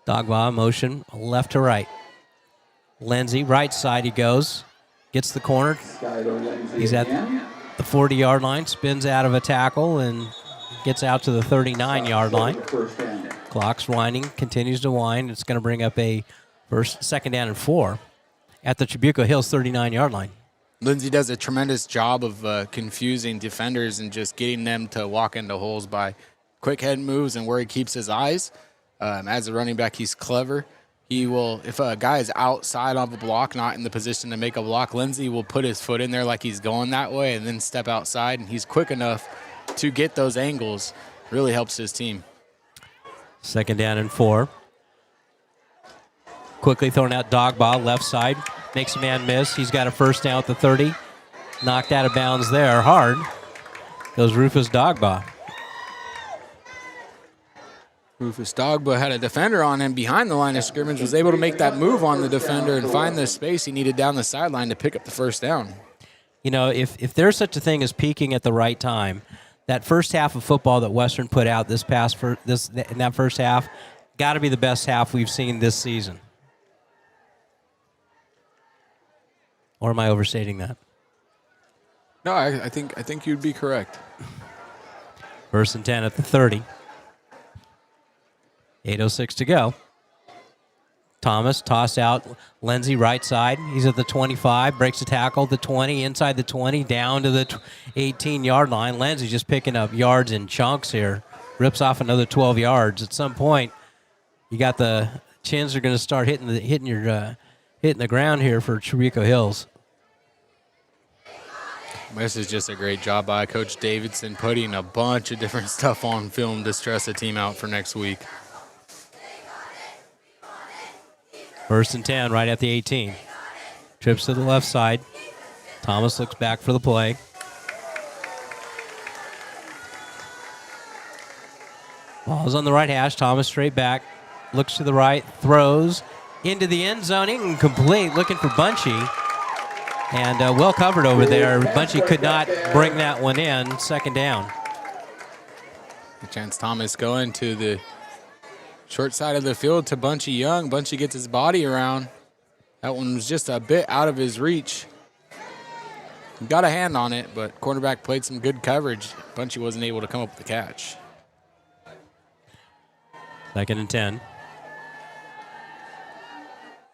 Speaker 1: Dogbaugh motion, left to right. Lindsey, right side he goes. Gets the corner. He's at the 40-yard line, spins out of a tackle, and gets out to the 39-yard line. Clock's winding, continues to wind. It's going to bring up a 2nd down and 4 at the Trabuco Hills 39-yard line.
Speaker 2: Lindsey does a tremendous job of confusing defenders and just getting them to walk into holes by quick head moves and where he keeps his eyes. As a running back, he's clever. He will, if a guy is outside of a block, not in the position to make a block, Lindsey will put his foot in there like he's going that way and then step outside, and he's quick enough to get those angles. Really helps his team.
Speaker 1: 2nd down and 4. Quickly throwing out Dogbaugh, left side. Makes a man miss. He's got a 1st down at the 30. Knocked out of bounds there. Hard. Goes Rufus Dogbaugh.
Speaker 2: Rufus Dogbaugh had a defender on him behind the line of scrimmage, was able to make that move on the defender and find the space he needed down the sideline to pick up the 1st down.
Speaker 1: You know, if there's such a thing as peaking at the right time, that first half of football that Western put out in that first half, got to be the best half we've seen this season. Or am I overstating that?
Speaker 2: No, I think you'd be correct.
Speaker 1: 1st and 10 at the 30. 8:06 to go. Thomas toss out. Lindsey right side. He's at the 25. Breaks the tackle. The 20. Inside the 20. Down to the 18-yard line. Lindsey just picking up yards in chunks here. Rips off another 12 yards. At some point, you got the chins are going to start hitting the ground here for Trabuco Hills.
Speaker 2: This is just a great job by Coach Davidson, putting a bunch of different stuff on film to stress the team out for next week.
Speaker 1: 1st and 10 right at the 18. Trips to the left side. Thomas looks back for the play. Ball's on the right hash. Thomas straight back. Looks to the right. Throws into the end zone. Incomplete. Looking for Bunchy. And well covered over there. Bunchy could not bring that one in. 2nd down.
Speaker 2: Chance Thomas going to the short side of the field to Bunchy Young. Bunchy gets his body around. That one was just a bit out of his reach. He got a hand on it, but quarterback played some good coverage. Bunchy wasn't able to come up with the catch.
Speaker 1: 2nd and 10.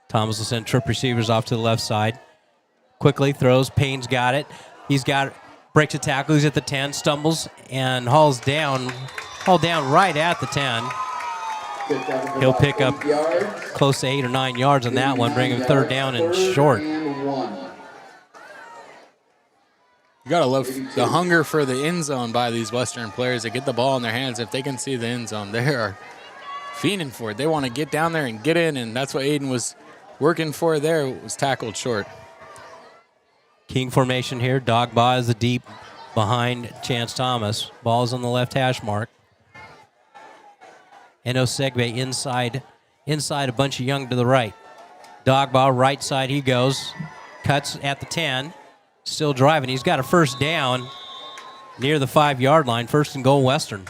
Speaker 1: Thomas will send trip receivers off to the left side. Quickly throws. Payne's got it. Breaks a tackle. He's at the 10. Stumbles and hauled down right at the 10. He'll pick up close to 8 or 9 yards on that one, bring him 3rd down and short.
Speaker 2: You got to love the hunger for the end zone by these Western players. They get the ball in their hands. If they can see the end zone, they are fiending for it. They want to get down there and get in, and that's what Aiden was working for there. Was tackled short.
Speaker 1: King formation here. Dogba is the deep behind Chance Thomas. Ball's on the left hash mark. Eno Segbe inside a bunch of Young to the right. Dogba right side he goes. Cuts at the 10. Still driving. He's got a 1st down near the 5-yard line. 1st and goal Western.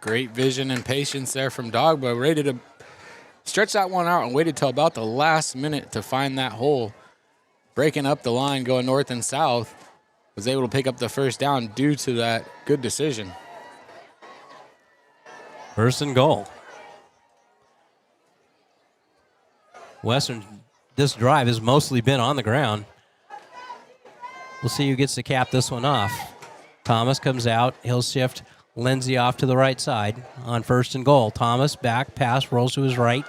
Speaker 2: Great vision and patience there from Dogba. Ready to stretch that one out and waited till about the last minute to find that hole. Breaking up the line, going north and south. Was able to pick up the 1st down due to that good decision.
Speaker 1: 1st and goal. Western, this drive has mostly been on the ground. We'll see who gets to cap this one off. Thomas comes out. He'll shift Lindsey off to the right side on 1st and goal. Thomas back, pass, rolls to his right.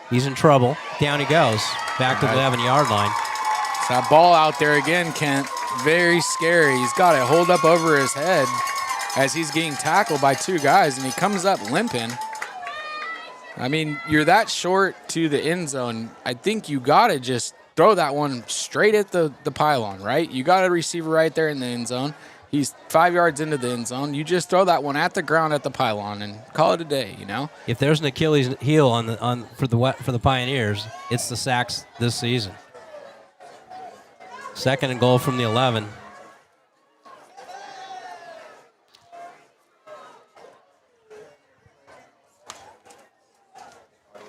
Speaker 1: He's in trouble. Down he goes. Back to the 11-yard line.
Speaker 2: So that ball out there again, Kent. Very scary. He's got it hold up over his head as he's getting tackled by 2 guys, and he comes up limping. I mean, you're that short to the end zone. I think you got to just throw that one straight at the pylon, right? You got a receiver right there in the end zone. He's 5 yards into the end zone. You just throw that one at the ground at the pylon and call it a day, you know?
Speaker 1: If there's an Achilles heel for the Pioneers, it's the sacks this season. 2nd and goal from the 11.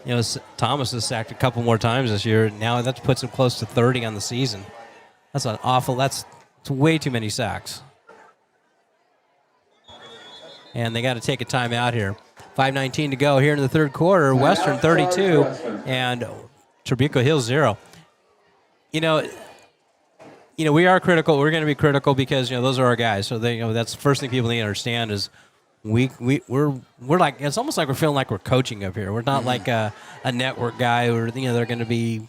Speaker 1: You know, Thomas has sacked a couple more times this year. Now that puts him close to 30 on the season. That's way too many sacks. And they got to take a timeout here. 5:19 to go here in the 3rd quarter. Western 32 and Trabuco Hills 0. You know, we are critical. We're going to be critical because those are our guys. So that's the first thing people need to understand is we're like, it's almost like we're feeling like we're coaching up here. We're not like a network guy or they're going to be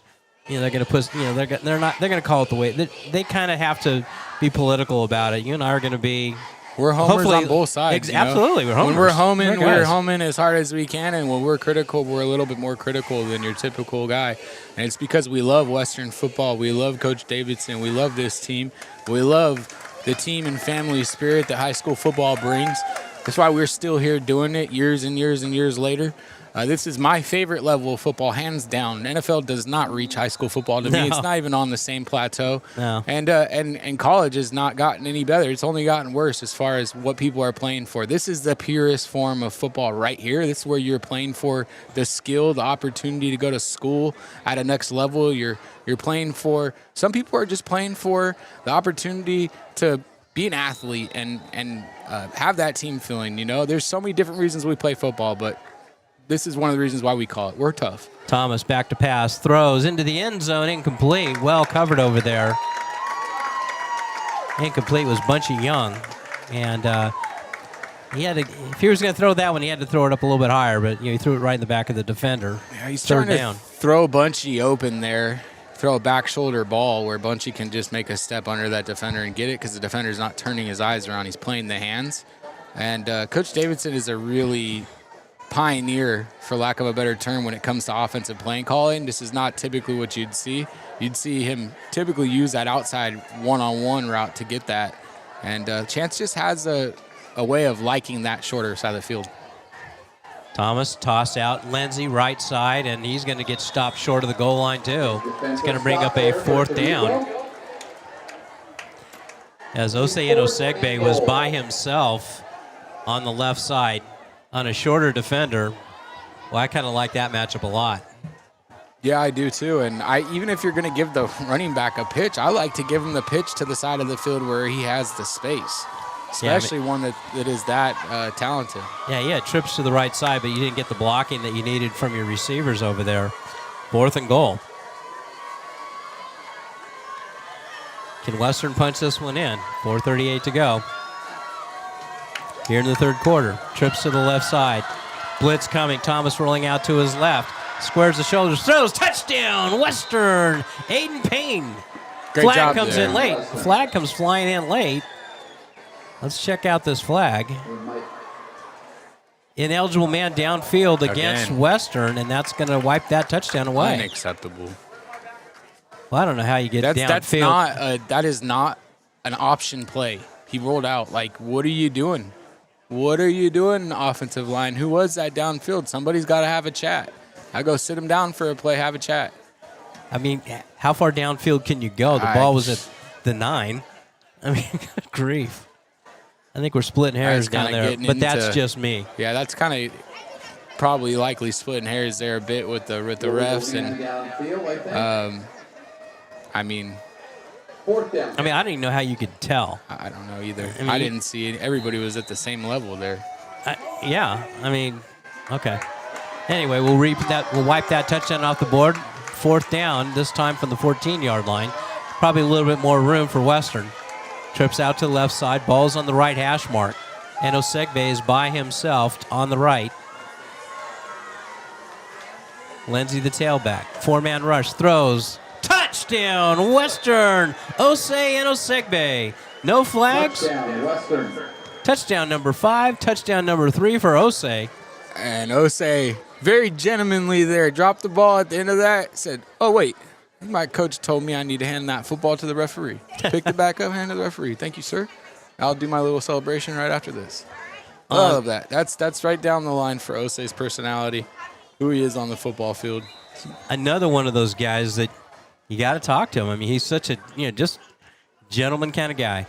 Speaker 1: they're going to push they're going to call it the way they kind of have to be political about it. You and I are going to be.
Speaker 2: We're homers on both sides.
Speaker 1: Absolutely, we're homers.
Speaker 2: When we're homing as hard as we can, and when we're critical, we're a little bit more critical than your typical guy. And it's because we love Western football. We love Coach Davidson. We love this team. We love the team and family spirit that high school football brings. That's why we're still here doing it years and years and years later. This is my favorite level of football, hands down. NFL does not reach high school football to me. It's not even on the same plateau.
Speaker 1: No.
Speaker 2: And college has not gotten any better. It's only gotten worse as far as what people are playing for. This is the purest form of football right here. This is where you're playing for the skill, the opportunity to go to school at a next level. You're playing for – some people are just playing for the opportunity to be an athlete and have that team feeling. You know, there's so many different reasons we play football, but – this is one of the reasons why we call it. We're tough.
Speaker 1: Thomas back to pass, throws into the end zone, incomplete. Well covered over there. Incomplete was Bunchy Young. And he had to, if he was going to throw that one, he had to throw it up a little bit higher, but he threw it right in the back of the defender.
Speaker 2: Yeah, he's
Speaker 1: Third
Speaker 2: trying
Speaker 1: down.
Speaker 2: to throw Bunchy open there, throw a back shoulder ball where Bunchy can just make a step under that defender and get it because the defender's not turning his eyes around. He's playing the hands. And Coach Davidson is a really pioneer, for lack of a better term, when it comes to offensive playing calling. This is not typically what you'd see. You'd see him typically use that outside one-on-one route to get that. And Chance just has a way of liking that shorter side of the field.
Speaker 1: Thomas toss out Lindsey right side, and he's going to get stopped short of the goal line too. It's going to bring up a fourth down. As Osei Osegbe was by himself on the left side on a shorter defender. Well, I kind of like that matchup a lot.
Speaker 2: Yeah, I do too. And even if you're going to give the running back a pitch, I like to give him the pitch to the side of the field where he has the space, especially one that is that talented.
Speaker 1: Yeah, he had trips to the right side, but you didn't get the blocking that you needed from your receivers over there. Fourth and goal. Can Western punch this one in? 4:38 to go. Here in the third quarter. Trips to the left side. Blitz coming. Thomas rolling out to his left. Squares the shoulders. Throws. Touchdown. Western. Aiden Payne.
Speaker 2: Great
Speaker 1: Flag
Speaker 2: job
Speaker 1: comes
Speaker 2: there.
Speaker 1: in late. Flag comes flying in late. Let's check out this flag. Ineligible man downfield against
Speaker 2: Again.
Speaker 1: Western, and that's going to wipe that touchdown away.
Speaker 2: Unacceptable.
Speaker 1: Well, I don't know how you get downfield.
Speaker 2: That is not an option play. He rolled out. Like, what are you doing? What are you doing, offensive line? Who was that downfield? Somebody's got to have a chat. I go sit him down for a play, have a chat.
Speaker 1: I mean, how far downfield can you go? The ball was at the 9. I mean, good grief. I think we're splitting hairs down there, but that's just me.
Speaker 2: Yeah, that's kind of probably likely splitting hairs there a bit with the refs. And I mean,
Speaker 1: I didn't even know how you could tell.
Speaker 2: I don't know either.
Speaker 1: I mean,
Speaker 2: I didn't see it. Everybody was at the same level there.
Speaker 1: Okay. Anyway, we'll wipe that touchdown off the board. Fourth down, this time from the 14-yard line. Probably a little bit more room for Western. Trips out to the left side. Ball's on the right hash mark. And Osegbe is by himself on the right. Lindsey the tailback. Four-man rush. Throws. Touchdown, Western. Osei and Osegbe. No flags.
Speaker 4: Touchdown, Western.
Speaker 1: Touchdown number 5. Touchdown number 3 for Osei.
Speaker 2: And Osei, very gentlemanly there, dropped the ball at the end of that, said, oh, wait, my coach told me I need to hand that football to the referee. Picked it back up, hand it to the referee. Thank you, sir. I'll do my little celebration right after this. I love that. That's right down the line for Osei's personality, who he is on the football field.
Speaker 1: Another one of those guys that you got to talk to him. I mean, he's such a, just gentleman kind of guy.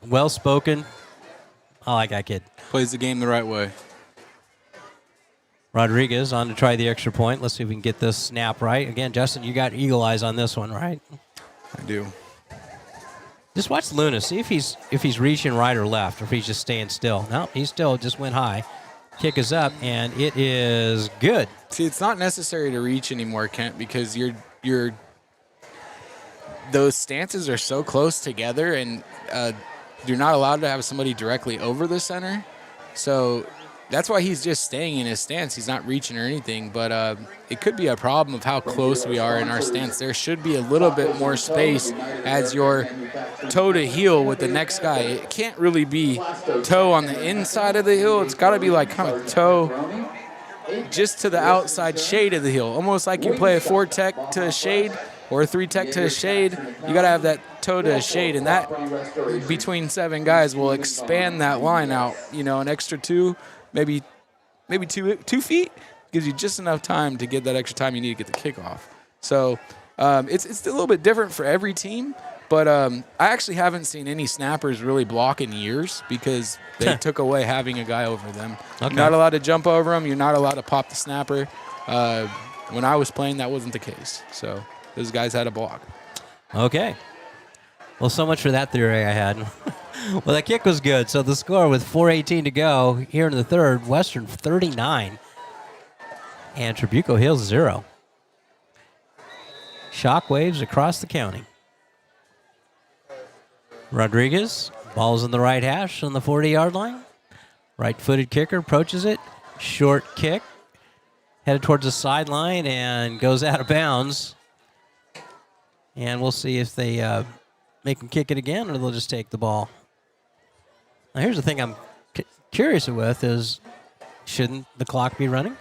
Speaker 1: Well-spoken. I like that kid.
Speaker 2: Plays the game the right way.
Speaker 1: Rodriguez on to try the extra point. Let's see if we can get this snap right. Again, Justin, you got eagle eyes on this one, right?
Speaker 2: I do.
Speaker 1: Just watch Luna. See if he's reaching right or left, or if he's just staying still. No, he still just went high. Kick is up, and it is good.
Speaker 2: See, it's not necessary to reach anymore, Kent, because those stances are so close together, and you're not allowed to have somebody directly over the center. So that's why he's just staying in his stance. He's not reaching or anything, but it could be a problem of how close we are in our stance. There should be a little bit more space as you're toe to heel with the next guy. It can't really be toe on the inside of the heel. It's got to be like kind of toe just to the outside shade of the heel, almost like you play a 4-tech to a shade or a 3-tech to a shade. You got to have that toe to shade, and that between 7 guys will expand that line out. An extra 2, maybe 2 feet gives you just enough time to get that extra time you need to get the kickoff. So it's a little bit different for every team. But I actually haven't seen any snappers really block in years because they took away having a guy over them. Okay. You're not allowed to jump over them. You're not allowed to pop the snapper. When I was playing, that wasn't the case. So those guys had a block.
Speaker 1: Okay. Well, so much for that theory I had. Well, that kick was good. So the score with 4:18 to go here in the third, Western 39 and Trabuco Hills 0. Shockwaves across the county. Rodriguez, ball's in the right hash on the 40-yard line. Right-footed kicker approaches it. Short kick. Headed towards the sideline and goes out of bounds. And we'll see if they make him kick it again or they'll just take the ball. Now, here's the thing I'm curious with is, shouldn't the clock be running?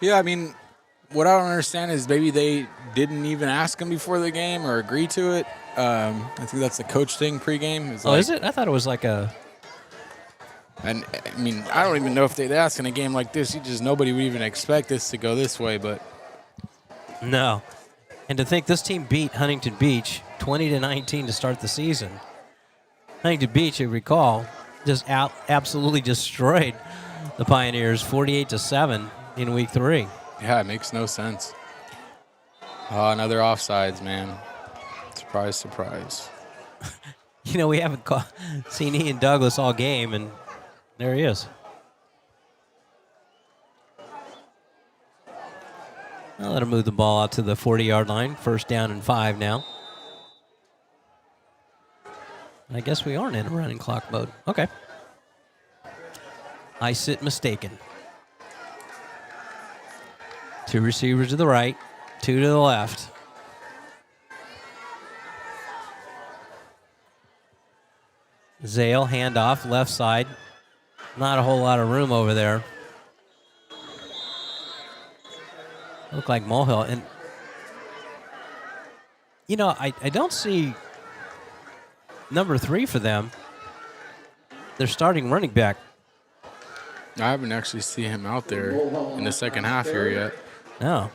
Speaker 2: Yeah, I mean, what I don't understand is maybe they didn't even ask him before the game or agree to it. I think that's the coach thing pregame.
Speaker 1: Is it? I thought it was like a...
Speaker 2: And I mean, I don't even know if they'd ask in a game like this. Nobody would even expect this to go this way, but...
Speaker 1: No. And to think this team beat Huntington Beach 20-19 to start the season. Huntington Beach, you recall, just absolutely destroyed the Pioneers 48-7 in week 3.
Speaker 2: Yeah, it makes no sense. Oh, another offsides, man. Surprise, surprise.
Speaker 1: We haven't seen Ian Douglas all game, and there he is. I'll let him move the ball out to the 40-yard line. First down and 5 now. I guess we aren't in a running clock mode. Okay. I sit mistaken. 2 receivers to the right, 2 to the left. Zale, handoff, left side. Not a whole lot of room over there. Look like Mulhill. And, I don't see number 3 for them. They're starting running back.
Speaker 2: I haven't actually seen him out there in the second half here yet.
Speaker 1: No.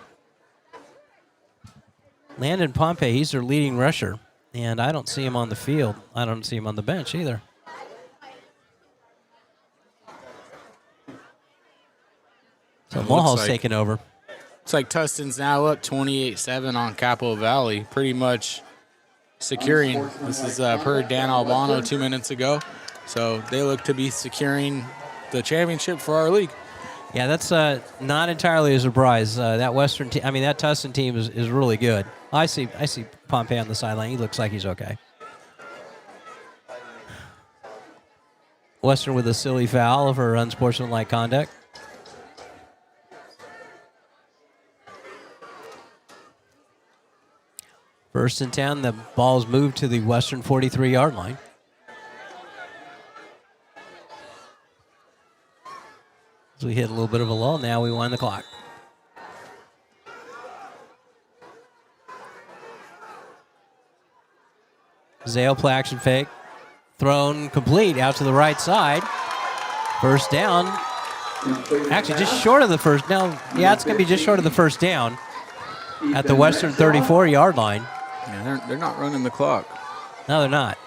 Speaker 1: Landon Pompey, he's their leading rusher. And I don't see him on the field. I don't see him on the bench either. So Mulhall's taking over.
Speaker 2: Looks like Tustin's now up 28-7 on Capital Valley, pretty much securing. This is per Dan Albano 2 minutes ago. So they look to be securing the championship for our league.
Speaker 1: Yeah, that's not entirely a surprise. That Western team, that Tustin team is really good. I see Pompey on the sideline. He looks like he's okay. Western with a silly foul for unsportsmanlike conduct. First and 10, the ball's moved to the Western 43-yard line. As we hit a little bit of a lull, now we wind the clock. Zale play action fake. Thrown complete out to the right side. First down. Actually, just short of the first. No, yeah, it's going to be just short of the first down at the Western 34-yard line.
Speaker 2: Yeah, they're not running the clock.
Speaker 1: No, they're not.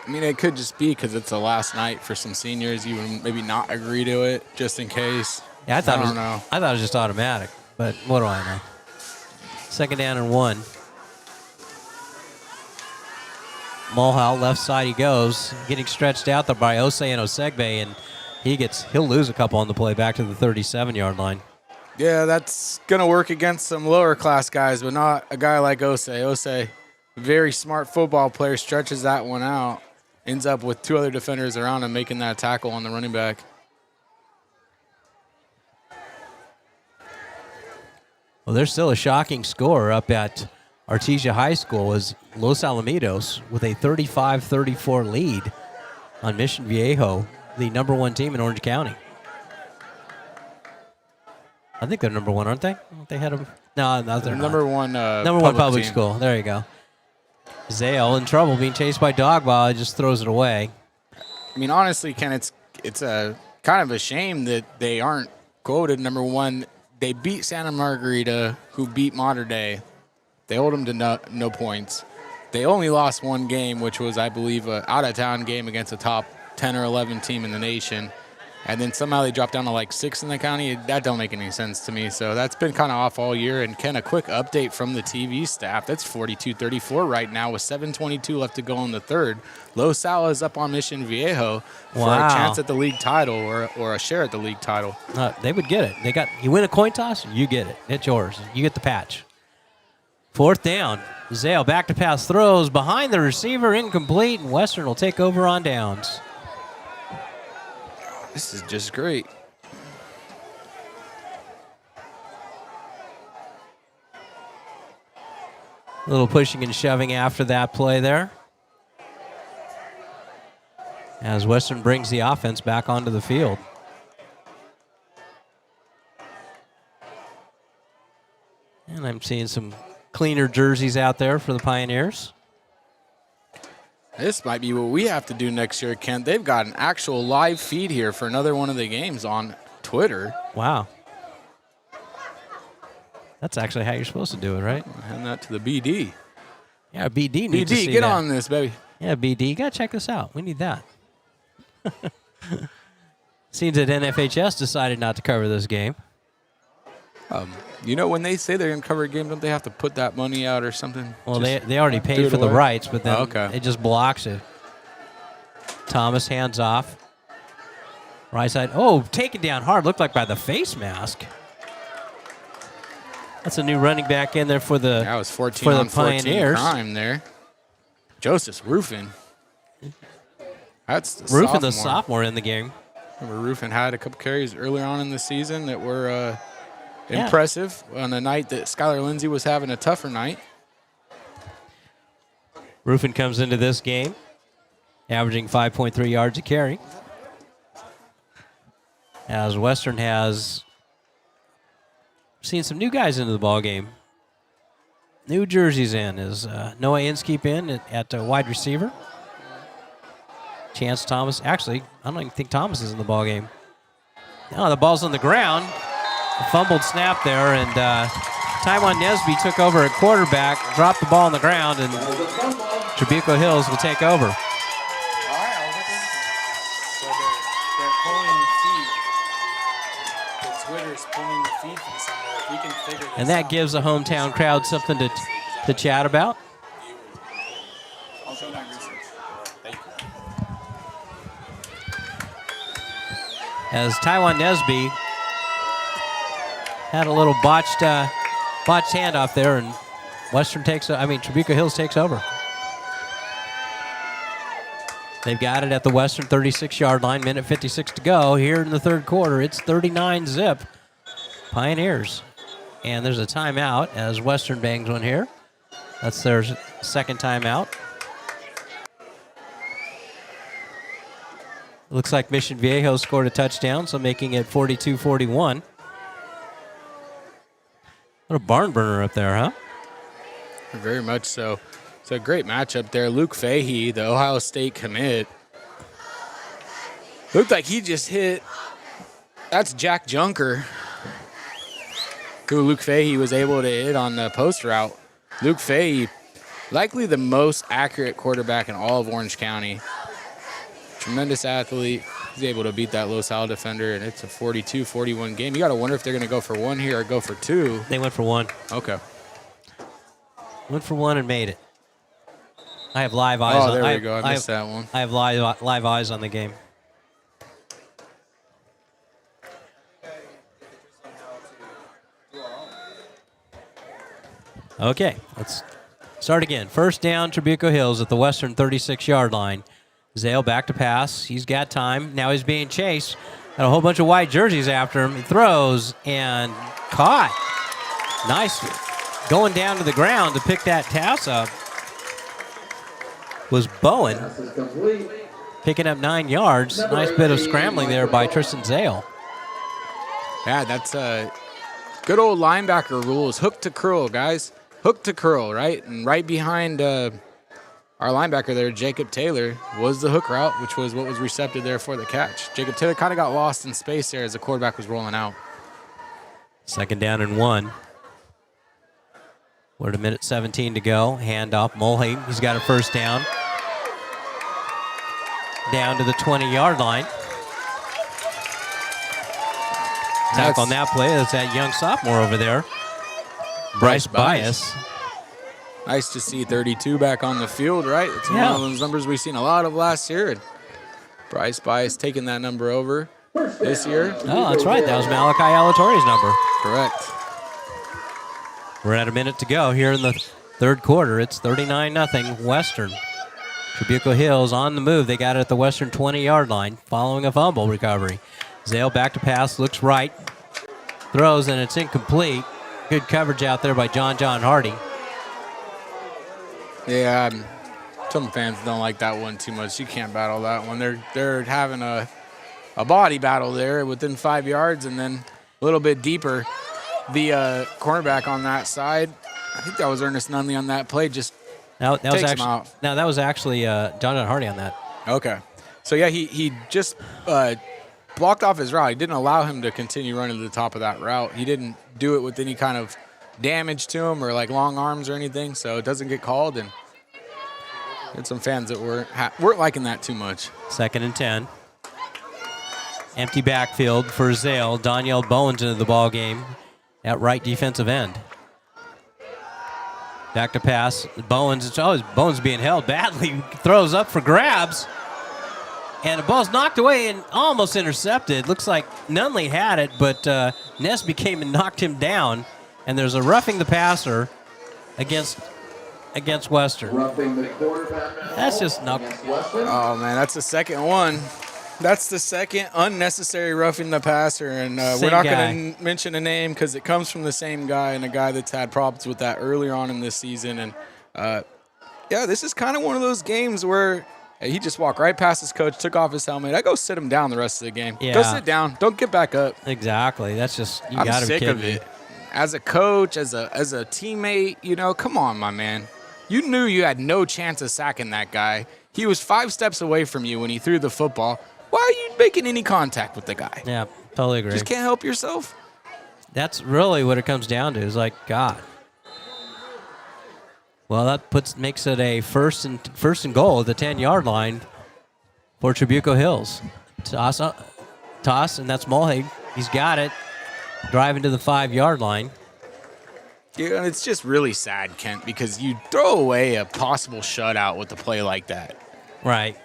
Speaker 2: I mean, it could just be because it's the last night for some seniors. You would maybe not agree to it just in case.
Speaker 1: Yeah, I thought it was just automatic, but what do I know? Second down and 1. Mulhall, left side he goes, getting stretched out there by Osei and Osegbe, and he'll lose a couple on the play back to the 37-yard line.
Speaker 2: Yeah, that's going to work against some lower class guys, but not a guy like Osei. Osei, very smart football player, stretches that one out, ends up with 2 other defenders around him making that tackle on the running back.
Speaker 1: Well, there's still a shocking score up at Artesia High School as Los Alamitos with a 35-34 lead on Mission Viejo, the #1 team in Orange County. I think they're number one, aren't they? Don't they had them? No, they're
Speaker 2: Number
Speaker 1: not.
Speaker 2: one.
Speaker 1: Number one public
Speaker 2: team.
Speaker 1: school. There you go. Zale in trouble, being chased by Dogba. He just throws it away.
Speaker 2: I mean, honestly, Ken, it's a kind of a shame that they aren't quoted number one. They beat Santa Margarita, who beat Mater Dei. They hold them to no points. They only lost one game, which was, I believe, an out-of-town game against a top 10 or 11 team in the nation. And then somehow they dropped down to like 6 in the county. That don't make any sense to me. So that's been kind of off all year. And Ken, a quick update from the TV staff. That's 42-34 right now with 7:22 left to go in the third. Los Sal is up on Mission Viejo for a chance at the league title or a share at the league title.
Speaker 1: They would get it. You win a coin toss, you get it. It's yours. You get the patch. Fourth down. Zale back to pass, throws behind the receiver, incomplete, and Western will take over on downs.
Speaker 2: This is just great.
Speaker 1: A little pushing and shoving after that play there. As Western brings the offense back onto the field. And I'm seeing some cleaner jerseys out there for the Pioneers.
Speaker 2: This might be what we have to do next year, Kent. They've got an actual live feed here for another one of the games on Twitter.
Speaker 1: Wow. That's actually how you're supposed to do it, right?
Speaker 2: Hand that to the BD.
Speaker 1: Yeah, BD needs to see
Speaker 2: get
Speaker 1: that.
Speaker 2: on this, baby.
Speaker 1: Yeah, BD, you got to check this out. We need that. Seems that NFHS decided not to cover this game.
Speaker 2: You know, when they say they're going to cover a game, don't they have to put that money out or something?
Speaker 1: Well,
Speaker 2: Just
Speaker 1: they already
Speaker 2: do
Speaker 1: paid
Speaker 2: it
Speaker 1: for the
Speaker 2: away?
Speaker 1: rights, but then
Speaker 2: Okay.
Speaker 1: it just blocks it. Thomas hands off. Right side. Oh, taken down hard. Looked like by the face mask. That's a new running back in there for the
Speaker 2: That was 14
Speaker 1: for the
Speaker 2: on 14
Speaker 1: Pioneers.
Speaker 2: crime there. Joseph Ruffin. That's the
Speaker 1: Ruffin, the
Speaker 2: sophomore.
Speaker 1: sophomore in the game.
Speaker 2: Remember, Ruffin had a couple carries earlier on in the season that were
Speaker 1: Yeah.
Speaker 2: impressive on a night that Skylar Lindsay was having a tougher night.
Speaker 1: Ruffin comes into this game, averaging 5.3 yards a carry. As Western has seen some new guys into the ball game. New jerseys in is Noah Inskeep in at wide receiver. Chance Thomas. Actually, I don't even think Thomas is in the ball game. No, the ball's on the ground. A fumbled snap there, and Taiwan Nesby took over at quarterback, dropped the ball on the ground, and Trabuco Hills will take over.
Speaker 2: So they're pulling the feed. The Twitter's pulling the feed from somewhere. If we can figure this
Speaker 1: And that
Speaker 2: out,
Speaker 1: gives the hometown crowd something to chat about.
Speaker 2: I'll show that research. Thank you.
Speaker 1: As Taiwan Nesby had a little botched handoff there, and Trabuco Hills takes over. They've got it at the Western 36-yard line, minute 56 to go. Here in the third quarter, it's 39-zip, Pioneers. And there's a timeout as Western bangs one here. That's their second timeout. Looks like Mission Viejo scored a touchdown, so making it 42-41. What a barn burner up there, huh?
Speaker 2: Very much so. It's a great matchup there. Luke Fahey, the Ohio State commit, looked like he just hit. That's Jack Junker, who Luke Fahey was able to hit on the post route. Luke Fahey, likely the most accurate quarterback in all of Orange County. Tremendous athlete. He's able to beat that Los Al defender, and it's a 42-41 game. You got to wonder if they're going to go for one here or go for two.
Speaker 1: They went for one.
Speaker 2: Okay.
Speaker 1: Went for one and made it. I have live eyes.
Speaker 2: Oh, there we go. I missed that one.
Speaker 1: I have live eyes on the game. Okay, let's start again. First down, Trabuco Hills at the Western 36-yard line. Zale back to pass. He's got time. Now he's being chased. Got a whole bunch of white jerseys after him. He throws and caught. Nice. Going down to the ground to pick that pass up was Bowen.
Speaker 4: Pass is complete.
Speaker 1: Picking up 9 yards. Nice bit of scrambling there by Tristan Zale.
Speaker 2: Yeah, that's good old linebacker rule is hook to curl, guys. Hook to curl, right? And right behind our linebacker there, Jacob Taylor, was the hook route, which was what was recepted there for the catch. Jacob Taylor kind of got lost in space there as the quarterback was rolling out.
Speaker 1: 2nd down and 1. We're at 1:17 to go. Handoff, Mulhay. He's got a first down. Down to the 20-yard line. Tackle on that play. That's that young sophomore over there, Bryce Bias.
Speaker 2: Nice to see 32 back on the field, right? It's one of those numbers we've seen a lot of last year. And Bryce Bias taking that number over this year.
Speaker 1: Oh, that's right. That was Malachi Alatorre's number.
Speaker 2: Correct.
Speaker 1: We're at 1 minute to go here in the 3rd quarter. It's 39-0 Western. Trabuco Hills on the move. They got it at the Western 20-yard line following a fumble recovery. Zale back to pass, looks right, throws, and it's incomplete. Good coverage out there by John Hardy.
Speaker 2: Yeah, some fans don't like that one too much. You can't battle that one. They're having a body battle there within 5 yards, and then a little bit deeper. The cornerback on that side, I think that was Ernest Nunley on that play, just takes him out.
Speaker 1: No, that was actually John Hardy on that.
Speaker 2: Okay. So, yeah, he just blocked off his route. He didn't allow him to continue running to the top of that route. He didn't do it with any kind of damage to him or like long arms or anything, so it doesn't get called. And had some fans that weren't liking that too much.
Speaker 1: 2nd and 10. Empty backfield for Zale. Danielle Bowens into the ball game at right defensive end. Back to pass. Bowens. It's always Bowens being held badly. Throws up for grabs. And the ball's knocked away and almost intercepted. Looks like Nunley had it, but Nesby came and knocked him down. And there's a roughing the passer against Western.
Speaker 4: Roughing the quarterback.
Speaker 1: That's just not.
Speaker 2: Oh, man, that's the second one. That's the second unnecessary roughing the passer. And we're not going to mention a name because it comes from the same guy and a guy that's had problems with that earlier on in this season. And, yeah, this is kind of one of those games where he just walked right past his coach, took off his helmet. I go sit him down the rest of the game.
Speaker 1: Yeah.
Speaker 2: Go sit down. Don't get back up.
Speaker 1: Exactly. That's just, you
Speaker 2: I'm
Speaker 1: got to be
Speaker 2: sick
Speaker 1: kidding
Speaker 2: of
Speaker 1: me.
Speaker 2: it. As a coach, as a teammate, come on, my man. You knew you had no chance of sacking that guy. He was 5 steps away from you when he threw the football. Why are you making any contact with the guy?
Speaker 1: Yeah, totally agree.
Speaker 2: Just can't help yourself.
Speaker 1: That's really what it comes down to is like, God. Well, that makes it a first and goal at the 10-yard line for Trabuco Hills. Toss, and that's Mulhay. He's got it. Driving to the 5-yard line.
Speaker 2: Yeah, and it's just really sad, Kent, because you throw away a possible shutout with a play like that.
Speaker 1: Right.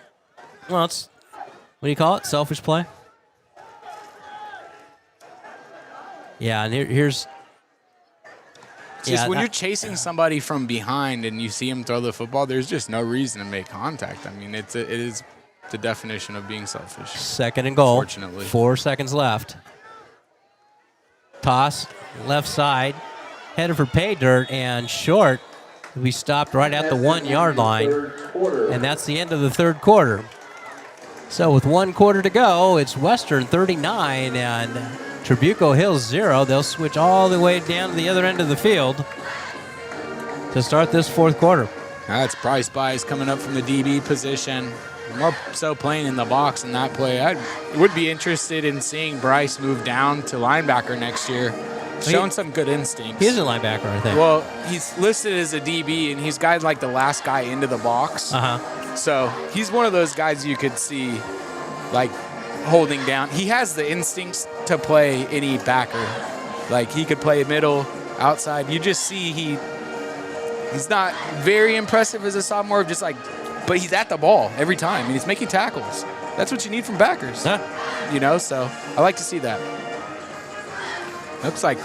Speaker 1: Well, it's, what do you call it? Selfish play? Yeah, and here's...
Speaker 2: It's just when you're chasing somebody from behind and you see him throw the football, there's just no reason to make contact. I mean, it is the definition of being selfish.
Speaker 1: 2nd and goal.
Speaker 2: Fortunately.
Speaker 1: 4 seconds left. Toss, left side. Headed for pay dirt and short. We stopped right at the 1-yard line. And that's the end of the 3rd quarter. So with 1 quarter to go, it's Western 39 and Trabuco Hills 0. They'll switch all the way down to the other end of the field to start this 4th quarter.
Speaker 2: That's Bryce Bias coming up from the DB position. More so playing in the box in that play. I would be interested in seeing Bryce move down to linebacker next year. Showing some good instincts.
Speaker 1: He's a linebacker, I think.
Speaker 2: Well, he's listed as a DB, and he's got like the last guy into the box.
Speaker 1: Uh-huh.
Speaker 2: So he's one of those guys you could see like holding down. He has the instincts to play any backer. Like he could play middle, outside. You just see he's not very impressive as a sophomore, just like, but he's at the ball every time, and he's making tackles. That's what you need from backers.
Speaker 1: Huh.
Speaker 2: So I like to see that. Looks like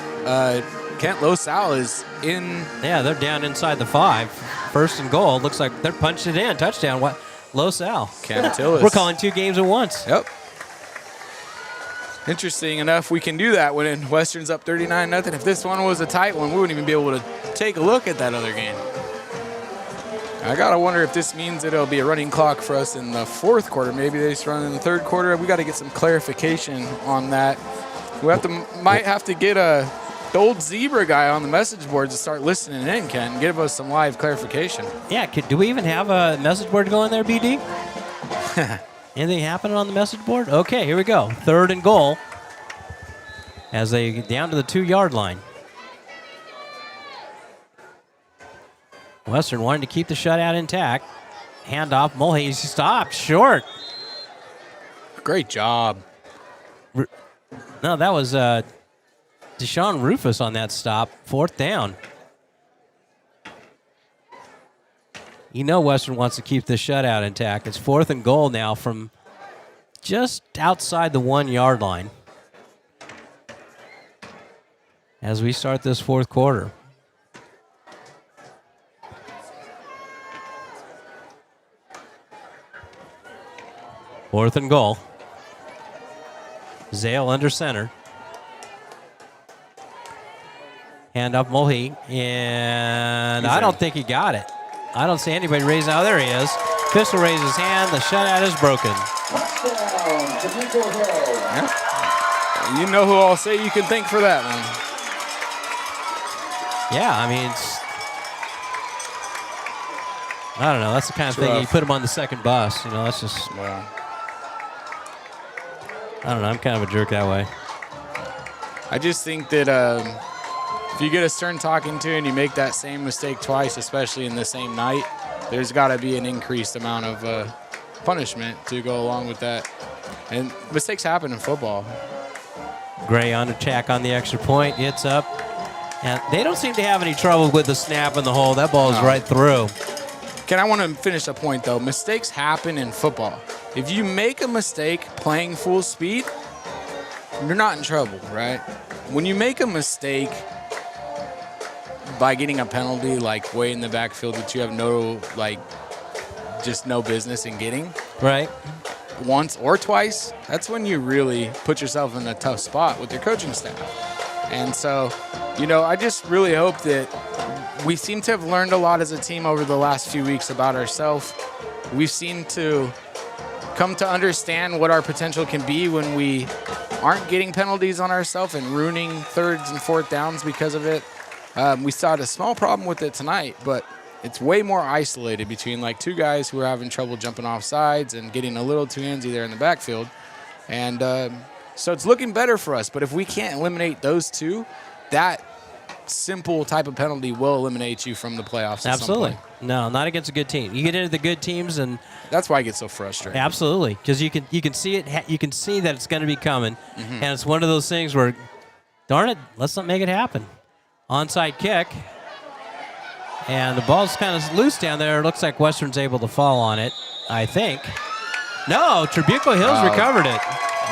Speaker 2: Kent Losal is in.
Speaker 1: Yeah, they're down inside the 5. 1st and goal. Looks like they're punched it in. Touchdown. What? Losal.
Speaker 2: Cantillis.
Speaker 1: We're calling 2 games at once.
Speaker 2: Yep. Interesting enough, we can do that when Western's up 39-0. If this one was a tight one, we wouldn't even be able to take a look at that other game. I got to wonder if this means it'll be a running clock for us in the 4th quarter. Maybe they just run in the 3rd quarter. We got to get some clarification on that. We might have to get the old zebra guy on the message board to start listening in, Ken. Give us some live clarification.
Speaker 1: Yeah, do we even have a message board going there, BD? Anything happening on the message board? Okay, here we go. 3rd and goal as they get down to the 2-yard line. Western wanting to keep the shutout intact. Handoff, Mulcahy stopped short.
Speaker 2: Great job.
Speaker 1: No, that was Deshaun Rufus on that stop. 4th down. You know Western wants to keep the shutout intact. It's 4th and goal now from just outside the 1-yard line as we start this 4th quarter. Fourth and goal. Zale under center. Hand up Mulcahy, and I don't think he got it. I don't see anybody raising. Oh, there he is. Official raises his hand. The shutout is broken.
Speaker 2: Yeah. You know who I'll say you can thank for that one.
Speaker 1: Yeah, I mean, I don't know. That's the kind of thing you put him on the second bus. You know, that's just.
Speaker 2: Wow.
Speaker 1: I don't know. I'm kind of a jerk that way.
Speaker 2: I just think that if you get a stern talking to and you make that same mistake twice, especially in the same night, there's got to be an increased amount of punishment to go along with that. And mistakes happen in football.
Speaker 1: Gray on attack on the extra point. It's up. And they don't seem to have any trouble with the snap in the hole. That ball is right through.
Speaker 2: Ken, I want to finish the point, though. Mistakes happen in football. If you make a mistake playing full speed, you're not in trouble, right? When you make a mistake by getting a penalty, like way in the backfield that you have just no business in getting,
Speaker 1: right,
Speaker 2: once or twice, that's when you really put yourself in a tough spot with your coaching staff. And so, I just really hope that we seem to have learned a lot as a team over the last few weeks about ourselves. We seem to come to understand what our potential can be when we aren't getting penalties on ourselves and ruining 3rds and 4th downs because of it. We saw a small problem with it tonight, but it's way more isolated between like 2 guys who are having trouble jumping off sides and getting a little too handsy there in the backfield. And so it's looking better for us. But if we can't eliminate those 2, that simple type of penalty will eliminate you from the playoffs.
Speaker 1: Absolutely. No, not against a good team. You get into the good teams, and
Speaker 2: that's why I get so frustrated.
Speaker 1: Absolutely, because you can see it. You can see that it's going to be coming, and it's one of those things where, darn it, let's not make it happen. Onside kick, and the ball's kind of loose down there. It looks like Western's able to fall on it, I think. No, Trabuco Hills recovered it.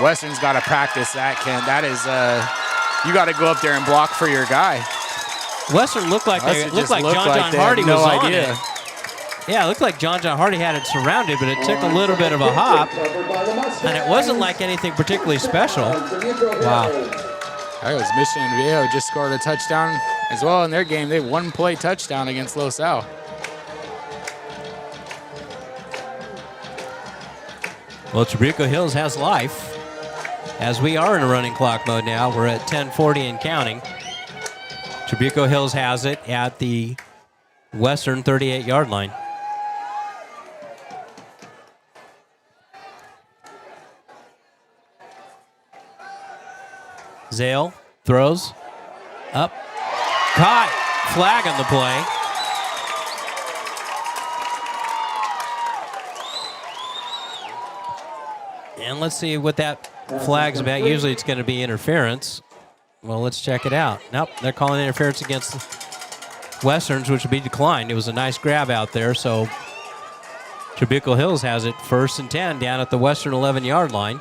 Speaker 2: Western's got to practice that, Ken. That is, you got to go up there and block for your guy.
Speaker 1: Western looked like John Hardy was on it. Yeah, it looked like John Hardy had it surrounded, but it took a little bit of a hop, and it wasn't like anything particularly special. Wow.
Speaker 2: That was Mission Viejo just scored a touchdown as well in their game. They 1-play touchdown against Los Al.
Speaker 1: Well, Trabuco Hills has life, as we are in a running clock mode now. We're at 10:40 and counting. Trabuco Hills has it at the Western 38-yard line. Zale throws up, caught, flag on the play. And let's see what that flag's about. Usually it's going to be interference. Well, let's check it out. Nope, they're calling interference against Westerns, which would be declined. It was a nice grab out there, so Trabuco Hills has it 1st and 10 down at the Western 11-yard line.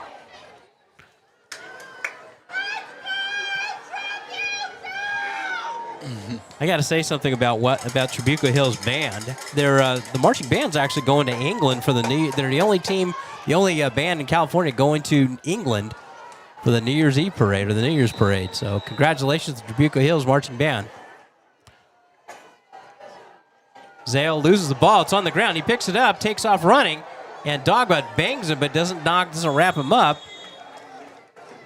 Speaker 1: I got to say something about Trabuco Hills band. The marching band's actually going to England for they're the only team, the only band in California going to England for the New Year's Eve parade or the New Year's parade. So congratulations to Trabuco Hills marching band. Zale loses the ball. It's on the ground. He picks it up, takes off running, and Dogbutt bangs him but doesn't wrap him up.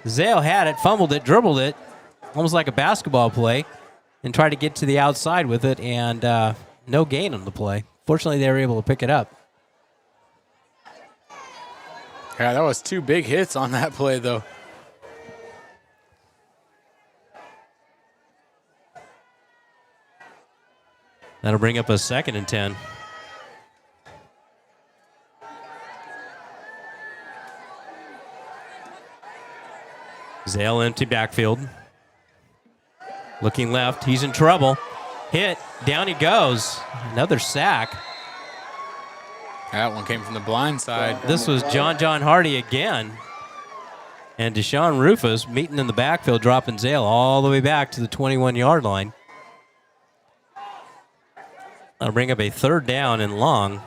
Speaker 1: Zale had it, fumbled it, dribbled it, almost like a basketball play, and tried to get to the outside with it, and no gain on the play. Fortunately, they were able to pick it up.
Speaker 2: Yeah, that was 2 big hits on that play, though.
Speaker 1: That'll bring up a 2nd and 10. Zale empty backfield. Looking left. He's in trouble. Hit. Down he goes. Another sack.
Speaker 2: That one came from the blind side.
Speaker 1: This was John Hardy again. And Deshaun Rufus meeting in the backfield, dropping Zale all the way back to the 21-yard line. That'll bring up a 3rd down and long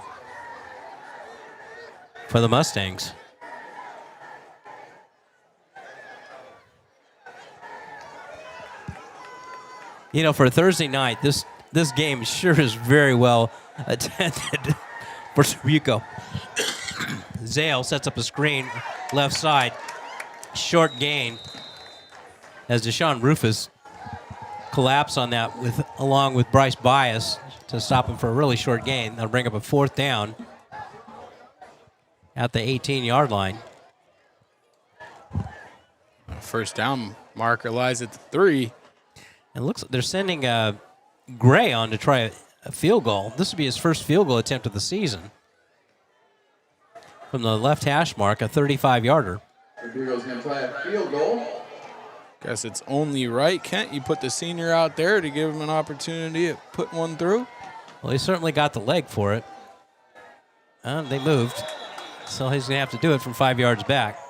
Speaker 1: for the Mustangs. You know, for a Thursday night, this game sure is very well attended for Trabuco. Zale sets up a screen left side. Short gain as Deshaun Rufus collapse on that along with Bryce Bias to stop him for a really short gain. That'll bring up a 4th down at the 18-yard line.
Speaker 2: First down marker lies at the 3.
Speaker 1: And looks like they're sending Gray on to try a field goal. This would be his first field goal attempt of the season. From the left hash mark, a 35-yarder.
Speaker 4: Rodriguez going to try a field goal.
Speaker 2: Guess it's only right, Kent. You put the senior out there to give him an opportunity at putting one through.
Speaker 1: Well, he certainly got the leg for it. They moved. So he's going to have to do it from 5 yards back.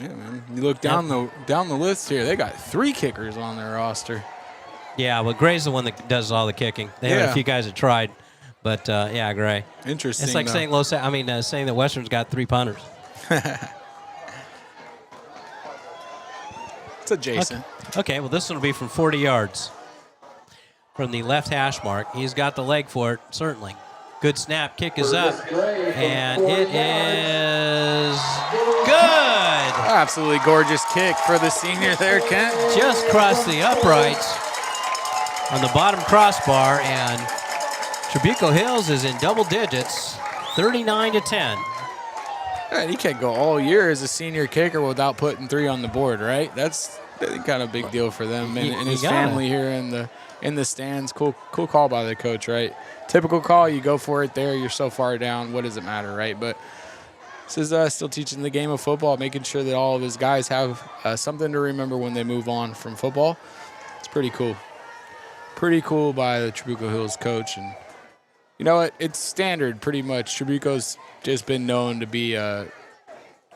Speaker 2: Yeah, man. You look down the list here. They got 3 kickers on their roster.
Speaker 1: Yeah, well, Gray's the one that does all the kicking. They had a few guys that tried, but yeah, Gray.
Speaker 2: Interesting.
Speaker 1: It's like saying saying that Western's got 3 punters.
Speaker 2: It's adjacent.
Speaker 1: Okay, well, this one will be from 40 yards from the left hash mark. He's got the leg for it, certainly. Good snap, kick is up, and it is good.
Speaker 2: Absolutely gorgeous kick for the senior there, Kent.
Speaker 1: Just crossed the uprights on the bottom crossbar, and Trabuco Hills is in double digits, 39-10.
Speaker 2: Yeah, he can't go all year as a senior kicker without putting 3 on the board, right? That's kind of a big deal for them and his family here in the stands. Cool call by the coach, right? Typical call, you go for it there. You're so far down. What does it matter, right? But this is still teaching the game of football, making sure that all of his guys have something to remember when they move on from football. It's pretty cool. Pretty cool by the Trabuco Hills coach. And you know what? It's standard pretty much. Trabuco's just been known to be a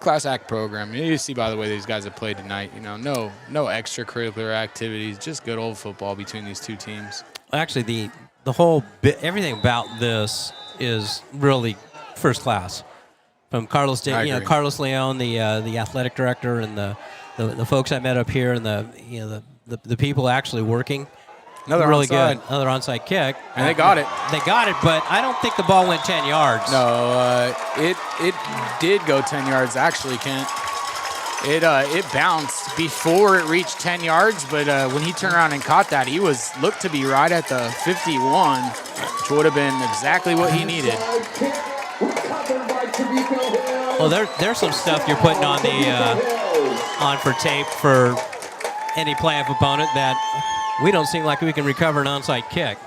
Speaker 2: class act program. You see by the way these guys have played tonight, no extracurricular activities, just good old football between these 2 teams.
Speaker 1: Actually, the whole bit, everything about this is really first class. From Carlos, Carlos Leon, the athletic director, and the folks I met up here, and the people actually working.
Speaker 2: Another
Speaker 1: really
Speaker 2: onside.
Speaker 1: Good. Another onside kick.
Speaker 2: And they got it.
Speaker 1: They got it, but I don't think the ball went 10 yards.
Speaker 2: No, it did go 10 yards actually, Kent. It bounced before it reached 10 yards, but when he turned around and caught that, he looked to be right at the 51, which would have been exactly what he needed.
Speaker 1: Well, there's some stuff you're putting on on for tape for any playoff opponent that we don't seem like we can recover an onside kick.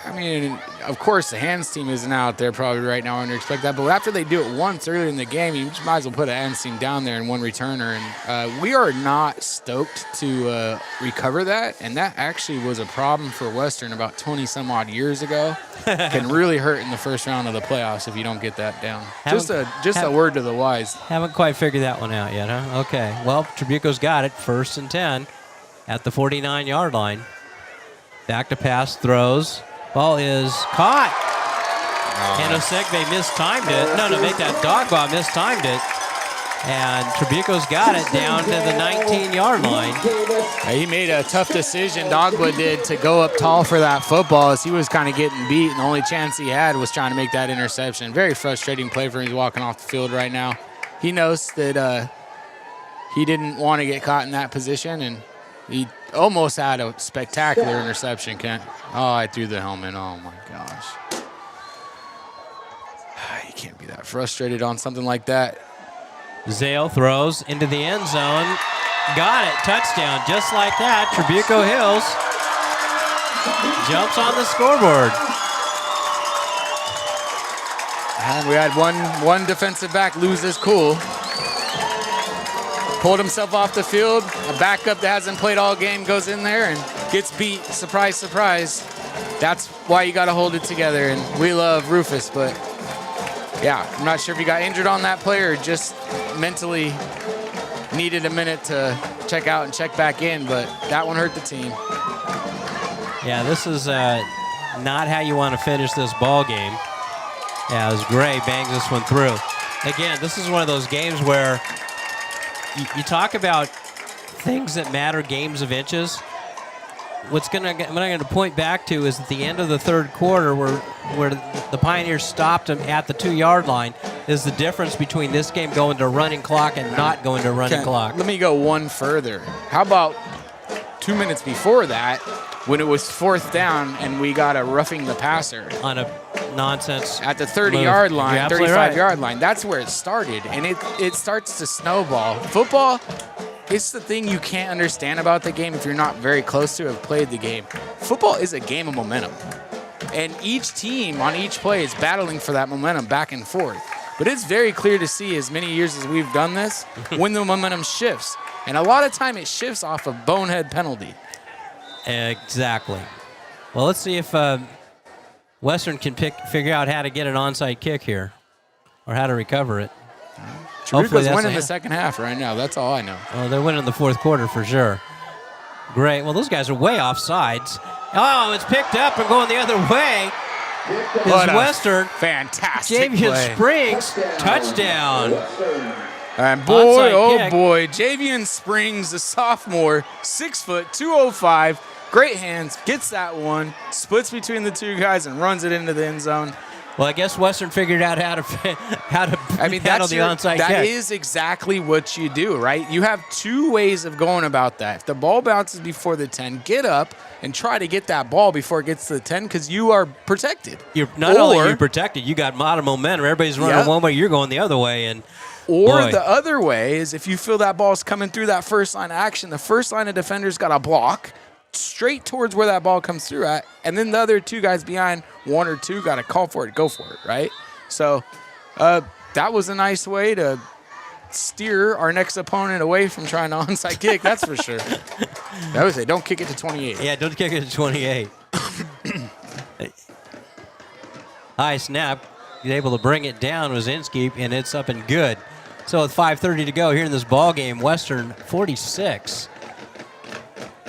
Speaker 2: I mean, of course, the hands team isn't out there probably right now and expect that. But after they do it once earlier in the game, you just might as well put a hands team down there and one returner. And we are not stoked to recover that. And that actually was a problem for Western about 20-some-odd years ago. Can really hurt in the first round of the playoffs if you don't get that down. Just a word to the wise.
Speaker 1: Haven't quite figured that one out yet, huh? Okay. Well, Trabuco's got it. 1st and 10 at the 49-yard line. Back to pass, throws. Ball is caught. And Osegbe mistimed it. No, make that dog ball mistimed it. And Trabuco's got it down to the 19-yard line.
Speaker 2: He made a tough decision, Dogwood did, to go up tall for that football as he was kind of getting beat, and the only chance he had was trying to make that interception. Very frustrating play for him. He's walking off the field right now. He knows that he didn't want to get caught in that position, and he almost had a spectacular interception, Kent. Oh, I threw the helmet. Oh, my gosh. You can't be that frustrated on something like that.
Speaker 1: Zale throws into the end zone. Got it. Touchdown. Just like that. Trabuco Hills jumps on the scoreboard.
Speaker 2: And we had one defensive back lose his cool. Pulled himself off the field. A backup that hasn't played all game goes in there and gets beat. Surprise, surprise. That's why you got to hold it together. And we love Rufus, but yeah, I'm not sure if he got injured on that play or just mentally needed a minute to check out and check back in, but that one hurt the team.
Speaker 1: Yeah, this is not how you want to finish this ball game. Yeah, as Gray bangs this one through. Again, this is one of those games where you talk about things that matter, games of inches. What I'm going to point back to is at the end of the third quarter where the Pioneers stopped them at the 2-yard line is the difference between this game going to running clock and not going to running clock.
Speaker 2: Let me go one further. How about 2 minutes before that when it was 4th down and we got a roughing the passer?
Speaker 1: On a nonsense
Speaker 2: at the 30-yard line, 35-yard
Speaker 1: right.
Speaker 2: line. That's where it started, and it starts to snowball. Football, it's the thing you can't understand about the game if you're not very close to have played the game. Football is a game of momentum, and each team on each play is battling for that momentum back and forth. But it's very clear to see, as many years as we've done this, when the momentum shifts, and a lot of time it shifts off a bonehead penalty.
Speaker 1: Exactly. Well, let's see if Western can figure out how to get an onside kick here, or how to recover it.
Speaker 2: Trabuco's winning the second half right now. That's all I know.
Speaker 1: Oh, they're winning the fourth quarter for sure. Great. Well, those guys are way off sides. Oh, it's picked up and going the other way. Is Western.
Speaker 2: Fantastic
Speaker 1: Javian
Speaker 2: play.
Speaker 1: Springs, touchdown.
Speaker 2: And boy,
Speaker 1: Onside
Speaker 2: oh
Speaker 1: kick.
Speaker 2: boy, Javian Springs, the sophomore, 6 foot, 205, great hands, gets that one, splits between the two guys and runs it into the end zone.
Speaker 1: Well, I guess Western figured out how to handle the onside kick.
Speaker 2: That is exactly what you do, right? You have two ways of going about that. If the ball bounces before the 10, get up and try to get that ball before it gets to the 10 because you are protected.
Speaker 1: You're not only are you protected, you got a lot of momentum. Everybody's running one way, you're going the other way.
Speaker 2: Or the other way is if you feel that ball's coming through that first line of action, the first line of defenders got to block straight towards where that ball comes through at, and then the other two guys behind, one or two, got to call for it, go for it, right? So that was a nice way to steer our next opponent away from trying to onside kick, that's for sure. That was it. Don't kick it to 28.
Speaker 1: Yeah, don't kick it to 28. High snap. He's able to bring it down, Wazinski, and it's up and good. So with 5:30 to go here in this ball game, Western 46.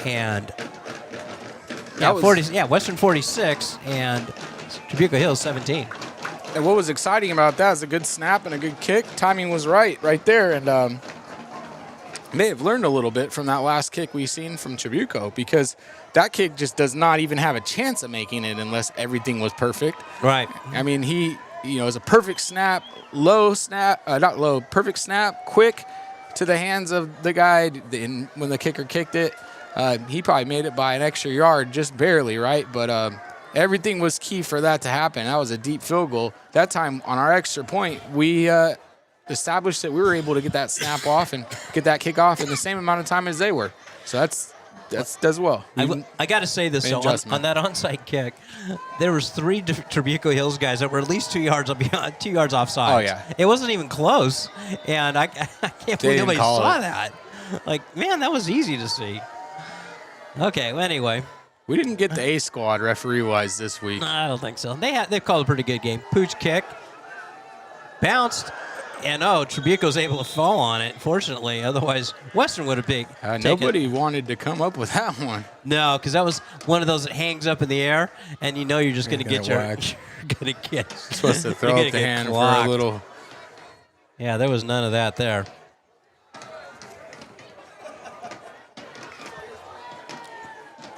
Speaker 1: And Western 46 and Trabuco Hills 17.
Speaker 2: And what was exciting about that is a good snap and a good kick. Timing was right there, and may have learned a little bit from that last kick we've seen from Trabuco because that kick just does not even have a chance of making it unless everything was perfect.
Speaker 1: Right.
Speaker 2: I mean, it was a perfect snap, perfect snap, quick to the hands of the guy when the kicker kicked it. He probably made it by an extra yard, just barely, right? But everything was key for that to happen. That was a deep field goal. That time on our extra point, we established that we were able to get that snap off and get that kick off in the same amount of time as they were. So that does well.
Speaker 1: I got to say this, though, on that onside kick, there was 3 Trabuco Hills guys that were at least 2 yards offside.
Speaker 2: Oh, yeah.
Speaker 1: It wasn't even close, and I can't believe nobody saw that. Like, man, that was easy to see. Okay, well, anyway.
Speaker 2: We didn't get the A squad referee-wise this week.
Speaker 1: I don't think so. They've called a pretty good game. Pooch kick. Bounced. And, Trabuco's able to fall on it, fortunately. Otherwise, Western would have been
Speaker 2: nobody wanted to come up with that one.
Speaker 1: No, because that was one of those that hangs up in the air, and you know you're just going to get
Speaker 2: You're
Speaker 1: supposed
Speaker 2: to throw up the hand for a little.
Speaker 1: Yeah, there was none of that there.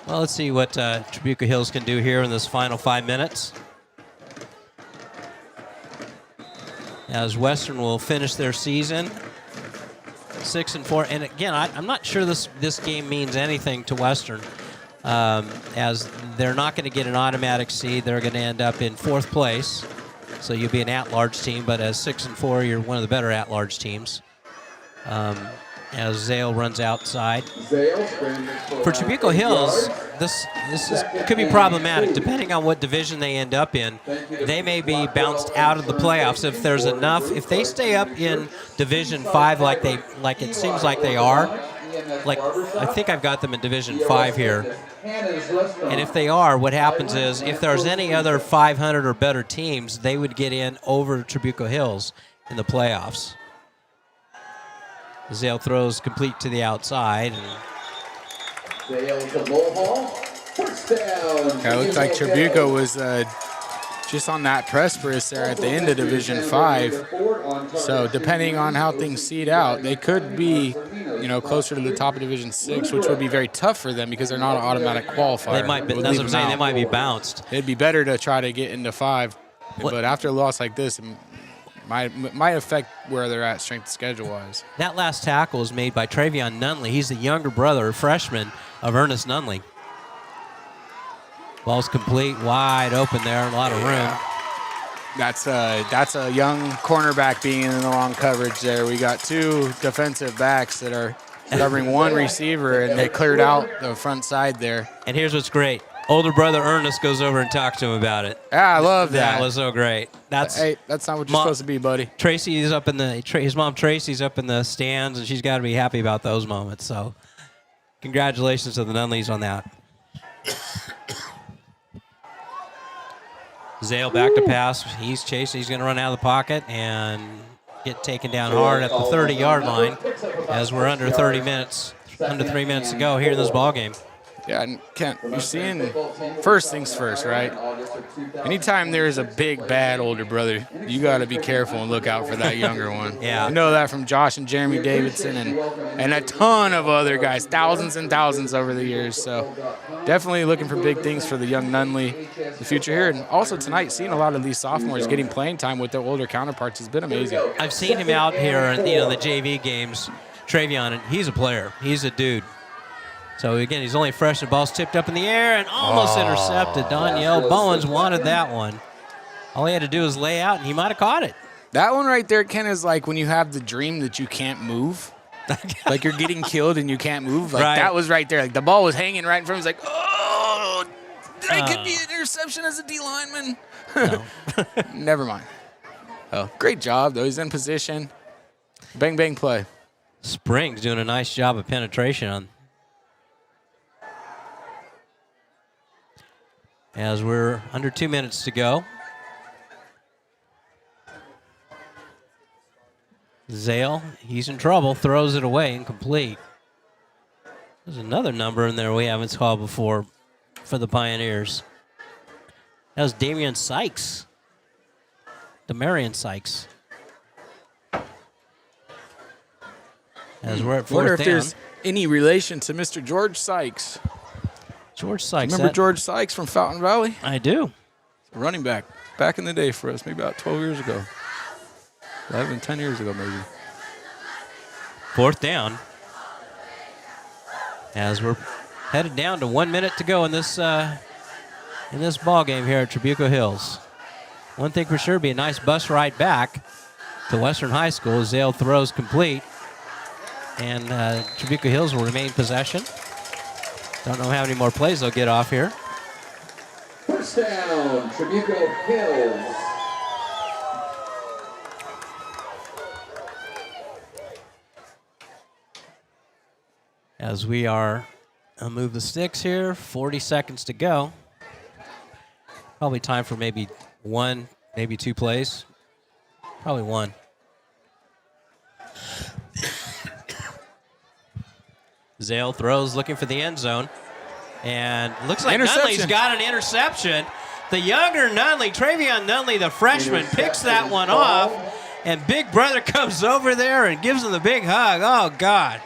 Speaker 1: Well, let's see what Trabuco Hills can do here in this final 5 minutes. As Western will finish their season 6-4, and again, I'm not sure this game means anything to Western, as they're not going to get an automatic seed. They're going to end up in 4th place, so you'll be an at-large team. But as 6-4, you're one of the better at-large teams. As Zale runs outside. For Trabuco Hills, could be problematic depending on what division they end up in. They may be bounced out of the playoffs if there's enough. If they stay up in Division 5 like it seems like they are, like I think I've got them in Division 5 here. And if they are, what happens is if there's any other 500 or better teams, they would get in over Trabuco Hills in the playoffs. Zale throws complete to the outside.
Speaker 4: Zale to Mulhall. First down.
Speaker 2: Yeah, it looked like Trabuco was just on that precipice there at the end of Division 5. So depending on how things seed out, they could be, closer to the top of Division 6, which would be very tough for them because they're not an automatic qualifier.
Speaker 1: They might be, that's what I'm saying, they might be bounced.
Speaker 2: It'd be better to try to get into 5. But after a loss like this, might affect where they're at strength schedule-wise.
Speaker 1: That last tackle was made by Travion Nunley. He's the younger brother, freshman, of Ernest Nunley. Ball's complete, wide open there, a lot of room.
Speaker 2: That's a young cornerback being in the long coverage there. We got 2 defensive backs that are covering 1 receiver, and they cleared out the front side there.
Speaker 1: And here's what's great. Older brother Ernest goes over and talks to him about it.
Speaker 2: Yeah, I love that.
Speaker 1: That was so great.
Speaker 2: Hey, that's not what you're supposed to be, buddy.
Speaker 1: Tracy's up in his mom Tracy's up in the stands, and she's got to be happy about those moments. So, congratulations to the Nunleys on that. Zale back to pass. He's chasing. He's going to run out of the pocket and get taken down hard at the 30-yard line as we're under 30 minutes, under 3 minutes to go here in this ball game.
Speaker 2: Yeah, and Kent, you're seeing first things first, right? Anytime there's a big, bad older brother, you got to be careful and look out for that younger one.
Speaker 1: Yeah.
Speaker 2: I know that from Josh and Jeremy Davidson and a ton of other guys, thousands and thousands over the years. So definitely looking for big things for the young Nunley in the future here. And also tonight, seeing a lot of these sophomores getting playing time with their older counterparts has been amazing.
Speaker 1: I've seen him out here in the JV games, Travion, and he's a player. He's a dude. So, again, he's only fresh. The ball's tipped up in the air and almost intercepted. Danielle Bowens wanted that one. All he had to do was lay out, and he might have caught it.
Speaker 2: That one right there, Ken, is like when you have the dream that you can't move. Like you're getting killed and you can't move. Like that was right there. Like the ball was hanging right in front of him. He's like, oh, did I get the interception as a D lineman?
Speaker 1: No.
Speaker 2: Never mind. Oh, great job, though. He's in position. Bang, bang play.
Speaker 1: Springs doing a nice job of penetration on. As we're under 2 minutes to go. Zale, he's in trouble, throws it away, incomplete. There's another number in there we haven't called before for the Pioneers. That was Damian Sykes. Demarion Sykes. As we're at fourth
Speaker 2: Wonder if
Speaker 1: down.
Speaker 2: there's any relation to Mr. George Sykes.
Speaker 1: George Sykes.
Speaker 2: Remember George Sykes from Fountain Valley?
Speaker 1: I do.
Speaker 2: Running back in the day for us, maybe about 12 years ago. 11, 10 years ago, maybe.
Speaker 1: Fourth down. As we're headed down to 1 minute to go in this ball game here at Trabuco Hills. One thing for sure, be a nice bus ride back to Western High School. Zale throws complete, and Trabuco Hills will remain possession. Don't know how many more plays they'll get off here.
Speaker 4: First down, Trabuco Hills.
Speaker 1: As we are, I'll move the sticks here. 40 seconds to go. Probably time for maybe 1, maybe 2 plays. Probably 1. Zale throws, looking for the end zone. And looks like Nunley's got an interception. The younger Nunley, Travion Nunley, the freshman, picks that one off. And Big Brother comes over there and gives him the big hug. Oh, God.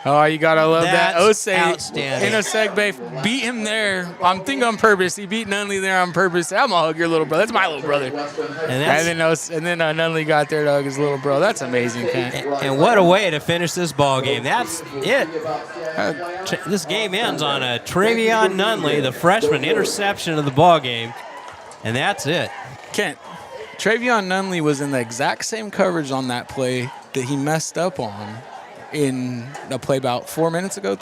Speaker 2: Oh, you gotta love that.
Speaker 1: That's
Speaker 2: Osei
Speaker 1: outstanding.
Speaker 2: Inosegbe beat him there. I'm thinking on purpose. He beat Nunley there on purpose. I'm gonna hug your little brother. That's my little brother. And then Nunley got there to hug his little bro. That's amazing, Kent.
Speaker 1: And what a way to finish this ball game. That's it. This game ends on a Travion Nunley, the freshman, interception of the ball game, and that's it.
Speaker 2: Kent, Travion Nunley was in the exact same coverage on that play that he messed up on in a play about 3 minutes ago,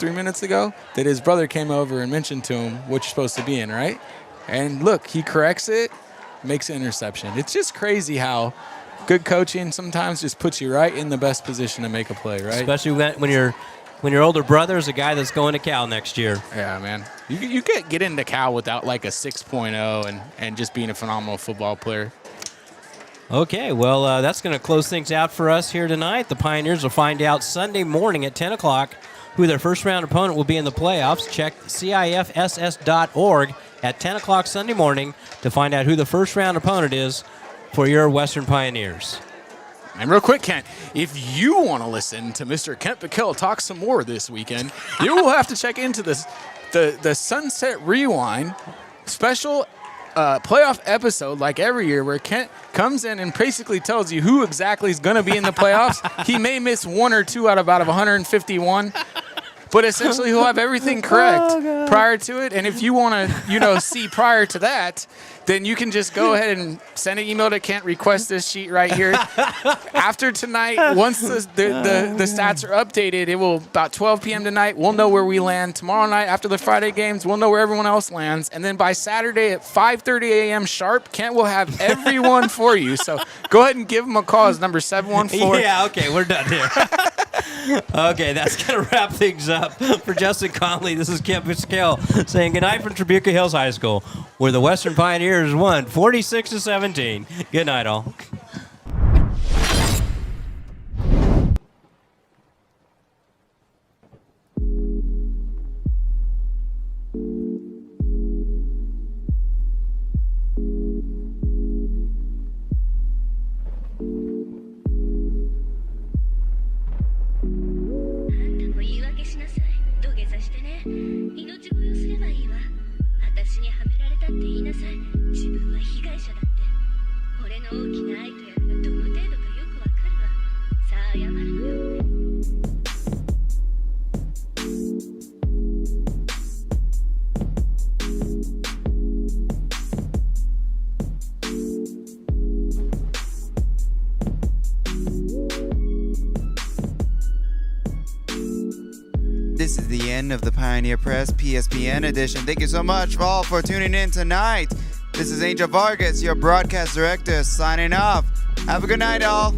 Speaker 2: that his brother came over and mentioned to him what you're supposed to be in, right? And look, he corrects it, makes an interception. It's just crazy how good coaching sometimes just puts you right in the best position to make a play, right?
Speaker 1: Especially when your older brother is a guy that's going to Cal next year.
Speaker 2: Yeah, man. You can't get into Cal without like a 6.0 and just being a phenomenal football player.
Speaker 1: Okay, well, that's going to close things out for us here tonight. The Pioneers will find out Sunday morning at 10 o'clock who their first-round opponent will be in the playoffs. Check CIFSS.org at 10 o'clock Sunday morning to find out who the first-round opponent is for your Western Pioneers.
Speaker 2: And real quick, Kent, if you want to listen to Mr. Kent Bickell talk some more this weekend, you will have to check into the Sunset Rewind special playoff episode, like every year, where Kent comes in and basically tells you who exactly is going to be in the playoffs. He may miss one or two out of 151, but essentially he'll have everything correct prior to it. And if you want to, see prior to that, then you can just go ahead and send an email to Kent, request this sheet right here. After tonight, once the stats are updated, it will, about 12 p.m. tonight, we'll know where we land. Tomorrow night, after the Friday games, we'll know where everyone else lands. And then by Saturday at 5:30 a.m. sharp, Kent will have everyone for you. So go ahead and give him a call. It's number 714.
Speaker 1: Yeah, okay, we're done here. Okay, that's going to wrap things up. For Justin Conley, this is Kent Bickell saying goodnight from Trabuco Hills High School, where the Western Pioneers won 46-17. Good night, all.
Speaker 5: This is the end of the Pioneer Press PSPN edition. Thank you so much all for tuning in tonight. This is Angel Vargas, your broadcast director, signing off. Have a good night, all.